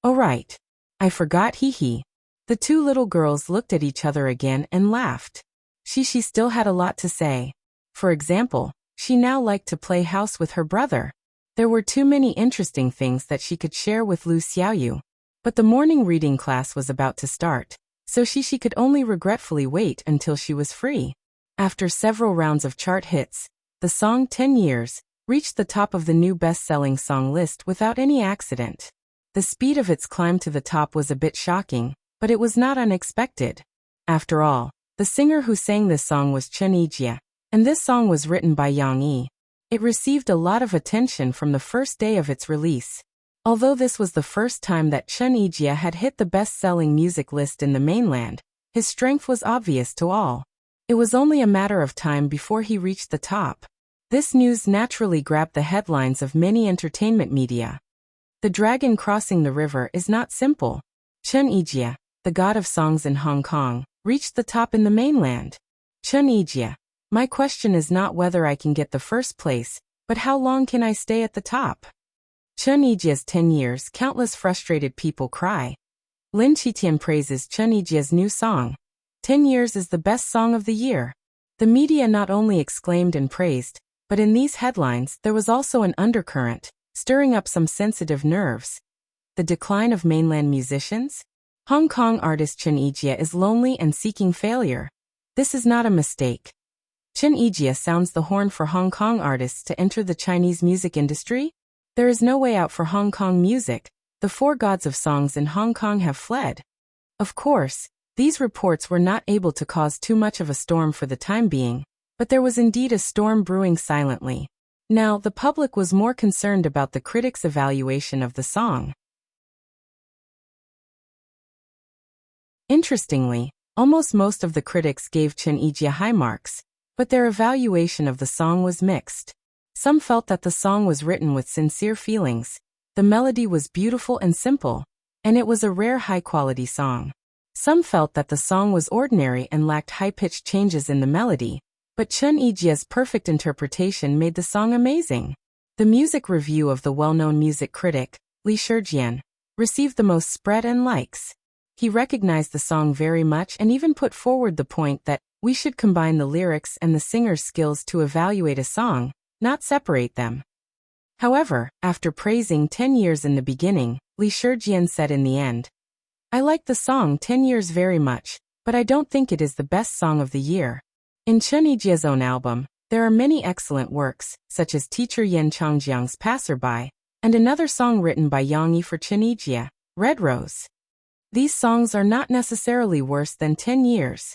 Oh right. I forgot, hee. The two little girls looked at each other again and laughed. Shishi still had a lot to say. For example, she now liked to play house with her brother. There were too many interesting things that she could share with Lu Xiaoyu. But the morning reading class was about to start, so Shishi could only regretfully wait until she was free. After several rounds of chart hits, the song 10 Years reached the top of the new best-selling song list without any accident. The speed of its climb to the top was a bit shocking, but it was not unexpected. After all, the singer who sang this song was Chen Yijie, and this song was written by Yang Yi. It received a lot of attention from the first day of its release. Although this was the first time that Chen Yijie had hit the best-selling music list in the mainland, his strength was obvious to all. It was only a matter of time before he reached the top. This news naturally grabbed the headlines of many entertainment media. The dragon crossing the river is not simple. Chen Yijie, the god of songs in Hong Kong, reached the top in the mainland. Chen Yijie, my question is not whether I can get the first place, but how long can I stay at the top? Chen Yijie's 10 years, countless frustrated people cry. Lin Qitian praises Chen Yijie's new song. 10 years is the best song of the year. The media not only exclaimed and praised, but in these headlines there was also an undercurrent, stirring up some sensitive nerves. The decline of mainland musicians? Hong Kong artist Chen Yijie is lonely and seeking failure. This is not a mistake. Chen Yijie sounds the horn for Hong Kong artists to enter the Chinese music industry? There is no way out for Hong Kong music. The four gods of songs in Hong Kong have fled. Of course, these reports were not able to cause too much of a storm for the time being, but there was indeed a storm brewing silently. Now, the public was more concerned about the critics' evaluation of the song. Interestingly, almost most of the critics gave Chen Yijie high marks, but their evaluation of the song was mixed. Some felt that the song was written with sincere feelings, the melody was beautiful and simple, and it was a rare high-quality song. Some felt that the song was ordinary and lacked high-pitched changes in the melody, but Chen Yijie's perfect interpretation made the song amazing. The music review of the well-known music critic, Li Shijian, received the most spread and likes. He recognized the song very much and even put forward the point that we should combine the lyrics and the singer's skills to evaluate a song, not separate them. However, after praising 10 years in the beginning, Li Shijian said in the end, I like the song 10 years very much, but I don't think it is the best song of the year. In Chen Yijie's own album, there are many excellent works, such as Teacher Yan Changjiang's Passerby, and another song written by Yang Yi for Chen Yijie, Red Rose. These songs are not necessarily worse than 10 years.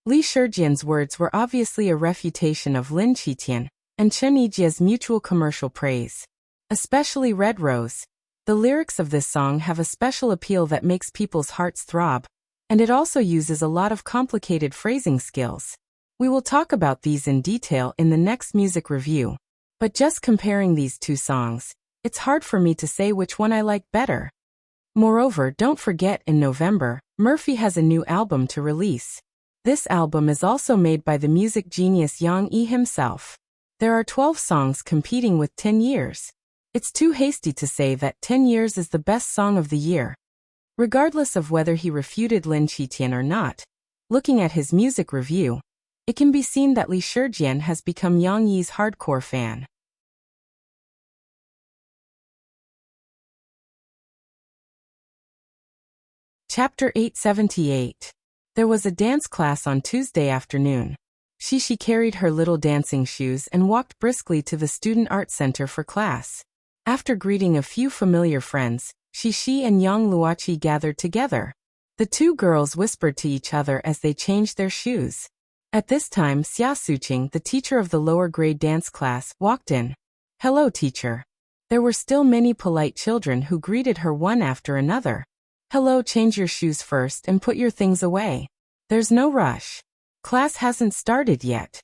Li Shijian's words were obviously a refutation of Lin Qitian and Chen Yijie's mutual commercial praise. Especially Red Rose. The lyrics of this song have a special appeal that makes people's hearts throb, and it also uses a lot of complicated phrasing skills. We will talk about these in detail in the next music review, but just comparing these two songs, it's hard for me to say which one I like better. Moreover, don't forget in November, Murphy has a new album to release. This album is also made by the music genius Yang Yi himself. There are 12 songs competing with 10 years. It's too hasty to say that 10 years is the best song of the year. Regardless of whether he refuted Lin Qitian or not, looking at his music review, it can be seen that Li Shijian has become Yang Yi's hardcore fan. Chapter 878. There was a dance class on Tuesday afternoon. She carried her little dancing shoes and walked briskly to the student art center for class. After greeting a few familiar friends, Shi and Yang Luoqi gathered together. The two girls whispered to each other as they changed their shoes. At this time, Xia Suqing, the teacher of the lower grade dance class, walked in. "Hello, teacher." There were still many polite children who greeted her one after another. "Hello, change your shoes first and put your things away. There's no rush. Class hasn't started yet."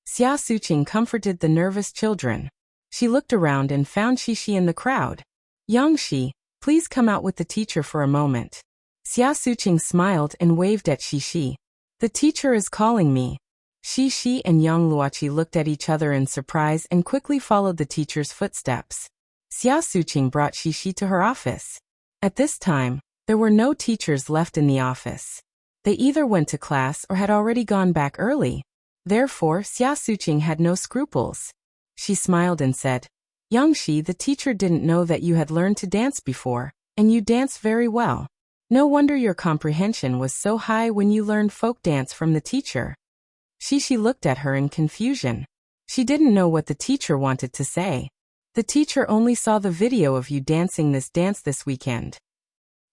Xia Suqing comforted the nervous children. She looked around and found Shi in the crowd. "Young Shi, please come out with the teacher for a moment." Xia Suqing smiled and waved at Shi. "The teacher is calling me." Shi and Yang Luoqi looked at each other in surprise and quickly followed the teacher's footsteps. Xia Suqing brought Shi to her office. At this time, there were no teachers left in the office. They either went to class or had already gone back early. Therefore, Xia Suqing had no scruples. She smiled and said, "Young Shi, the teacher didn't know that you had learned to dance before, and you dance very well. No wonder your comprehension was so high when you learned folk dance from the teacher." Shi looked at her in confusion. She didn't know what the teacher wanted to say. "The teacher only saw the video of you dancing this dance this weekend."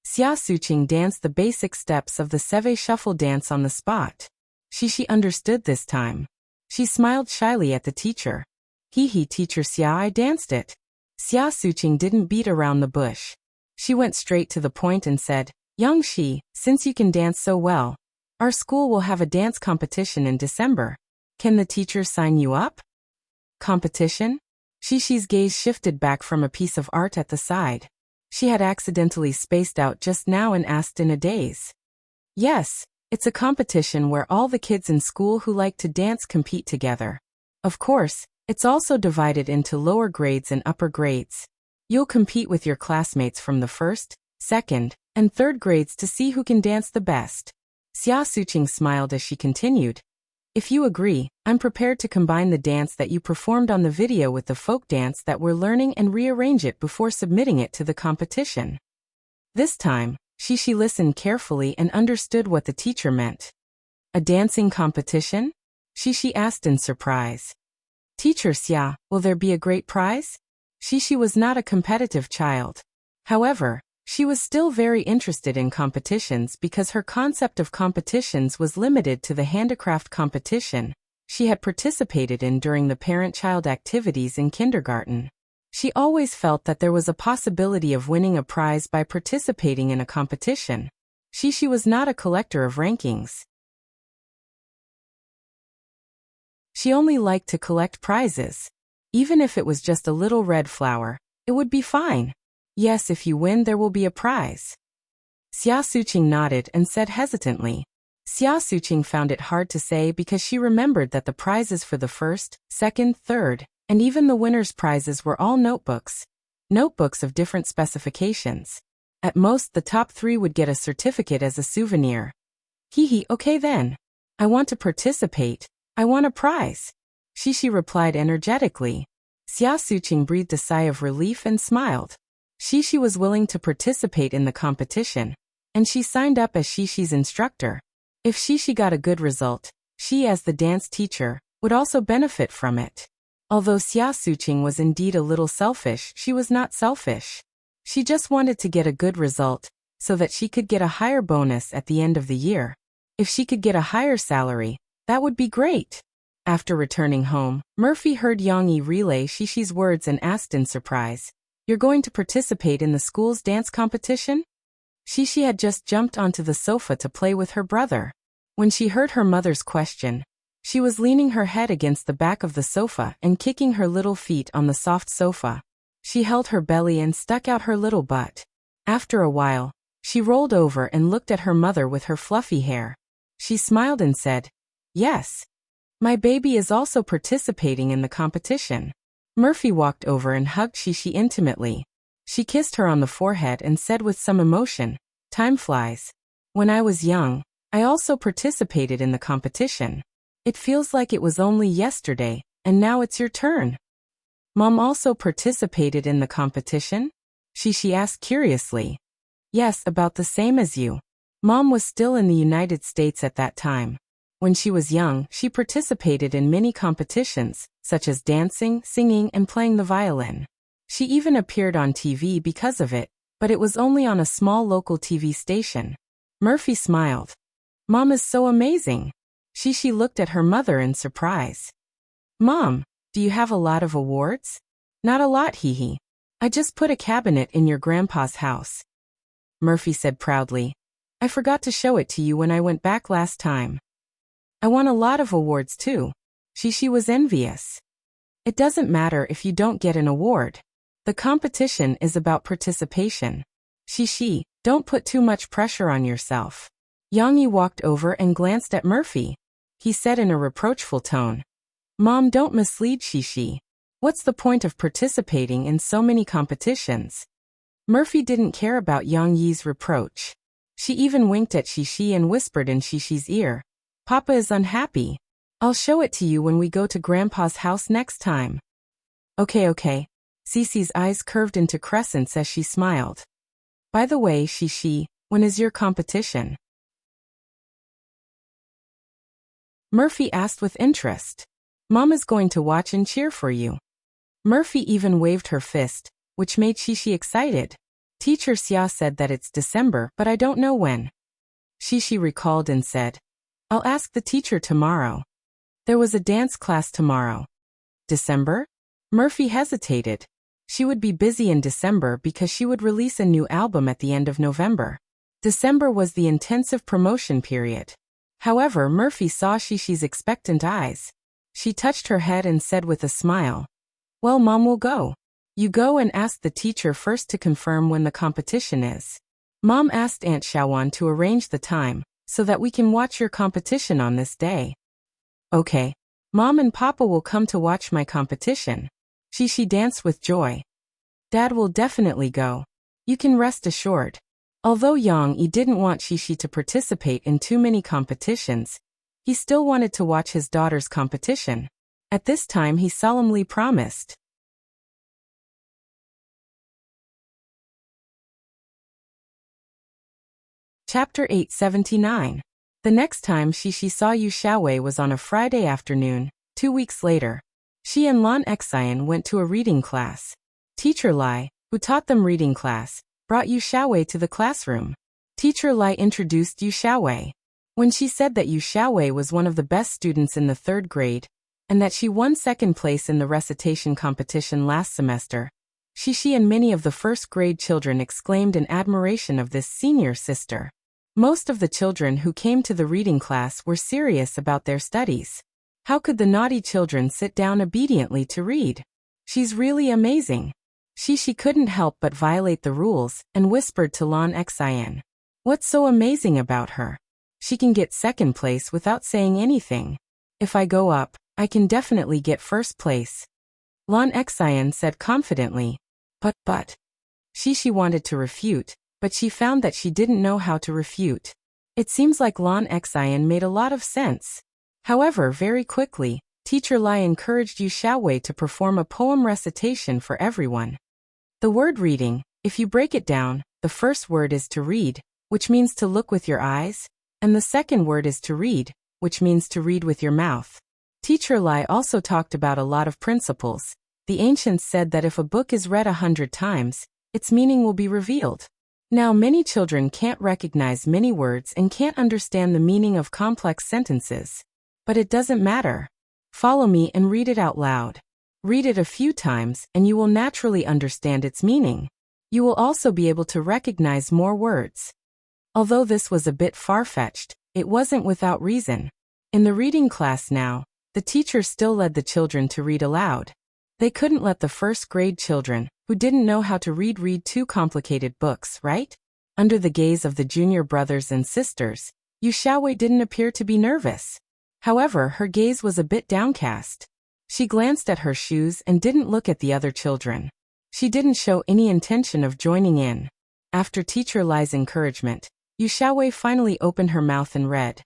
Xia Suqing danced the basic steps of the Seve shuffle dance on the spot. Shi understood this time. She smiled shyly at the teacher. "He, teacher Xia, I danced it." Xia Suqing didn't beat around the bush. She went straight to the point and said, "Young Shi, since you can dance so well, our school will have a dance competition in December. Can the teacher sign you up?" Competition? Shi's gaze shifted back from a piece of art at the side. She had accidentally spaced out just now and asked in a daze. "Yes, it's a competition where all the kids in school who like to dance compete together. Of course, it's also divided into lower grades and upper grades. You'll compete with your classmates from the first, second, and third grades to see who can dance the best." Xia Suqing smiled as she continued, "If you agree, I'm prepared to combine the dance that you performed on the video with the folk dance that we're learning and rearrange it before submitting it to the competition." This time, Shi listened carefully and understood what the teacher meant. "A dancing competition?" Shi asked in surprise. "Teacher Xia, will there be a great prize?" Shi was not a competitive child. However, she was still very interested in competitions because her concept of competitions was limited to the handicraft competition she had participated in during the parent-child activities in kindergarten. She always felt that there was a possibility of winning a prize by participating in a competition. Shi was not a collector of rankings. She only liked to collect prizes. Even if it was just a little red flower, it would be fine. "Yes, if you win there will be a prize." Xia Suqing nodded and said hesitantly. Xia Suqing found it hard to say because she remembered that the prizes for the first, second, third, and even the winner's prizes were all notebooks. Notebooks of different specifications. At most the top 3 would get a certificate as a souvenir. Okay then. I want to participate. I want a prize." Shi replied energetically. Xia Suqing breathed a sigh of relief and smiled. Shi was willing to participate in the competition, and she signed up as Shi's instructor. If Shi got a good result, she as the dance teacher would also benefit from it. Although Xia Suqing was indeed a little selfish, she was not selfish. She just wanted to get a good result, so that she could get a higher bonus at the end of the year. If she could get a higher salary, that would be great. After returning home, Murphy heard Yang Yi relay Shi's words and asked in surprise, "You're going to participate in the school's dance competition?" Shi had just jumped onto the sofa to play with her brother. When she heard her mother's question, she was leaning her head against the back of the sofa and kicking her little feet on the soft sofa. She held her belly and stuck out her little butt. After a while, she rolled over and looked at her mother with her fluffy hair. She smiled and said, "Yes. My baby is also participating in the competition." Murphy walked over and hugged Shi intimately. She kissed her on the forehead and said with some emotion, "Time flies. When I was young, I also participated in the competition. It feels like it was only yesterday, and now it's your turn." "Mom also participated in the competition?" Shi asked curiously. "Yes, about the same as you. Mom was still in the United States at that time. When she was young, she participated in many competitions, such as dancing, singing, and playing the violin. She even appeared on TV because of it, but it was only on a small local TV station. Murphy smiled. Mom is so amazing. She looked at her mother in surprise. Mom, do you have a lot of awards? Not a lot, hee. I just put a cabinet in your grandpa's house. Murphy said proudly. I forgot to show it to you when I went back last time. I won a lot of awards too. She was envious. It doesn't matter if you don't get an award. The competition is about participation. Don't put too much pressure on yourself. Yang Yi walked over and glanced at Murphy. He said in a reproachful tone. Mom, don't mislead Shi. What's the point of participating in so many competitions? Murphy didn't care about Yang Yi's reproach. She even winked at Shi and whispered in Shi's ear. Papa is unhappy. I'll show it to you when we go to Grandpa's house next time. Okay. Cece's eyes curved into crescents as she smiled. By the way, Shi, when is your competition? Murphy asked with interest. Mom is going to watch and cheer for you. Murphy even waved her fist, which made Shi excited. Teacher Xia said that it's December, but I don't know when. Shi recalled and said, I'll ask the teacher tomorrow. There was a dance class tomorrow. December? Murphy hesitated. She would be busy in December because she would release a new album at the end of November. December was the intensive promotion period. However, Murphy saw Shi's expectant eyes. She touched her head and said with a smile, Well, Mom will go. You go and ask the teacher first to confirm when the competition is. Mom asked Aunt Xiaowan to arrange the time, so that we can watch your competition on this day. Okay. Mom and Papa will come to watch my competition. She danced with joy. Dad will definitely go. You can rest assured. Although Yang Yi didn't want Shi to participate in too many competitions, he still wanted to watch his daughter's competition. At this time he solemnly promised. Chapter 879. The next time Shi saw Yu Xiaowei was on a Friday afternoon, 2 weeks later. She and Lan Xian went to a reading class. Teacher Lai, who taught them reading class, brought Yu Xiaowei to the classroom. Teacher Lai introduced Yu Xiaowei. When she said that Yu Xiaowei was one of the best students in the 3rd grade, and that she won 2nd place in the recitation competition last semester, Shi and many of the 1st grade children exclaimed in admiration of this senior sister. Most of the children who came to the reading class were serious about their studies. How could the naughty children sit down obediently to read? She's really amazing. She couldn't help but violate the rules and whispered to Lan Xian. What's so amazing about her? She can get 2nd place without saying anything. If I go up, I can definitely get 1st place. Lan Xian said confidently. But. She wanted to refute, but she found that she didn't know how to refute. It seems like Lan Xian made a lot of sense. However, very quickly, Teacher Lai encouraged Yu Xiaowei to perform a poem recitation for everyone. The word reading, if you break it down, the first word is to read, which means to look with your eyes, and the second word is to read, which means to read with your mouth. Teacher Lai also talked about a lot of principles. The ancients said that if a book is read 100 times, its meaning will be revealed. Now many children can't recognize many words and can't understand the meaning of complex sentences. But it doesn't matter. Follow me and read it out loud. Read it a few times and you will naturally understand its meaning. You will also be able to recognize more words. Although this was a bit far-fetched, it wasn't without reason. In the reading class now, the teacher still led the children to read aloud. They couldn't let the 1st grade children, who didn't know how to read too complicated books, right? Under the gaze of the junior brothers and sisters, Yu Xiaowei didn't appear to be nervous. However, her gaze was a bit downcast. She glanced at her shoes and didn't look at the other children. She didn't show any intention of joining in. After Teacher Lai's encouragement, Yu Xiaowei finally opened her mouth and read.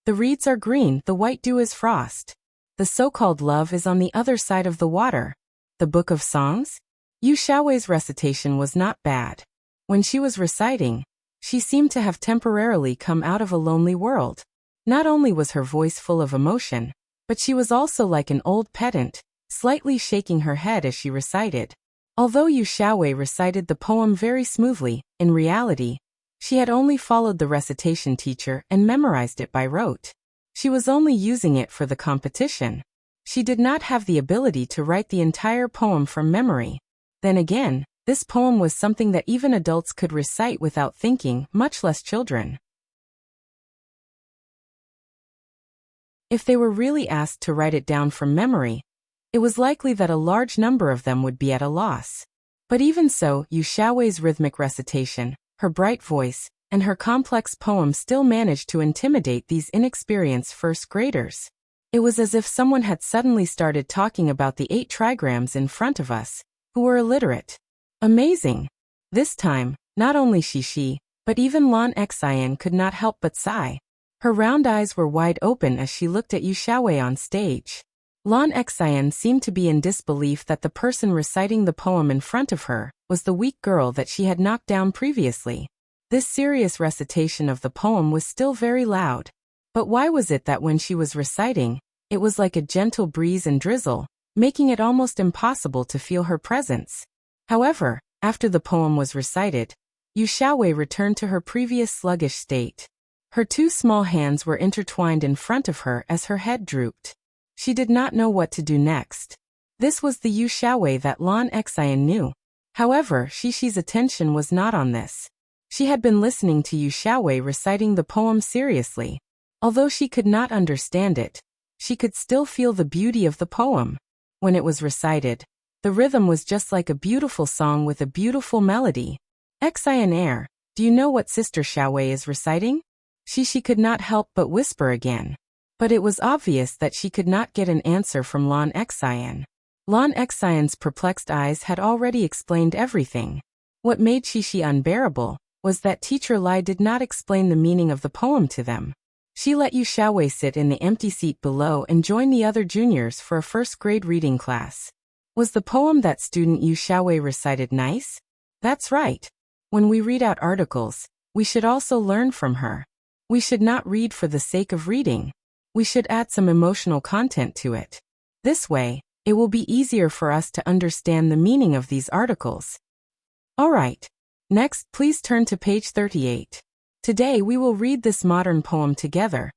The reeds are green, the white dew is frost. The so-called love is on the other side of the water. The Book of Songs? Yu Xiaowei's recitation was not bad. When she was reciting, she seemed to have temporarily come out of a lonely world. Not only was her voice full of emotion, but she was also like an old pedant, slightly shaking her head as she recited. Although Yu Xiaowei recited the poem very smoothly, in reality, she had only followed the recitation teacher and memorized it by rote. She was only using it for the competition. She did not have the ability to write the entire poem from memory. Then again, this poem was something that even adults could recite without thinking, much less children. If they were really asked to write it down from memory, it was likely that a large number of them would be at a loss. But even so, Yu Xiaowei's rhythmic recitation, her bright voice, and her complex poem still managed to intimidate these inexperienced first graders. It was as if someone had suddenly started talking about the 8 trigrams in front of us, who were illiterate. Amazing! This time, not only Shishi, but even Lan Xian could not help but sigh. Her round eyes were wide open as she looked at Yu Xiaowei on stage. Lan Xian seemed to be in disbelief that the person reciting the poem in front of her was the weak girl that she had knocked down previously. This serious recitation of the poem was still very loud. But why was it that when she was reciting, it was like a gentle breeze and drizzle, making it almost impossible to feel her presence? However, after the poem was recited, Yu Xiaowei returned to her previous sluggish state. Her 2 small hands were intertwined in front of her as her head drooped. She did not know what to do next. This was the Yu Xiaowei that Lan Xian knew. However, Shishi's attention was not on this. She had been listening to Yu Xiaowei reciting the poem seriously. Although she could not understand it, she could still feel the beauty of the poem. When it was recited, the rhythm was just like a beautiful song with a beautiful melody. Xian air, do you know what Sister Xiaowei is reciting? Shishi could not help but whisper again. But it was obvious that she could not get an answer from Lan Xian. Lan Xian's perplexed eyes had already explained everything. What made Shishi unbearable was that Teacher Lai did not explain the meaning of the poem to them. She let Yu Xiaowei sit in the empty seat below and join the other juniors for a first-grade reading class. Was the poem that student Yu Xiaowei recited nice? That's right. When we read out articles, we should also learn from her. We should not read for the sake of reading. We should add some emotional content to it. This way, it will be easier for us to understand the meaning of these articles. Alright. Next, please turn to page 38. Today we will read this modern poem together.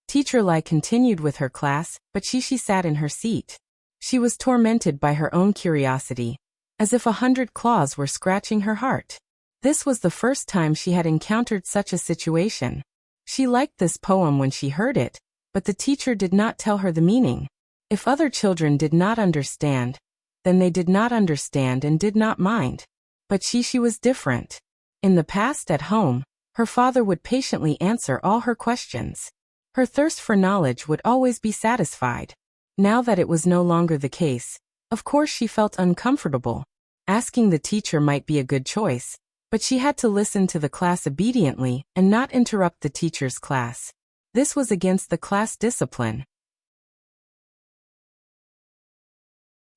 Teacher Lai continued with her class, but Shishi sat in her seat. She was tormented by her own curiosity, as if 100 claws were scratching her heart. This was the first time she had encountered such a situation. She liked this poem when she heard it, but the teacher did not tell her the meaning. If other children did not understand, then they did not understand and did not mind. But Shishi was different. In the past at home, her father would patiently answer all her questions. Her thirst for knowledge would always be satisfied. Now that it was no longer the case, of course she felt uncomfortable. Asking the teacher might be a good choice, but she had to listen to the class obediently and not interrupt the teacher's class. This was against the class discipline.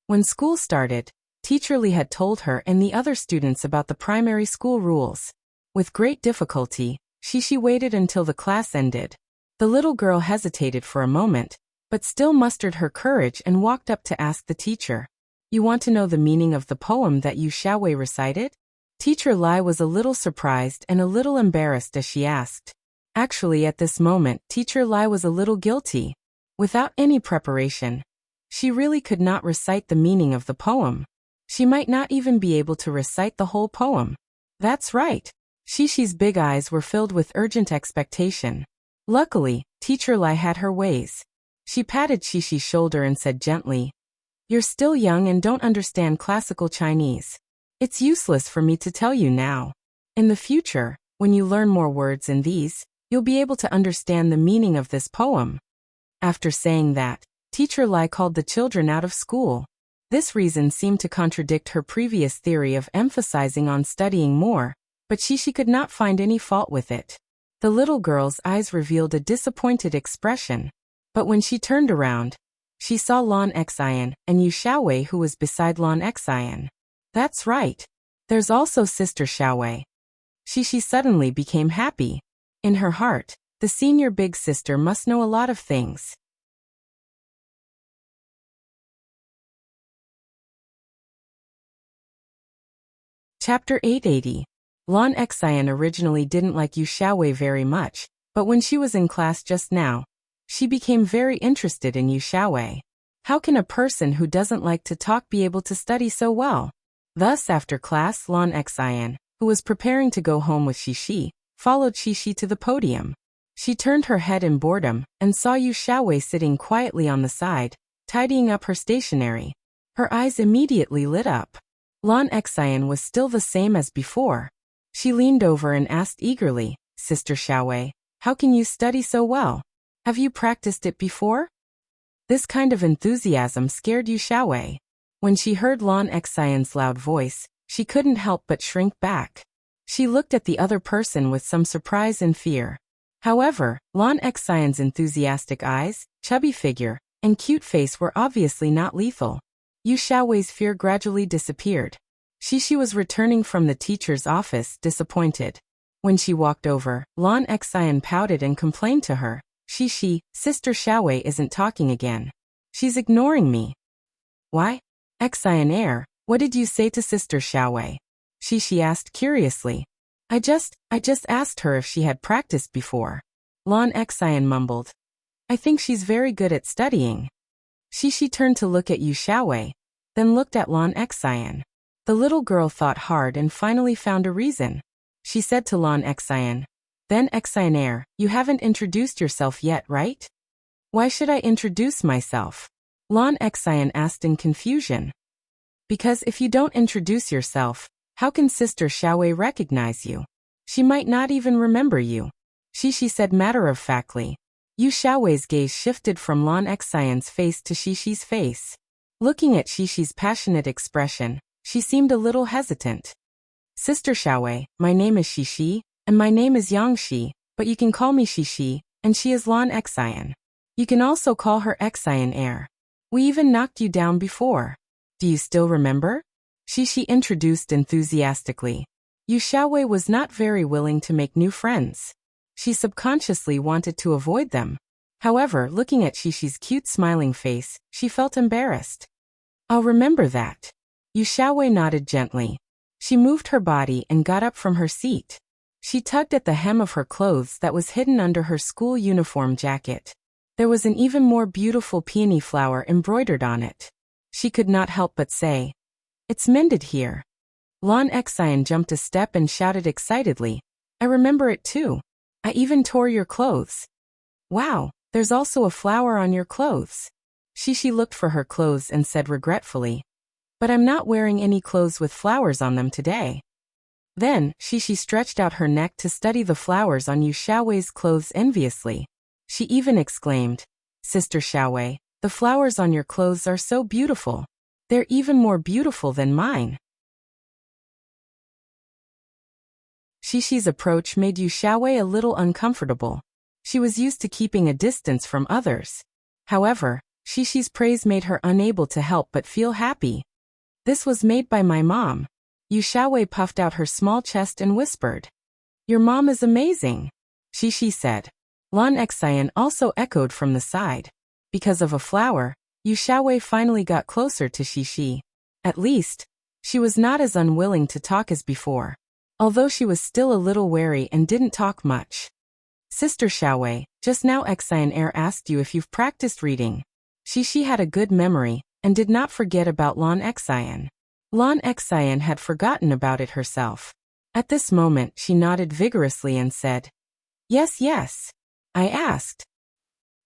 When school started, Teacher Li had told her and the other students about the primary school rules. With great difficulty, Shishi waited until the class ended. The little girl hesitated for a moment, but still mustered her courage and walked up to ask the teacher, "You want to know the meaning of the poem that Yu Xiaowei recited?" Teacher Lai was a little surprised and a little embarrassed as she asked. Actually, at this moment, Teacher Lai was a little guilty. Without any preparation, she really could not recite the meaning of the poem. She might not even be able to recite the whole poem. That's right. Shishi's big eyes were filled with urgent expectation. Luckily, Teacher Lai had her ways. She patted Shishi's shoulder and said gently, "You're still young and don't understand classical Chinese. It's useless for me to tell you now. In the future, when you learn more words in these, you'll be able to understand the meaning of this poem." After saying that, Teacher Lai called the children out of school. This reason seemed to contradict her previous theory of emphasizing on studying more, but Shishi could not find any fault with it. The little girl's eyes revealed a disappointed expression, but when she turned around, she saw Lan Xian and Yu Xiaowei, who was beside Lan Xian. That's right. There's also Sister Xiaowei. Shishi suddenly became happy. In her heart, The senior big sister must know a lot of things. Chapter 880. Lan Xian originally didn't like Yu Xiaowei very much, but when she was in class just now, she became very interested in Yu Xiaowei. How can a person who doesn't like to talk be able to study so well? Thus, after class, Lan Xian, who was preparing to go home with Shishi, followed Shishi to the podium. She turned her head in boredom and saw Yu Xiaowei sitting quietly on the side, tidying up her stationery. Her eyes immediately lit up. Lan Xian was still the same as before. She leaned over and asked eagerly, "Sister Xiaowei, how can you study so well? Have you practiced it before?" This kind of enthusiasm scared Yu Xiaowei. When she heard Lan Xian's loud voice, she couldn't help but shrink back. She looked at the other person with some surprise and fear. However, Lan Xian's enthusiastic eyes, chubby figure, and cute face were obviously not lethal. Yu Xiaowei's fear gradually disappeared. Shishi was returning from the teacher's office, disappointed. When she walked over, Lan Xian pouted and complained to her, "Shishi, Sister Xiaowei isn't talking again. She's ignoring me." "Why? Xian, what did you say to Sister Xiaowei?" Shishi asked curiously. I just asked her if she had practiced before." Lan Xian mumbled. "I think she's very good at studying." Shishi turned to look at Yu Xiaowei, then looked at Lan Xian. The little girl thought hard and finally found a reason. She said to Lan Xian, "Then Xian, you haven't introduced yourself yet, right?" "Why should I introduce myself?" Lan Xian asked in confusion. "Because if you don't introduce yourself, how can Sister Xiaowei recognize you? She might not even remember you," Shishi said matter-of-factly. Yu Xiaowei's gaze shifted from Lan Xian's face to Shishi's face. Looking at Shishi's passionate expression, she seemed a little hesitant. "Sister Xiaowei, my name is Shishi, and my name is Yangxi, but you can call me Shishi, and she is Lan Xian. You can also call her Xian. We even knocked you down before. Do you still remember?" Shishi introduced enthusiastically. Yu Xiaowei was not very willing to make new friends. She subconsciously wanted to avoid them. However, looking at Shishi's cute smiling face, she felt embarrassed. "I'll remember that." Yu Xiaowei nodded gently. She moved her body and got up from her seat. She tugged at the hem of her clothes that was hidden under her school uniform jacket. There was an even more beautiful peony flower embroidered on it. She could not help but say, "It's mended here." Lan Xian jumped a step and shouted excitedly, "I remember it too. I even tore your clothes." "Wow, there's also a flower on your clothes." Shishi looked for her clothes and said regretfully, "But I'm not wearing any clothes with flowers on them today." Then, Shishi stretched out her neck to study the flowers on Yu Xiaowei's clothes enviously. She even exclaimed, "Sister Xiaowei, the flowers on your clothes are so beautiful. They're even more beautiful than mine." Shishi's approach made Yu Xiaowei a little uncomfortable. She was used to keeping a distance from others. However, Shishi's praise made her unable to help but feel happy. "This was made by my mom." Yu Xiaowei puffed out her small chest and whispered, "Your mom is amazing," Shishi said. Lan Xian also echoed from the side. Because of a flower, Yu Xiaowei finally got closer to Shishi. At least, she was not as unwilling to talk as before, although she was still a little wary and didn't talk much. "Sister Xiaowei, just now Xian asked you if you've practiced reading." Shishi had a good memory and did not forget about Lan Xian. Lan Xian had forgotten about it herself. At this moment she nodded vigorously and said, Yes. I asked.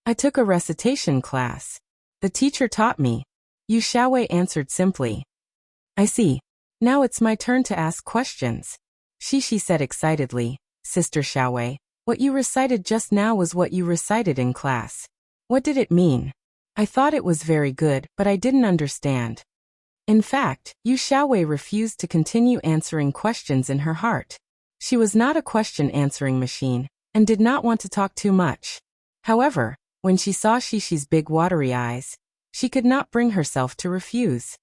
I took a recitation class. The teacher taught me." Yu Xiaowei answered simply. "I see. Now it's my turn to ask questions." Shishi said excitedly, "Sister Xiaowei, what you recited just now was what you recited in class. What did it mean?" "I thought it was very good, but I didn't understand." In fact, Yu Xiaowei refused to continue answering questions in her heart. She was not a question-answering machine, and did not want to talk too much. However, when she saw Shishi's big watery eyes, she could not bring herself to refuse.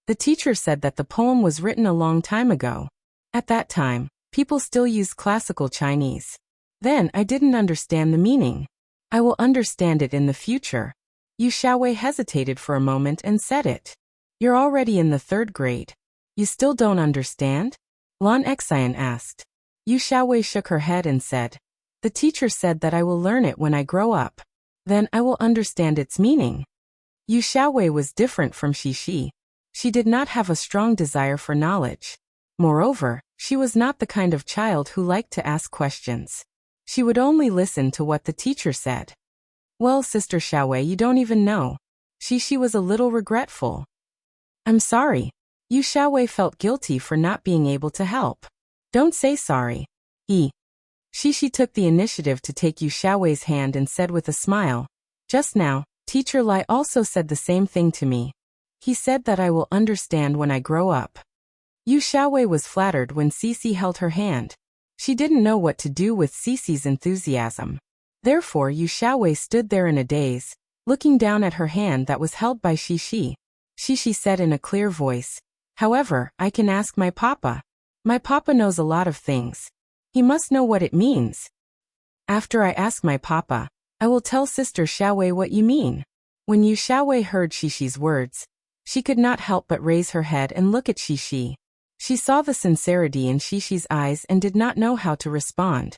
The teacher said that the poem was written a long time ago. At that time, people still used classical Chinese. Then I didn't understand the meaning. I will understand it in the future. Yu Xiaowei hesitated for a moment and said it. You're already in the 3rd grade. You still don't understand? Lan Xian asked. Yu Xiaowei shook her head and said, the teacher said that I will learn it when I grow up. Then I will understand its meaning. Yu Xiaowei was different from Xixi. She did not have a strong desire for knowledge. Moreover, she was not the kind of child who liked to ask questions. She would only listen to what the teacher said. Well, Sister Xiaowei, you don't even know. Xixi was a little regretful. I'm sorry. Yu Xiaowei felt guilty for not being able to help. Don't say sorry. Xixi took the initiative to take Yu Xiaowei's hand and said with a smile, just now, Teacher Lai also said the same thing to me. He said that I will understand when I grow up. Yu Xiaowei was flattered when Cici held her hand. She didn't know what to do with Cici's enthusiasm. Therefore Yu Xiaowei stood there in a daze, looking down at her hand that was held by Xixi. Xixi said in a clear voice, however, I can ask my papa. My papa knows a lot of things. He must know what it means. After I ask my papa, I will tell Sister Xiaowei what you mean. When Yu Xiaowei heard Xixi's words, she could not help but raise her head and look at Xixi. She saw the sincerity in Xixi's eyes and did not know how to respond.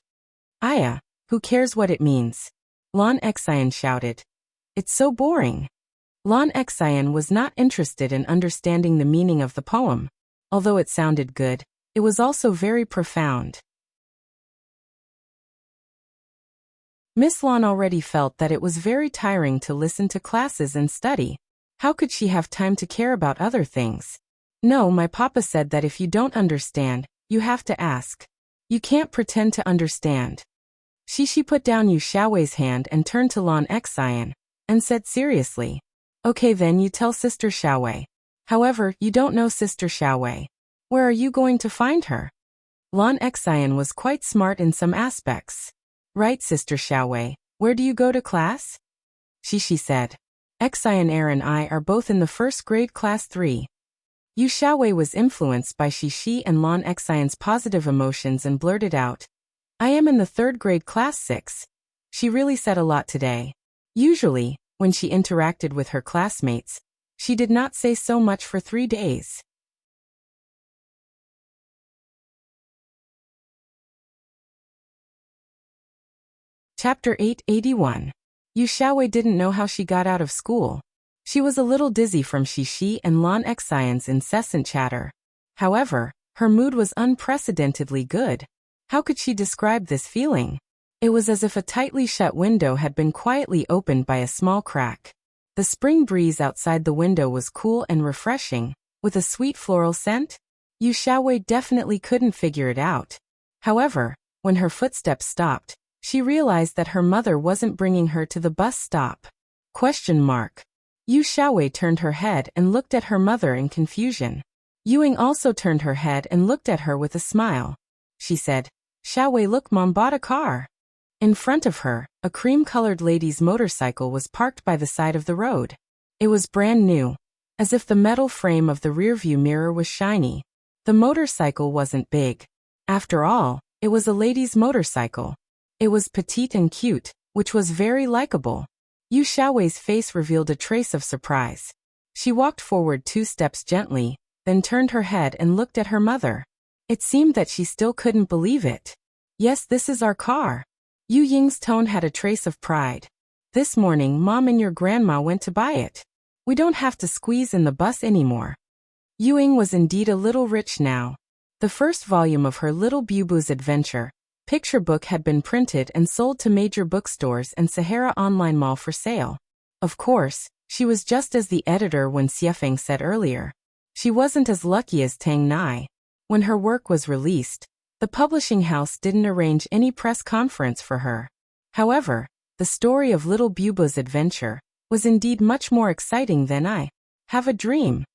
Aya, who cares what it means? Lan Xian shouted. It's so boring. Lan Xian was not interested in understanding the meaning of the poem. Although it sounded good, it was also very profound. Miss Lan already felt that it was very tiring to listen to classes and study. How could she have time to care about other things? No, my papa said that if you don't understand, you have to ask. You can't pretend to understand. Xixi put down Yu Xiaowei's hand and turned to Lan Xian, and said seriously, okay then you tell Sister Xiaowei. However, you don't know Sister Xiaowei. Where are you going to find her? Lan Xian was quite smart in some aspects. Right, Sister Xiaowei, where do you go to class? Xixi said. Xian and I are both in the 1st grade class 3. Yu Xiaowei was influenced by Xixi and Lan Xian's positive emotions and blurted out, I am in the 3rd grade class 6. She really said a lot today. Usually, when she interacted with her classmates, she did not say so much for 3 days. Chapter 881. Yu Xiaowei didn't know how she got out of school. She was a little dizzy from Xixi and Lan Xian's incessant chatter. However, her mood was unprecedentedly good. How could she describe this feeling? It was as if a tightly shut window had been quietly opened by a small crack. The spring breeze outside the window was cool and refreshing, with a sweet floral scent. Yu Xiaowei definitely couldn't figure it out. However, when her footsteps stopped, she realized that her mother wasn't bringing her to the bus stop. Yu Xiaowei turned her head and looked at her mother in confusion. Yuing also turned her head and looked at her with a smile. She said, Xiaowei, look, Mom bought a car. In front of her, a cream-colored lady's motorcycle was parked by the side of the road. It was brand new, as if the metal frame of the rearview mirror was shiny. The motorcycle wasn't big. After all, it was a lady's motorcycle. It was petite and cute, which was very likable. Yu Xiaowei's face revealed a trace of surprise. She walked forward 2 steps gently, then turned her head and looked at her mother. It seemed that she still couldn't believe it. Yes, this is our car. Yu Ying's tone had a trace of pride. This morning Mom and your grandma went to buy it. We don't have to squeeze in the bus anymore. Yu Ying was indeed a little rich now. The first volume of her Little Bubu's Adventure picture book had been printed and sold to major bookstores and Sahara Online Mall for sale. Of course, she was just as the editor when Xiefeng said earlier. She wasn't as lucky as Tang Nai. When her work was released, the publishing house didn't arrange any press conference for her. However, the story of Little Bubu's Adventure was indeed much more exciting than I Have a Dream.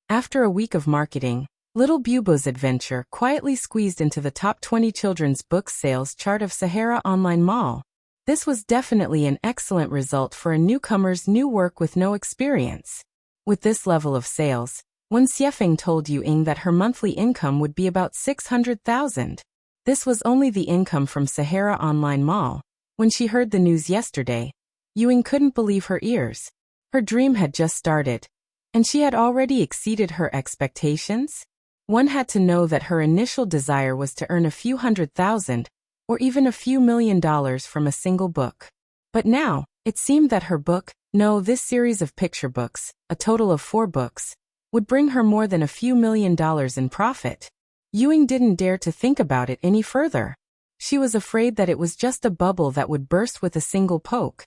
After a week of marketing, Little Bubu's Adventure quietly squeezed into the top 20 children's book sales chart of Sahara Online Mall. This was definitely an excellent result for a newcomer's new work with no experience. With this level of sales, when Xiefeng told Yu Ying that her monthly income would be about 600,000. This was only the income from Sahara Online Mall. When she heard the news yesterday, Ewing couldn't believe her ears. Her dream had just started, and she had already exceeded her expectations. One had to know that her initial desire was to earn a few $100,000, or even a few $1 million from a single book. But now, it seemed that her book, this series of picture books, a total of 4 books, would bring her more than a few $1 million in profit. Ewing didn't dare to think about it any further. She was afraid that it was just a bubble that would burst with a single poke.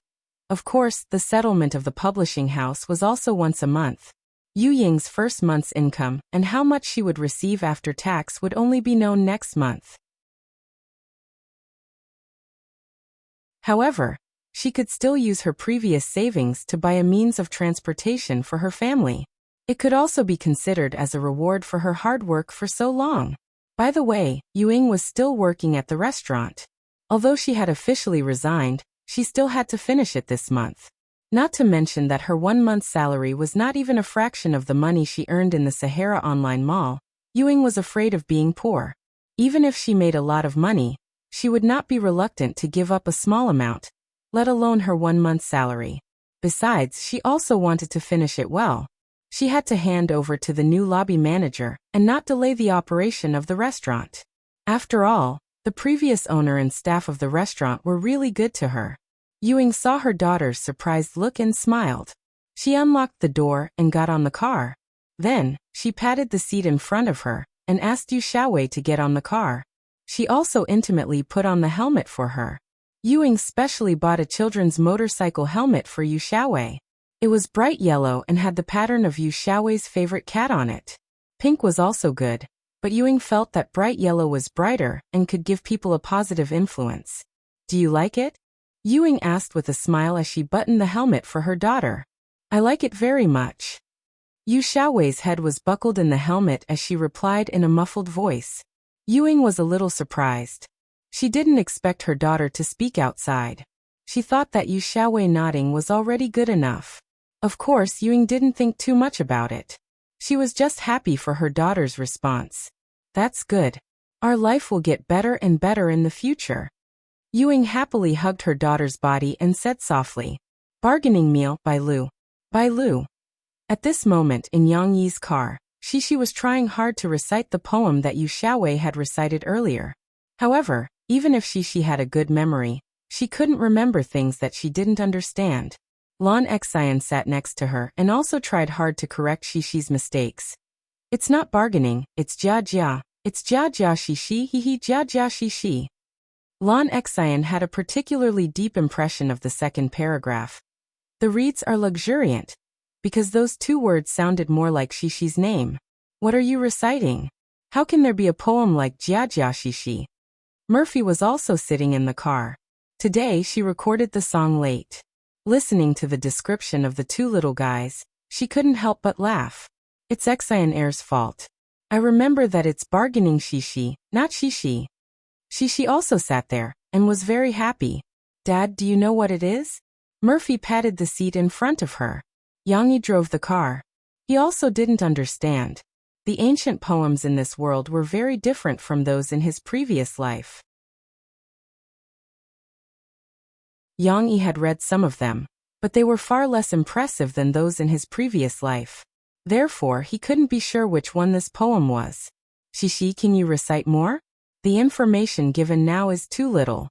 Of course, the settlement of the publishing house was also once a month. Ewing's first month's income and how much she would receive after tax would only be known next month. However, she could still use her previous savings to buy a means of transportation for her family. It could also be considered as a reward for her hard work for so long. By the way, Ewing was still working at the restaurant. Although she had officially resigned, she still had to finish it this month. Not to mention that her 1-month salary was not even a fraction of the money she earned in the Sahara Online Mall. Ewing was afraid of being poor. Even if she made a lot of money, she would not be reluctant to give up a small amount, let alone her 1-month salary. Besides, she also wanted to finish it well. She had to hand over to the new lobby manager and not delay the operation of the restaurant. After all, the previous owner and staff of the restaurant were really good to her. Ewing saw her daughter's surprised look and smiled. She unlocked the door and got on the car. Then, she patted the seat in front of her and asked Yu Xiaowei to get on the car. She also intimately put on the helmet for her. Ewing specially bought a children's motorcycle helmet for Yu Xiaowei. It was bright yellow and had the pattern of Yu Xiaowei's favorite cat on it. Pink was also good, but Ewing felt that bright yellow was brighter and could give people a positive influence. "Do you like it?" Ewing asked with a smile as she buttoned the helmet for her daughter. "I like it very much." Yu Xiaowei's head was buckled in the helmet as she replied in a muffled voice. Ewing was a little surprised. She didn't expect her daughter to speak outside. She thought that Yu Xiaowei nodding was already good enough. Of course, Ewing didn't think too much about it. She was just happy for her daughter's response. "That's good. Our life will get better and better in the future." Ewing happily hugged her daughter's body and said softly, "Bargaining meal by Lu. By Lu." At this moment in Yang Yi's car, Shishi was trying hard to recite the poem that Yu Xiaowei had recited earlier. However, even if Shishi had a good memory, she couldn't remember things that she didn't understand. Lan Xian sat next to her and also tried hard to correct Shishi's mistakes. "It's not bargaining, it's jia jia. It's jia jia Shishi he jia jia Shishi." Lan Xian had a particularly deep impression of the second paragraph. The reeds are luxuriant, because those 2 words sounded more like Shishi's name. "What are you reciting? How can there be a poem like jia jia Shishi?" Murphy was also sitting in the car. Today she recorded the song late. Listening to the description of the 2 little guys, she couldn't help but laugh. "It's Xian Air's fault. I remember that it's bargaining Shishi, not Shishi." Shishi also sat there, and was very happy. "Dad, do you know what it is?" Murphy patted the seat in front of her. Yang Yi drove the car. He also didn't understand. The ancient poems in this world were very different from those in his previous life. Yang Yi had read some of them, but they were far less impressive than those in his previous life. Therefore, he couldn't be sure which one this poem was. "Shishi, can you recite more? The information given now is too little."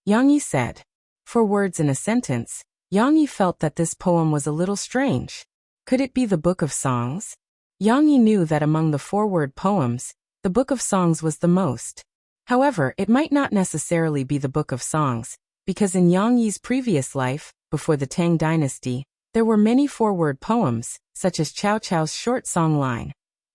Yang Yi said. For words in a sentence, Yang Yi felt that this poem was a little strange. Could it be the Book of Songs? Yang Yi knew that among the 4-word poems, the Book of Songs was the most. However, it might not necessarily be the Book of Songs, because in Yang Yi's previous life, before the Tang dynasty, there were many 4-word poems, such as Chow Chow's short song line,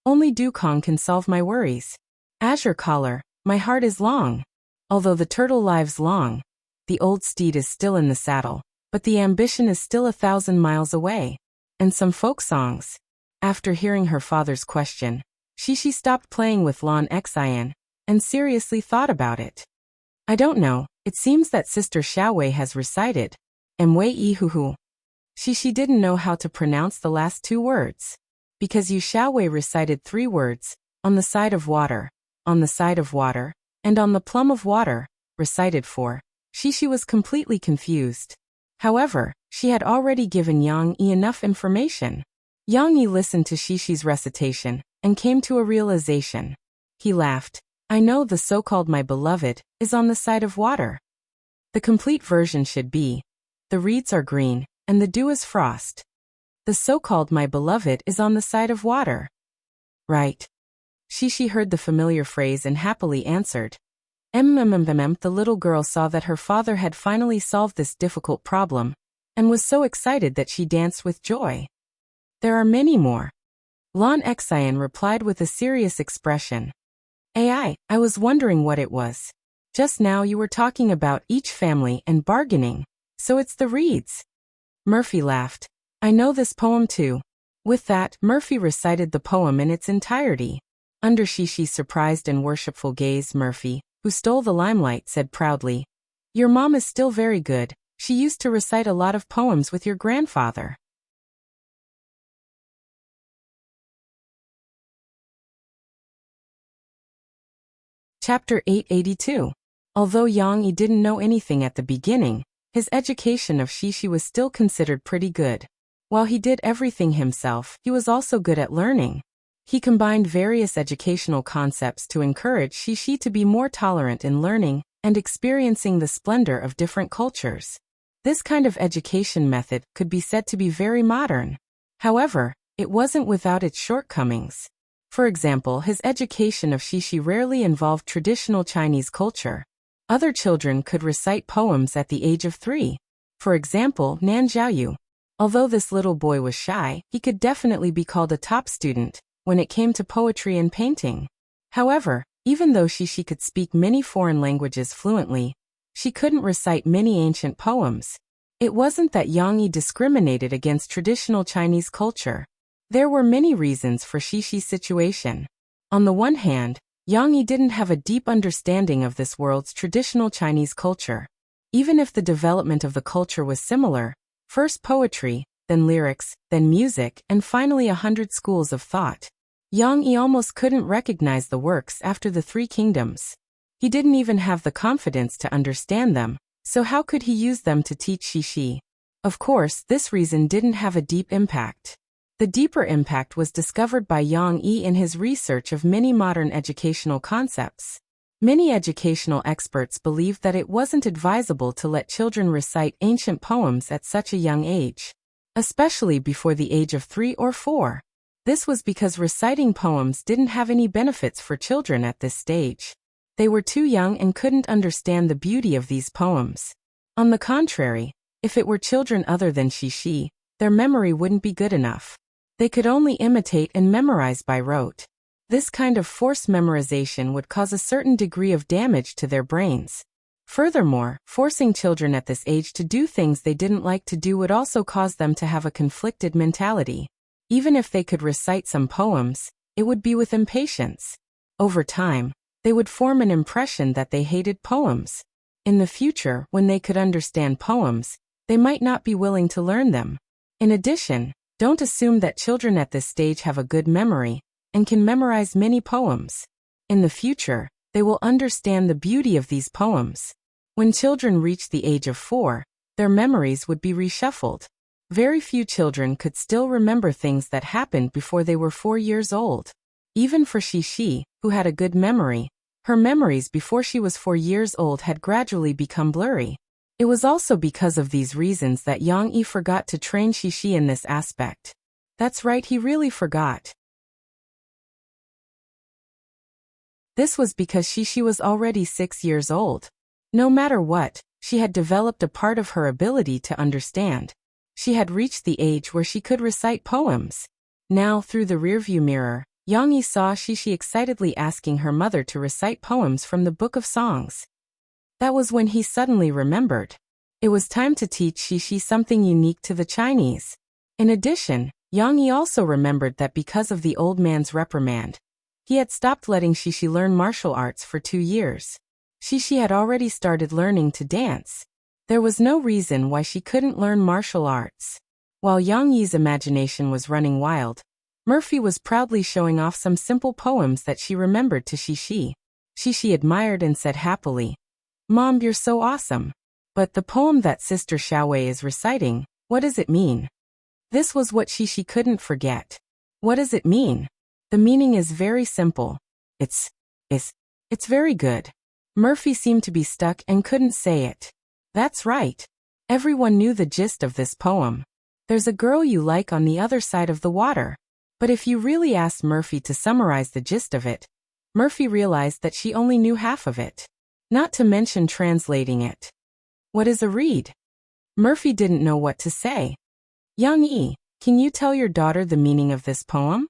"Only Dukong can solve my worries." "Azure collar, my heart is long. Although the turtle lives long, the old steed is still in the saddle, but the ambition is still 1,000 miles away." And some folk songs. After hearing her father's question, Shishi stopped playing with Lan Xian and seriously thought about it. "I don't know, it seems that Sister Xiaowei has recited, Mwei Yi Hu Hu." Shishi didn't know how to pronounce the last 2 words. Because Yu Xiaowei recited 3 words, "On the side of water, on the side of water," and on the plum of water, recited for. Shishi was completely confused. However, she had already given Yang Yi enough information. Yang Yi listened to Shishi's recitation and came to a realization. He laughed. I know the so-called my beloved is on the side of water. The complete version should be, the reeds are green, and the dew is frost. The so-called my beloved is on the side of water. Right. Shishi heard the familiar phrase and happily answered. The little girl saw that her father had finally solved this difficult problem, and was so excited that she danced with joy. There are many more. Lon Xian replied with a serious expression. I was wondering what it was. Just now you were talking about each family and bargaining, so it's the reeds. Murphy laughed. I know this poem too. With that, Murphy recited the poem in its entirety. Under Shishi's surprised and worshipful gaze, Murphy, who stole the limelight, said proudly, Your mom is still very good. She used to recite a lot of poems with your grandfather. Chapter 882. Although Yang Yi didn't know anything at the beginning, his education of Shishi was still considered pretty good. While he did everything himself, he was also good at learning. He combined various educational concepts to encourage Shishi to be more tolerant in learning and experiencing the splendor of different cultures. This kind of education method could be said to be very modern. However, it wasn't without its shortcomings. For example, his education of Shishi rarely involved traditional Chinese culture. Other children could recite poems at the age of 3. For example, Nan Zhaoyu. Although this little boy was shy, he could definitely be called a top student when it came to poetry and painting. However, even though Shishi could speak many foreign languages fluently, she couldn't recite many ancient poems. It wasn't that Yang Yi discriminated against traditional Chinese culture. There were many reasons for Shishi's situation. On the one hand, Yang Yi didn't have a deep understanding of this world's traditional Chinese culture. Even if the development of the culture was similar, first poetry, then lyrics, then music, and finally 100 schools of thought, Yang Yi almost couldn't recognize the works after the Three Kingdoms. He didn't even have the confidence to understand them, so how could he use them to teach Shishi? Of course, this reason didn't have a deep impact. The deeper impact was discovered by Yang Yi in his research of many modern educational concepts. Many educational experts believed that it wasn't advisable to let children recite ancient poems at such a young age, especially before the age of 3 or 4. This was because reciting poems didn't have any benefits for children at this stage. They were too young and couldn't understand the beauty of these poems. On the contrary, if it were children other than Shishi, their memory wouldn't be good enough. They could only imitate and memorize by rote. This kind of forced memorization would cause a certain degree of damage to their brains. Furthermore, forcing children at this age to do things they didn't like to do would also cause them to have a conflicted mentality. Even if they could recite some poems, it would be with impatience. Over time, they would form an impression that they hated poems. In the future, when they could understand poems, they might not be willing to learn them. In addition, don't assume that children at this stage have a good memory and can memorize many poems. In the future, they will understand the beauty of these poems. When children reach the age of 4, their memories would be reshuffled. Very few children could still remember things that happened before they were 4 years old. Even for Shishi, who had a good memory, her memories before she was 4 years old had gradually become blurry. It was also because of these reasons that Yang Yi forgot to train Shishi in this aspect. That's right, he really forgot. This was because Shishi was already 6 years old. No matter what, she had developed a part of her ability to understand. She had reached the age where she could recite poems. Now, through the rearview mirror, Yang Yi saw Shishi excitedly asking her mother to recite poems from the Book of Songs. That was when he suddenly remembered. It was time to teach Shishi something unique to the Chinese. In addition, Yang Yi also remembered that because of the old man's reprimand, he had stopped letting Shishi learn martial arts for 2 years. Shishi had already started learning to dance. There was no reason why she couldn't learn martial arts. While Yang Yi's imagination was running wild, Murphy was proudly showing off some simple poems that she remembered to Shishi. She admired and said happily, "Mom, you're so awesome. But the poem that Sister Xiaowei is reciting, what does it mean?" This was what she couldn't forget. What does it mean? The meaning is very simple. It's very good. Murphy seemed to be stuck and couldn't say it. That's right. Everyone knew the gist of this poem. There's a girl you like on the other side of the water. But if you really asked Murphy to summarize the gist of it, Murphy realized that she only knew half of it. Not to mention translating it. What is a reed? Murphy didn't know what to say. Yang Yi, can you tell your daughter the meaning of this poem?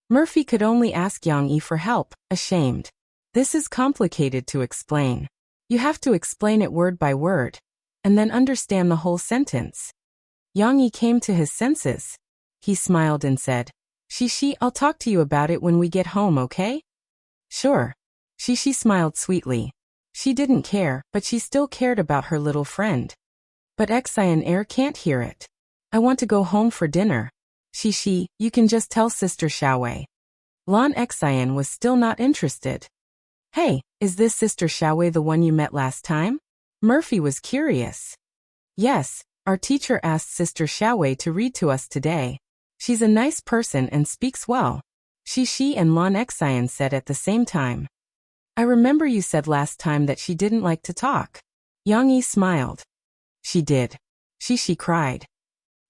Murphy could only ask Yang Yi for help, ashamed. This is complicated to explain. You have to explain it word by word, and then understand the whole sentence. Yang Yi came to his senses. He smiled and said, Shishi, I'll talk to you about it when we get home, okay? Sure. Shishi smiled sweetly. She didn't care, but she still cared about her little friend. But Xian Air can't hear it. I want to go home for dinner. Shishi, you can just tell Sister Xiaowei. Lan Xian was still not interested. Hey, is this Sister Xiaowei the one you met last time? Murphy was curious. Yes, our teacher asked Sister Xiaowei to read to us today. She's a nice person and speaks well. Shishi and Lan Xian said at the same time. I remember you said last time that she didn't like to talk. Yang Yi smiled. She did. Shishi cried.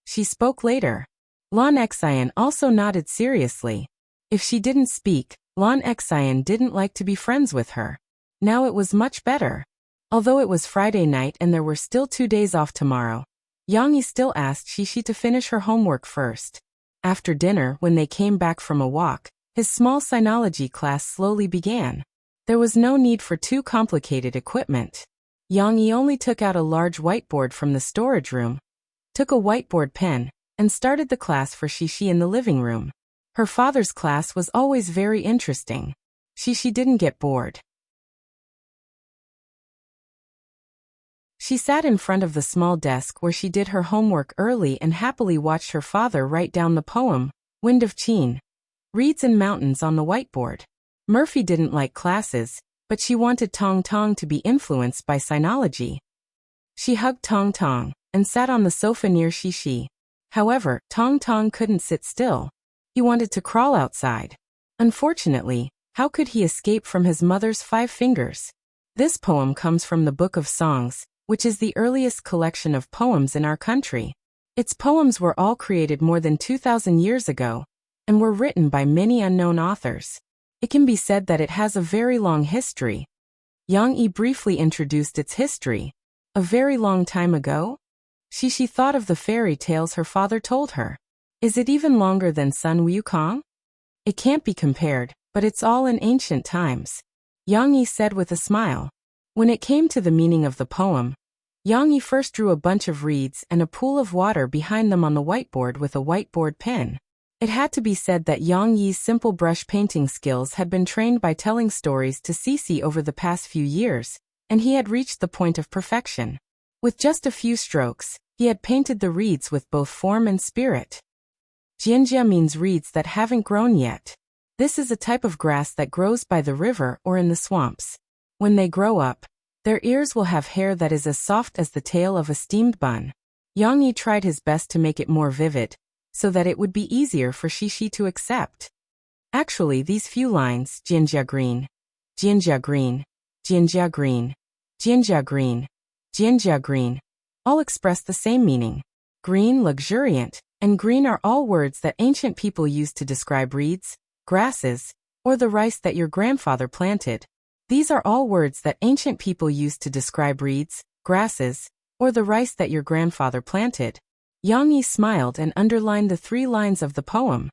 She spoke later. Lan Xian also nodded seriously. If she didn't speak, Lan Xian didn't like to be friends with her. Now it was much better. Although it was Friday night and there were still 2 days off tomorrow, Yang Yi still asked Shishi to finish her homework first. After dinner, when they came back from a walk, his small sinology class slowly began. There was no need for too complicated equipment. Yang Yi only took out a large whiteboard from the storage room, took a whiteboard pen, and started the class for Shishi in the living room. Her father's class was always very interesting. Shishi didn't get bored. She sat in front of the small desk where she did her homework early and happily watched her father write down the poem, Wind of Qin, Reeds and Mountains on the whiteboard. Murphy didn't like classes, but she wanted Tong Tong to be influenced by sinology. She hugged Tong Tong and sat on the sofa near Shishi. However, Tong Tong couldn't sit still. He wanted to crawl outside. Unfortunately, how could he escape from his mother's 5 fingers? This poem comes from the Book of Songs, which is the earliest collection of poems in our country. Its poems were all created more than 2,000 years ago, and were written by many unknown authors. It can be said that it has a very long history. Yang Yi briefly introduced its history. A very long time ago? Shishi thought of the fairy tales her father told her. Is it even longer than Sun Wukong? It can't be compared, but it's all in ancient times. Yang Yi said with a smile. When it came to the meaning of the poem, Yang Yi first drew a bunch of reeds and a pool of water behind them on the whiteboard with a whiteboard pen. It had to be said that Yang Yi's simple brush painting skills had been trained by telling stories to Cici over the past few years, and he had reached the point of perfection. With just a few strokes, he had painted the reeds with both form and spirit. Jianjia means reeds that haven't grown yet. This is a type of grass that grows by the river or in the swamps. When they grow up, their ears will have hair that is as soft as the tail of a steamed bun. Yang Yi tried his best to make it more vivid, so that it would be easier for Shishi to accept. Actually, these few lines, Jianjia green, Jianjia green, Jianjia green, Jianjia green, Jianjia green, all express the same meaning. Green, luxuriant, and green are all words that ancient people used to describe reeds, grasses, or the rice that your grandfather planted. These are all words that ancient people used to describe reeds, grasses, or the rice that your grandfather planted. Yang Yi smiled and underlined the 3 lines of the poem.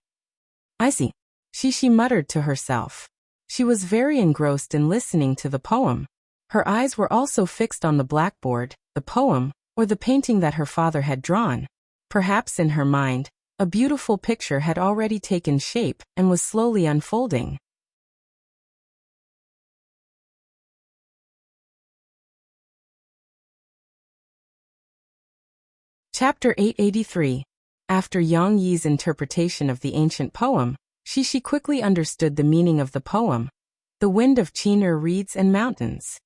I see. Shishi muttered to herself. She was very engrossed in listening to the poem. Her eyes were also fixed on the blackboard, the poem, or the painting that her father had drawn. Perhaps in her mind, a beautiful picture had already taken shape and was slowly unfolding. Chapter 883. After Yang Yi's interpretation of the ancient poem, Shishi quickly understood the meaning of the poem. The wind of Chiner reeds and mountains.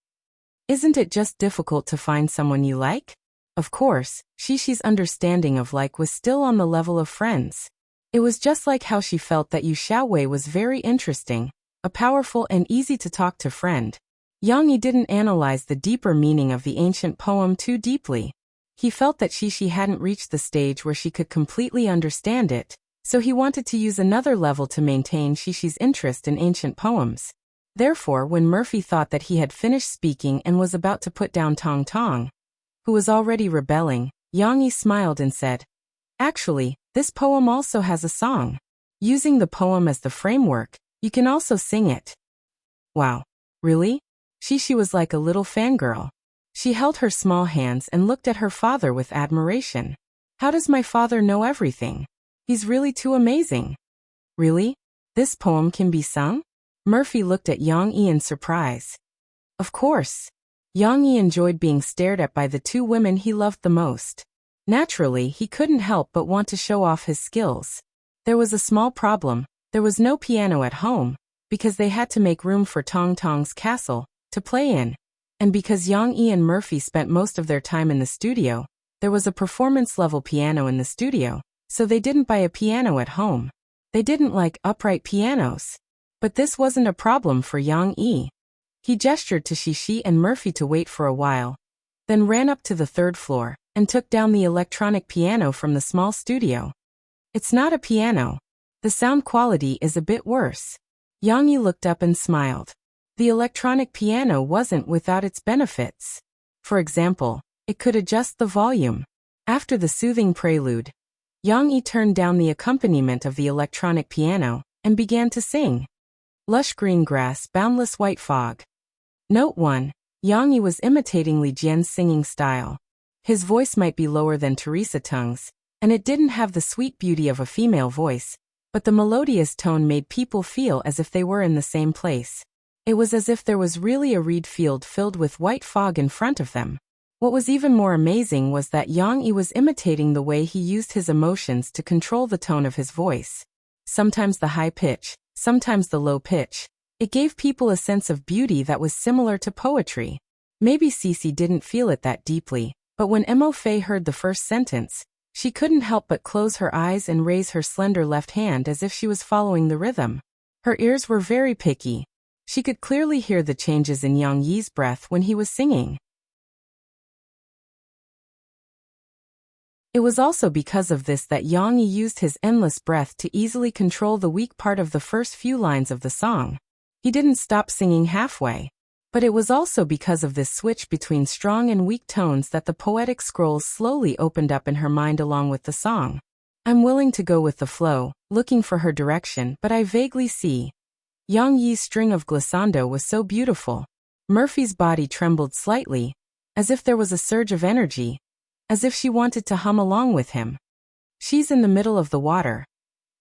Isn't it just difficult to find someone you like? Of course, Shishi's understanding of like was still on the level of friends. It was just like how she felt that Yu Xiaowei was very interesting, a powerful and easy to talk to friend. Yang Yi didn't analyze the deeper meaning of the ancient poem too deeply. He felt that Shishi hadn't reached the stage where she could completely understand it, so he wanted to use another level to maintain Shishi's interest in ancient poems. Therefore, when Murphy thought that he had finished speaking and was about to put down Tong Tong, who was already rebelling, Yang Yi smiled and said, "Actually, this poem also has a song. Using the poem as the framework, you can also sing it." Wow. Really? Shishi was like a little fangirl. She held her small hands and looked at her father with admiration. How does my father know everything? He's really too amazing. Really? This poem can be sung? Murphy looked at Yang Yi in surprise. Of course. Yang Yi enjoyed being stared at by the two women he loved the most. Naturally, he couldn't help but want to show off his skills. There was a small problem. There was no piano at home, because they had to make room for Tong Tong's castle to play in. And because Yang Yi and Murphy spent most of their time in the studio, there was a performance-level piano in the studio, so they didn't buy a piano at home. They didn't like upright pianos. But this wasn't a problem for Yang Yi. He gestured to Shishi and Murphy to wait for a while, then ran up to the third floor and took down the electronic piano from the small studio. It's not a piano. The sound quality is a bit worse. Yang Yi looked up and smiled. The electronic piano wasn't without its benefits. For example, it could adjust the volume. After the soothing prelude, Yang Yi turned down the accompaniment of the electronic piano and began to sing. Lush green grass, boundless white fog. Note 1. Yang Yi was imitating Li Jian's singing style. His voice might be lower than Teresa Tung's, and it didn't have the sweet beauty of a female voice, but the melodious tone made people feel as if they were in the same place. It was as if there was really a reed field filled with white fog in front of them. What was even more amazing was that Yang Yi was imitating the way he used his emotions to control the tone of his voice. Sometimes the high pitch, sometimes the low pitch. It gave people a sense of beauty that was similar to poetry. Maybe Cece didn't feel it that deeply, but when Mo Fei heard the first sentence, she couldn't help but close her eyes and raise her slender left hand as if she was following the rhythm. Her ears were very picky. She could clearly hear the changes in Yang Yi's breath when he was singing. It was also because of this that Yang Yi used his endless breath to easily control the weak part of the first few lines of the song. He didn't stop singing halfway. But it was also because of this switch between strong and weak tones that the poetic scrolls slowly opened up in her mind along with the song. I'm willing to go with the flow, looking for her direction, but I vaguely see. Yang Yi's string of glissando was so beautiful. Murphy's body trembled slightly, as if there was a surge of energy, as if she wanted to hum along with him. She's in the middle of the water.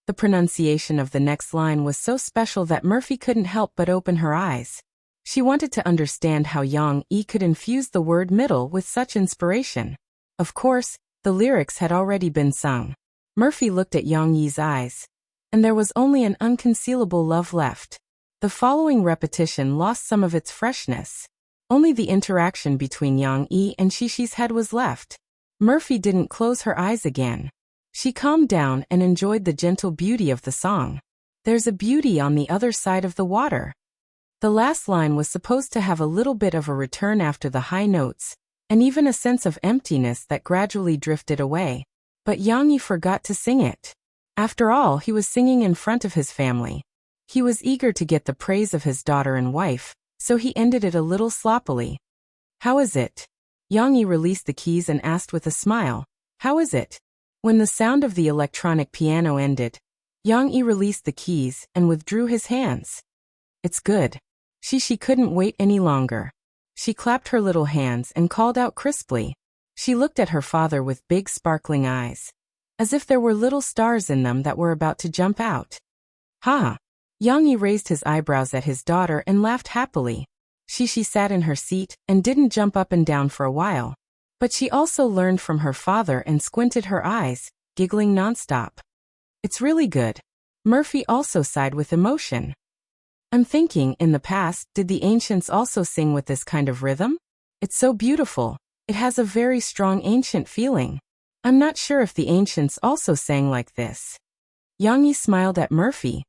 The pronunciation of the next line was so special that Murphy couldn't help but open her eyes. She wanted to understand how Yang Yi could infuse the word middle with such inspiration. Of course, the lyrics had already been sung. Murphy looked at Yang Yi's eyes, and there was only an unconcealable love left. The following repetition lost some of its freshness. Only the interaction between Yang Yi and Shishi's head was left. Murphy didn't close her eyes again. She calmed down and enjoyed the gentle beauty of the song. There's a beauty on the other side of the water. The last line was supposed to have a little bit of a return after the high notes, and even a sense of emptiness that gradually drifted away. But Yang Yi forgot to sing it. After all, he was singing in front of his family. He was eager to get the praise of his daughter and wife, so he ended it a little sloppily. How is it? Yang Yi released the keys and asked with a smile. How is it? When the sound of the electronic piano ended, Yang Yi released the keys and withdrew his hands. It's good. She couldn't wait any longer. She clapped her little hands and called out crisply. She looked at her father with big sparkling eyes, as if there were little stars in them that were about to jump out. Ha! Yang Yi raised his eyebrows at his daughter and laughed happily. She sat in her seat and didn't jump up and down for a while. But she also learned from her father and squinted her eyes, giggling nonstop. It's really good. Murphy also sighed with emotion. I'm thinking, in the past, did the ancients also sing with this kind of rhythm? It's so beautiful. It has a very strong ancient feeling. I'm not sure if the ancients also sang like this. Yang Yi smiled at Murphy.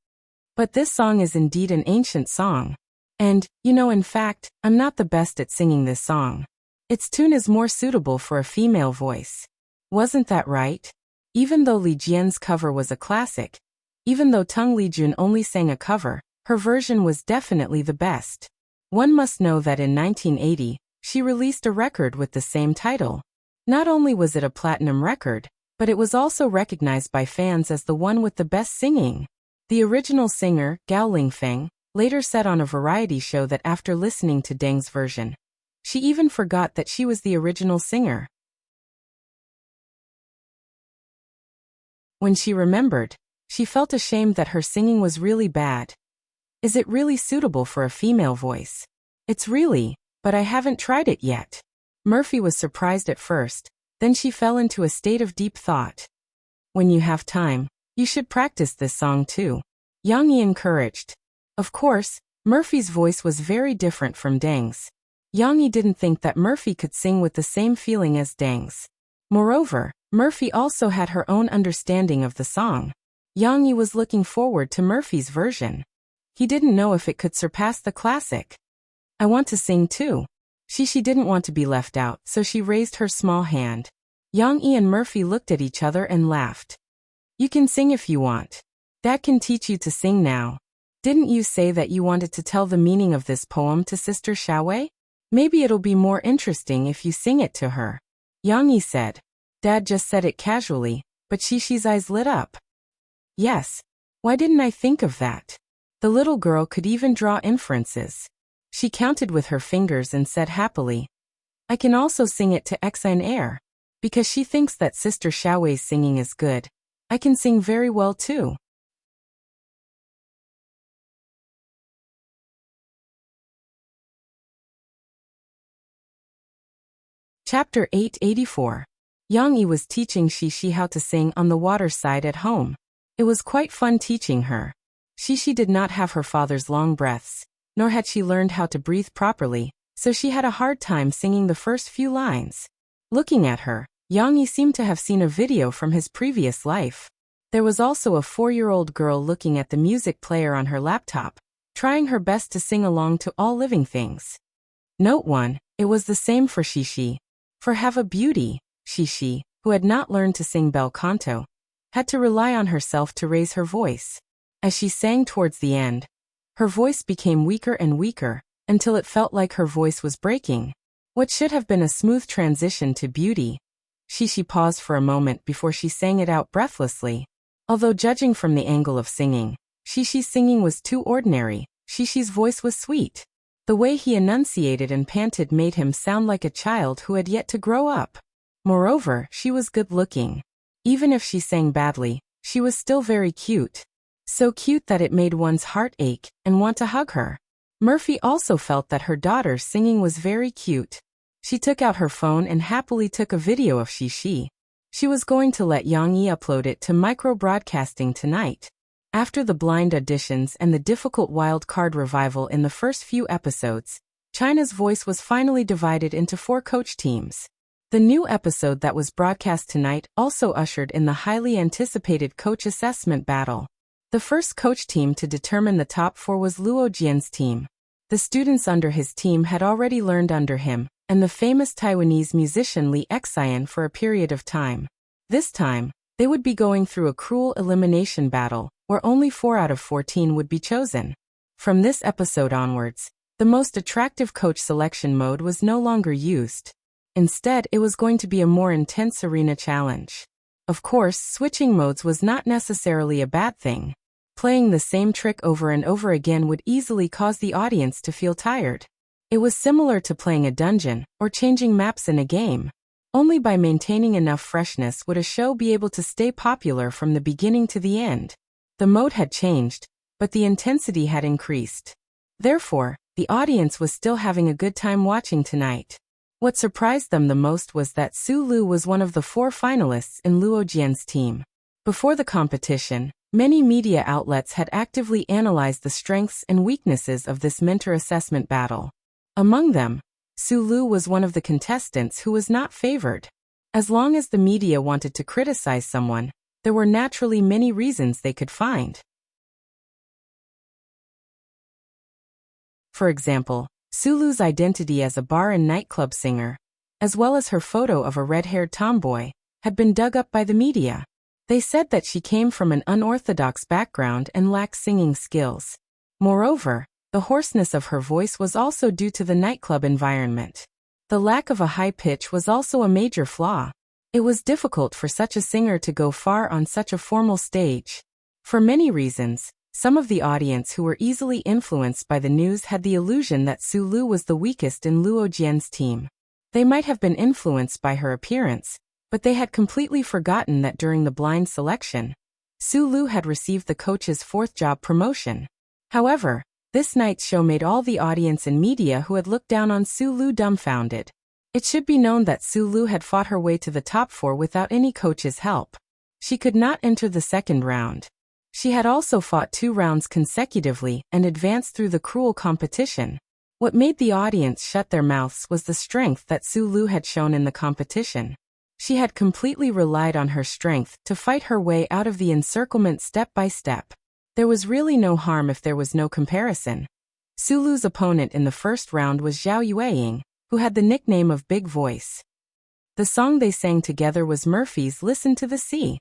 But this song is indeed an ancient song. And, in fact, I'm not the best at singing this song. Its tune is more suitable for a female voice. Wasn't that right? Even though Li Jian's cover was a classic, even though Tung Lijun only sang a cover, her version was definitely the best. One must know that in 1980, she released a record with the same title. Not only was it a platinum record, but it was also recognized by fans as the one with the best singing. The original singer, Gao Lingfeng, later said on a variety show that after listening to Deng's version, she even forgot that she was the original singer. When she remembered, she felt ashamed that her singing was really bad. Is it really suitable for a female voice? It's really, but I haven't tried it yet. Murphy was surprised at first, then she fell into a state of deep thought. When you have time, you should practice this song too. Yang Yi encouraged. Of course, Murphy's voice was very different from Deng's. Yang Yi didn't think that Murphy could sing with the same feeling as Deng's. Moreover, Murphy also had her own understanding of the song. Yang Yi was looking forward to Murphy's version. He didn't know if it could surpass the classic. I want to sing too. She didn't want to be left out, so she raised her small hand. Yang Yi and Murphy looked at each other and laughed. You can sing if you want. Dad can teach you to sing now. Didn't you say that you wanted to tell the meaning of this poem to Sister Xiaowei? Maybe it'll be more interesting if you sing it to her. Yang Yi said. Dad just said it casually, but Shishi's eyes lit up. Yes. Why didn't I think of that? The little girl could even draw inferences. She counted with her fingers and said happily, I can also sing it to Exine Air. Because she thinks that Sister Xiaowei's singing is good. I can sing very well too. Chapter 884. Yang Yi was teaching Shishi how to sing on the water side at home. It was quite fun teaching her. Shishi did not have her father's long breaths, nor had she learned how to breathe properly, so she had a hard time singing the first few lines. Looking at her, Yang Yi seemed to have seen a video from his previous life. There was also a 4-year-old girl looking at the music player on her laptop, trying her best to sing along to All Living Things. Note 1, it was the same for Shishi. For Have a Beauty, Shishi, who had not learned to sing bel canto, had to rely on herself to raise her voice. As she sang towards the end, her voice became weaker and weaker, until it felt like her voice was breaking. What should have been a smooth transition to Beauty. Shishi paused for a moment before she sang it out breathlessly. Although judging from the angle of singing, Shishi's singing was too ordinary, Shishi's voice was sweet. The way he enunciated and panted made him sound like a child who had yet to grow up. Moreover, she was good-looking. Even if she sang badly, she was still very cute. So cute that it made one's heart ache and want to hug her. Murphy also felt that her daughter's singing was very cute. She took out her phone and happily took a video of Shishi. She was going to let Yang Yi upload it to micro-broadcasting tonight. After the blind auditions and the difficult wild card revival in the first few episodes, China's voice was finally divided into 4 coach teams. The new episode that was broadcast tonight also ushered in the highly anticipated coach assessment battle. The first coach team to determine the top 4 was Luo Jian's team. The students under his team had already learned under him, and the famous Taiwanese musician Li Xian for a period of time. This time, they would be going through a cruel elimination battle, where only 4 out of 14 would be chosen. From this episode onwards, the most attractive coach selection mode was no longer used. Instead, it was going to be a more intense arena challenge. Of course, switching modes was not necessarily a bad thing. Playing the same trick over and over again would easily cause the audience to feel tired. It was similar to playing a dungeon, or changing maps in a game. Only by maintaining enough freshness would a show be able to stay popular from the beginning to the end. The mode had changed, but the intensity had increased. Therefore, the audience was still having a good time watching tonight. What surprised them the most was that Su Lu was one of the 4 finalists in Luo Jian's team. Before the competition, Many media outlets had actively analyzed the strengths and weaknesses of this mentor assessment battle. Among them, Sulu was one of the contestants who was not favored. As long as the media wanted to criticize someone, there were naturally many reasons they could find. For example, Sulu's identity as a bar and nightclub singer, as well as her photo of a red-haired tomboy, had been dug up by the media. They said that she came from an unorthodox background and lacked singing skills. Moreover, the hoarseness of her voice was also due to the nightclub environment. The lack of a high pitch was also a major flaw. It was difficult for such a singer to go far on such a formal stage. For many reasons, some of the audience who were easily influenced by the news had the illusion that Sulu was the weakest in Luo Jian's team. They might have been influenced by her appearance, but they had completely forgotten that during the blind selection, Sulu had received the coach's fourth job promotion. However, this night's show made all the audience and media who had looked down on Sulu dumbfounded. It should be known that Sulu had fought her way to the top 4 without any coach's help. She could not enter the second round. She had also fought 2 rounds consecutively and advanced through the cruel competition. What made the audience shut their mouths was the strength that Sulu had shown in the competition. She had completely relied on her strength to fight her way out of the encirclement step by step. There was really no harm if there was no comparison. Sulu's opponent in the first round was Zhao Yueying, who had the nickname of Big Voice. The song they sang together was Murphy's Listen to the Sea.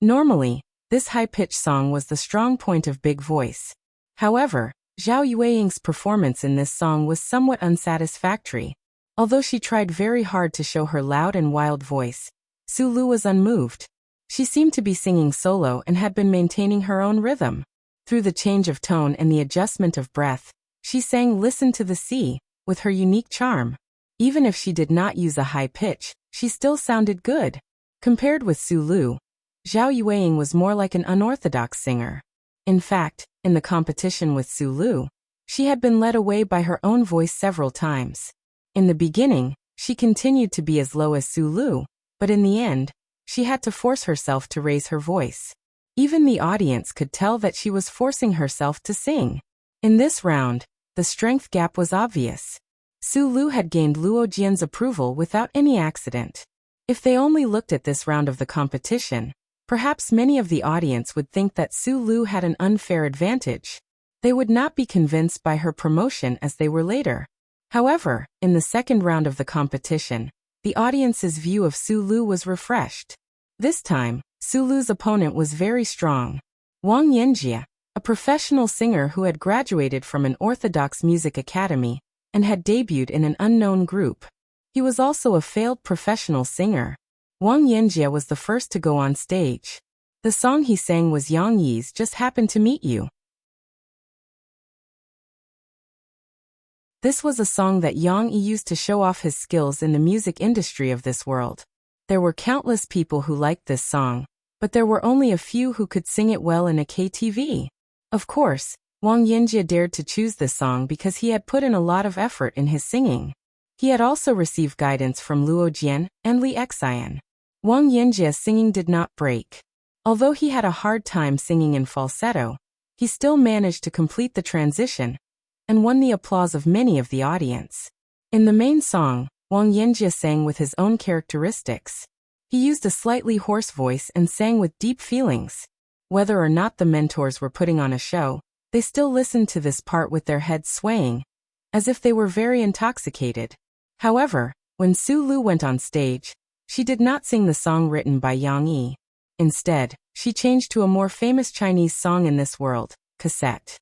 Normally, this high-pitched song was the strong point of Big Voice. However, Zhao Yueying's performance in this song was somewhat unsatisfactory. Although she tried very hard to show her loud and wild voice, Sulu was unmoved. She seemed to be singing solo and had been maintaining her own rhythm. Through the change of tone and the adjustment of breath, she sang Listen to the Sea, with her unique charm. Even if she did not use a high pitch, she still sounded good. Compared with Sulu, Zhao Yueying was more like an unorthodox singer. In fact, in the competition with Sulu, she had been led away by her own voice several times. In the beginning, she continued to be as low as Sulu, but in the end, she had to force herself to raise her voice. Even the audience could tell that she was forcing herself to sing. In this round, the strength gap was obvious. Sulu had gained Luo Jian's approval without any accident. If they only looked at this round of the competition, perhaps many of the audience would think that Sulu had an unfair advantage. They would not be convinced by her promotion as they were later. However, in the second round of the competition, the audience's view of Sulu was refreshed. This time, Sulu's opponent was very strong. Wang Yanjie, a professional singer who had graduated from an orthodox music academy and had debuted in an unknown group. He was also a failed professional singer. Wang Yanjie was the first to go on stage. The song he sang was Yang Yi's Just Happened to Meet You. This was a song that Yang Yi used to show off his skills in the music industry of this world. There were countless people who liked this song, but there were only a few who could sing it well in a KTV. Of course, Wang Yanjie dared to choose this song because he had put in a lot of effort in his singing. He had also received guidance from Luo Jian and Li Xian. Wang Yanjie's singing did not break. Although he had a hard time singing in falsetto, he still managed to complete the transition and won the applause of many of the audience. In the main song, Wang Yanjie sang with his own characteristics. He used a slightly hoarse voice and sang with deep feelings. Whether or not the mentors were putting on a show, they still listened to this part with their heads swaying, as if they were very intoxicated. However, when Sulu went on stage, she did not sing the song written by Yang Yi. Instead, she changed to a more famous Chinese song in this world, Cassette.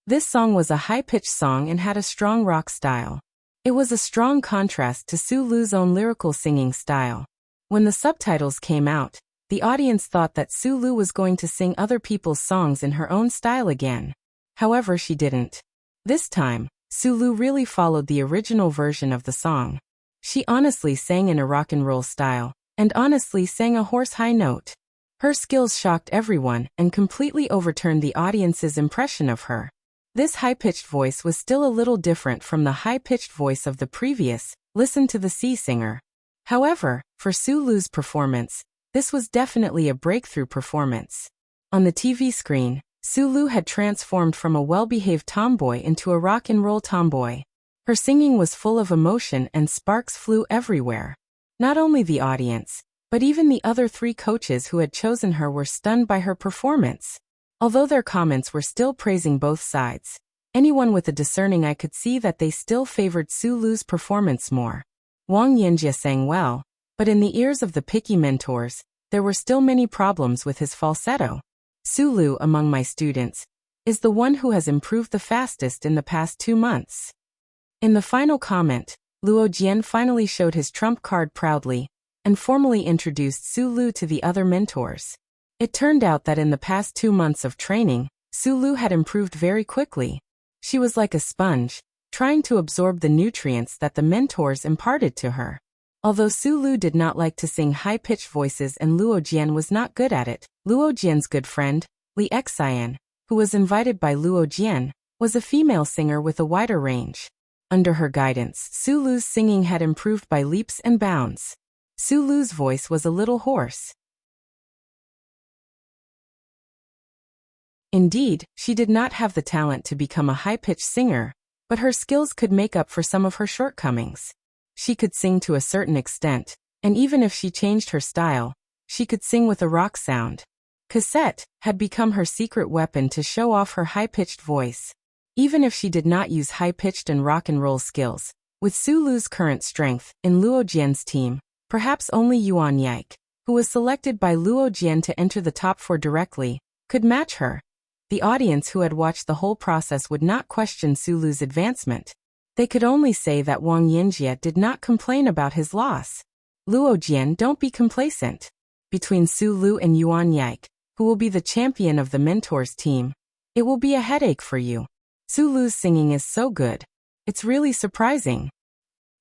This song was a high-pitched song and had a strong rock style. It was a strong contrast to Sulu's own lyrical singing style. When the subtitles came out, the audience thought that Sulu was going to sing other people's songs in her own style again. However, she didn't. This time, Sulu really followed the original version of the song. She honestly sang in a rock and roll style, and honestly sang a hoarse high note. Her skills shocked everyone and completely overturned the audience's impression of her. This high-pitched voice was still a little different from the high-pitched voice of the previous, Listen to the Sea singer. However, for Sulu's performance, this was definitely a breakthrough performance. On the TV screen, Sulu had transformed from a well-behaved tomboy into a rock-and-roll tomboy. Her singing was full of emotion and sparks flew everywhere. Not only the audience, but even the other 3 coaches who had chosen her were stunned by her performance. Although their comments were still praising both sides, anyone with a discerning eye could see that they still favored Sulu's performance more. Wang Yinjie sang well, but in the ears of the picky mentors, there were still many problems with his falsetto. Sulu, among my students, is the one who has improved the fastest in the past 2 months. In the final comment, Luo Jian finally showed his trump card proudly and formally introduced Sulu to the other mentors. It turned out that in the past 2 months of training, Sulu had improved very quickly. She was like a sponge, trying to absorb the nutrients that the mentors imparted to her. Although Sulu did not like to sing high-pitched voices and Luo Jian was not good at it, Luo Jian's good friend, Li Xian, who was invited by Luo Jian, was a female singer with a wider range. Under her guidance, Sulu's singing had improved by leaps and bounds. Sulu's voice was a little hoarse. Indeed, she did not have the talent to become a high-pitched singer, but her skills could make up for some of her shortcomings. She could sing to a certain extent, and even if she changed her style, she could sing with a rock sound. Cassette had become her secret weapon to show off her high-pitched voice. Even if she did not use high-pitched and rock-and-roll skills, with Sulu's current strength in Luo Jian's team, perhaps only Yuan Yike, who was selected by Luo Jian to enter the top 4 directly, could match her. The audience who had watched the whole process would not question Sulu's advancement. They could only say that Wang Yinjie did not complain about his loss. Luo Jian, don't be complacent. Between Sulu and Yuan Yike, who will be the champion of the mentors team, it will be a headache for you. Sulu's singing is so good. It's really surprising.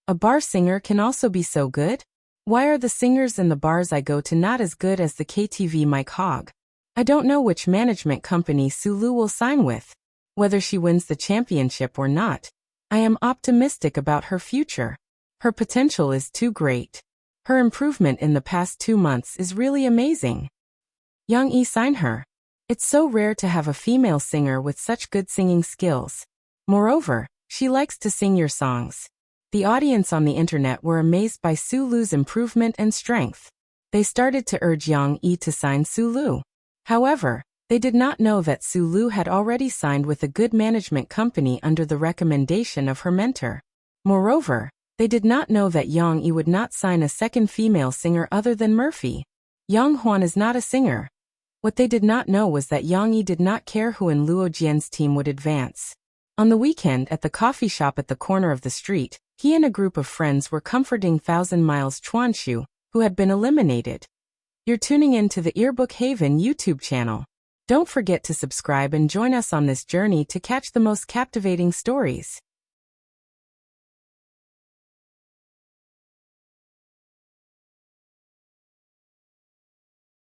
A bar singer can also be so good? Why are the singers in the bars I go to not as good as the KTV Mike Hogg? I don't know which management company Sulu will sign with. Whether she wins the championship or not, I am optimistic about her future. Her potential is too great. Her improvement in the past 2 months is really amazing. Young E, sign her. It's so rare to have a female singer with such good singing skills. Moreover, she likes to sing your songs. The audience on the internet were amazed by Sulu's improvement and strength. They started to urge Yang Yi to sign Sulu. However, they did not know that Sulu had already signed with a good management company under the recommendation of her mentor. Moreover, they did not know that Yang Yi would not sign a second female singer other than Murphy. Yang Huan is not a singer. What they did not know was that Yang Yi did not care who in Luo Jian's team would advance. On the weekend at the coffee shop at the corner of the street, he and a group of friends were comforting Thousand Miles Chuanshu, who had been eliminated. You're tuning in to the Earbook Haven YouTube channel. Don't forget to subscribe and join us on this journey to catch the most captivating stories.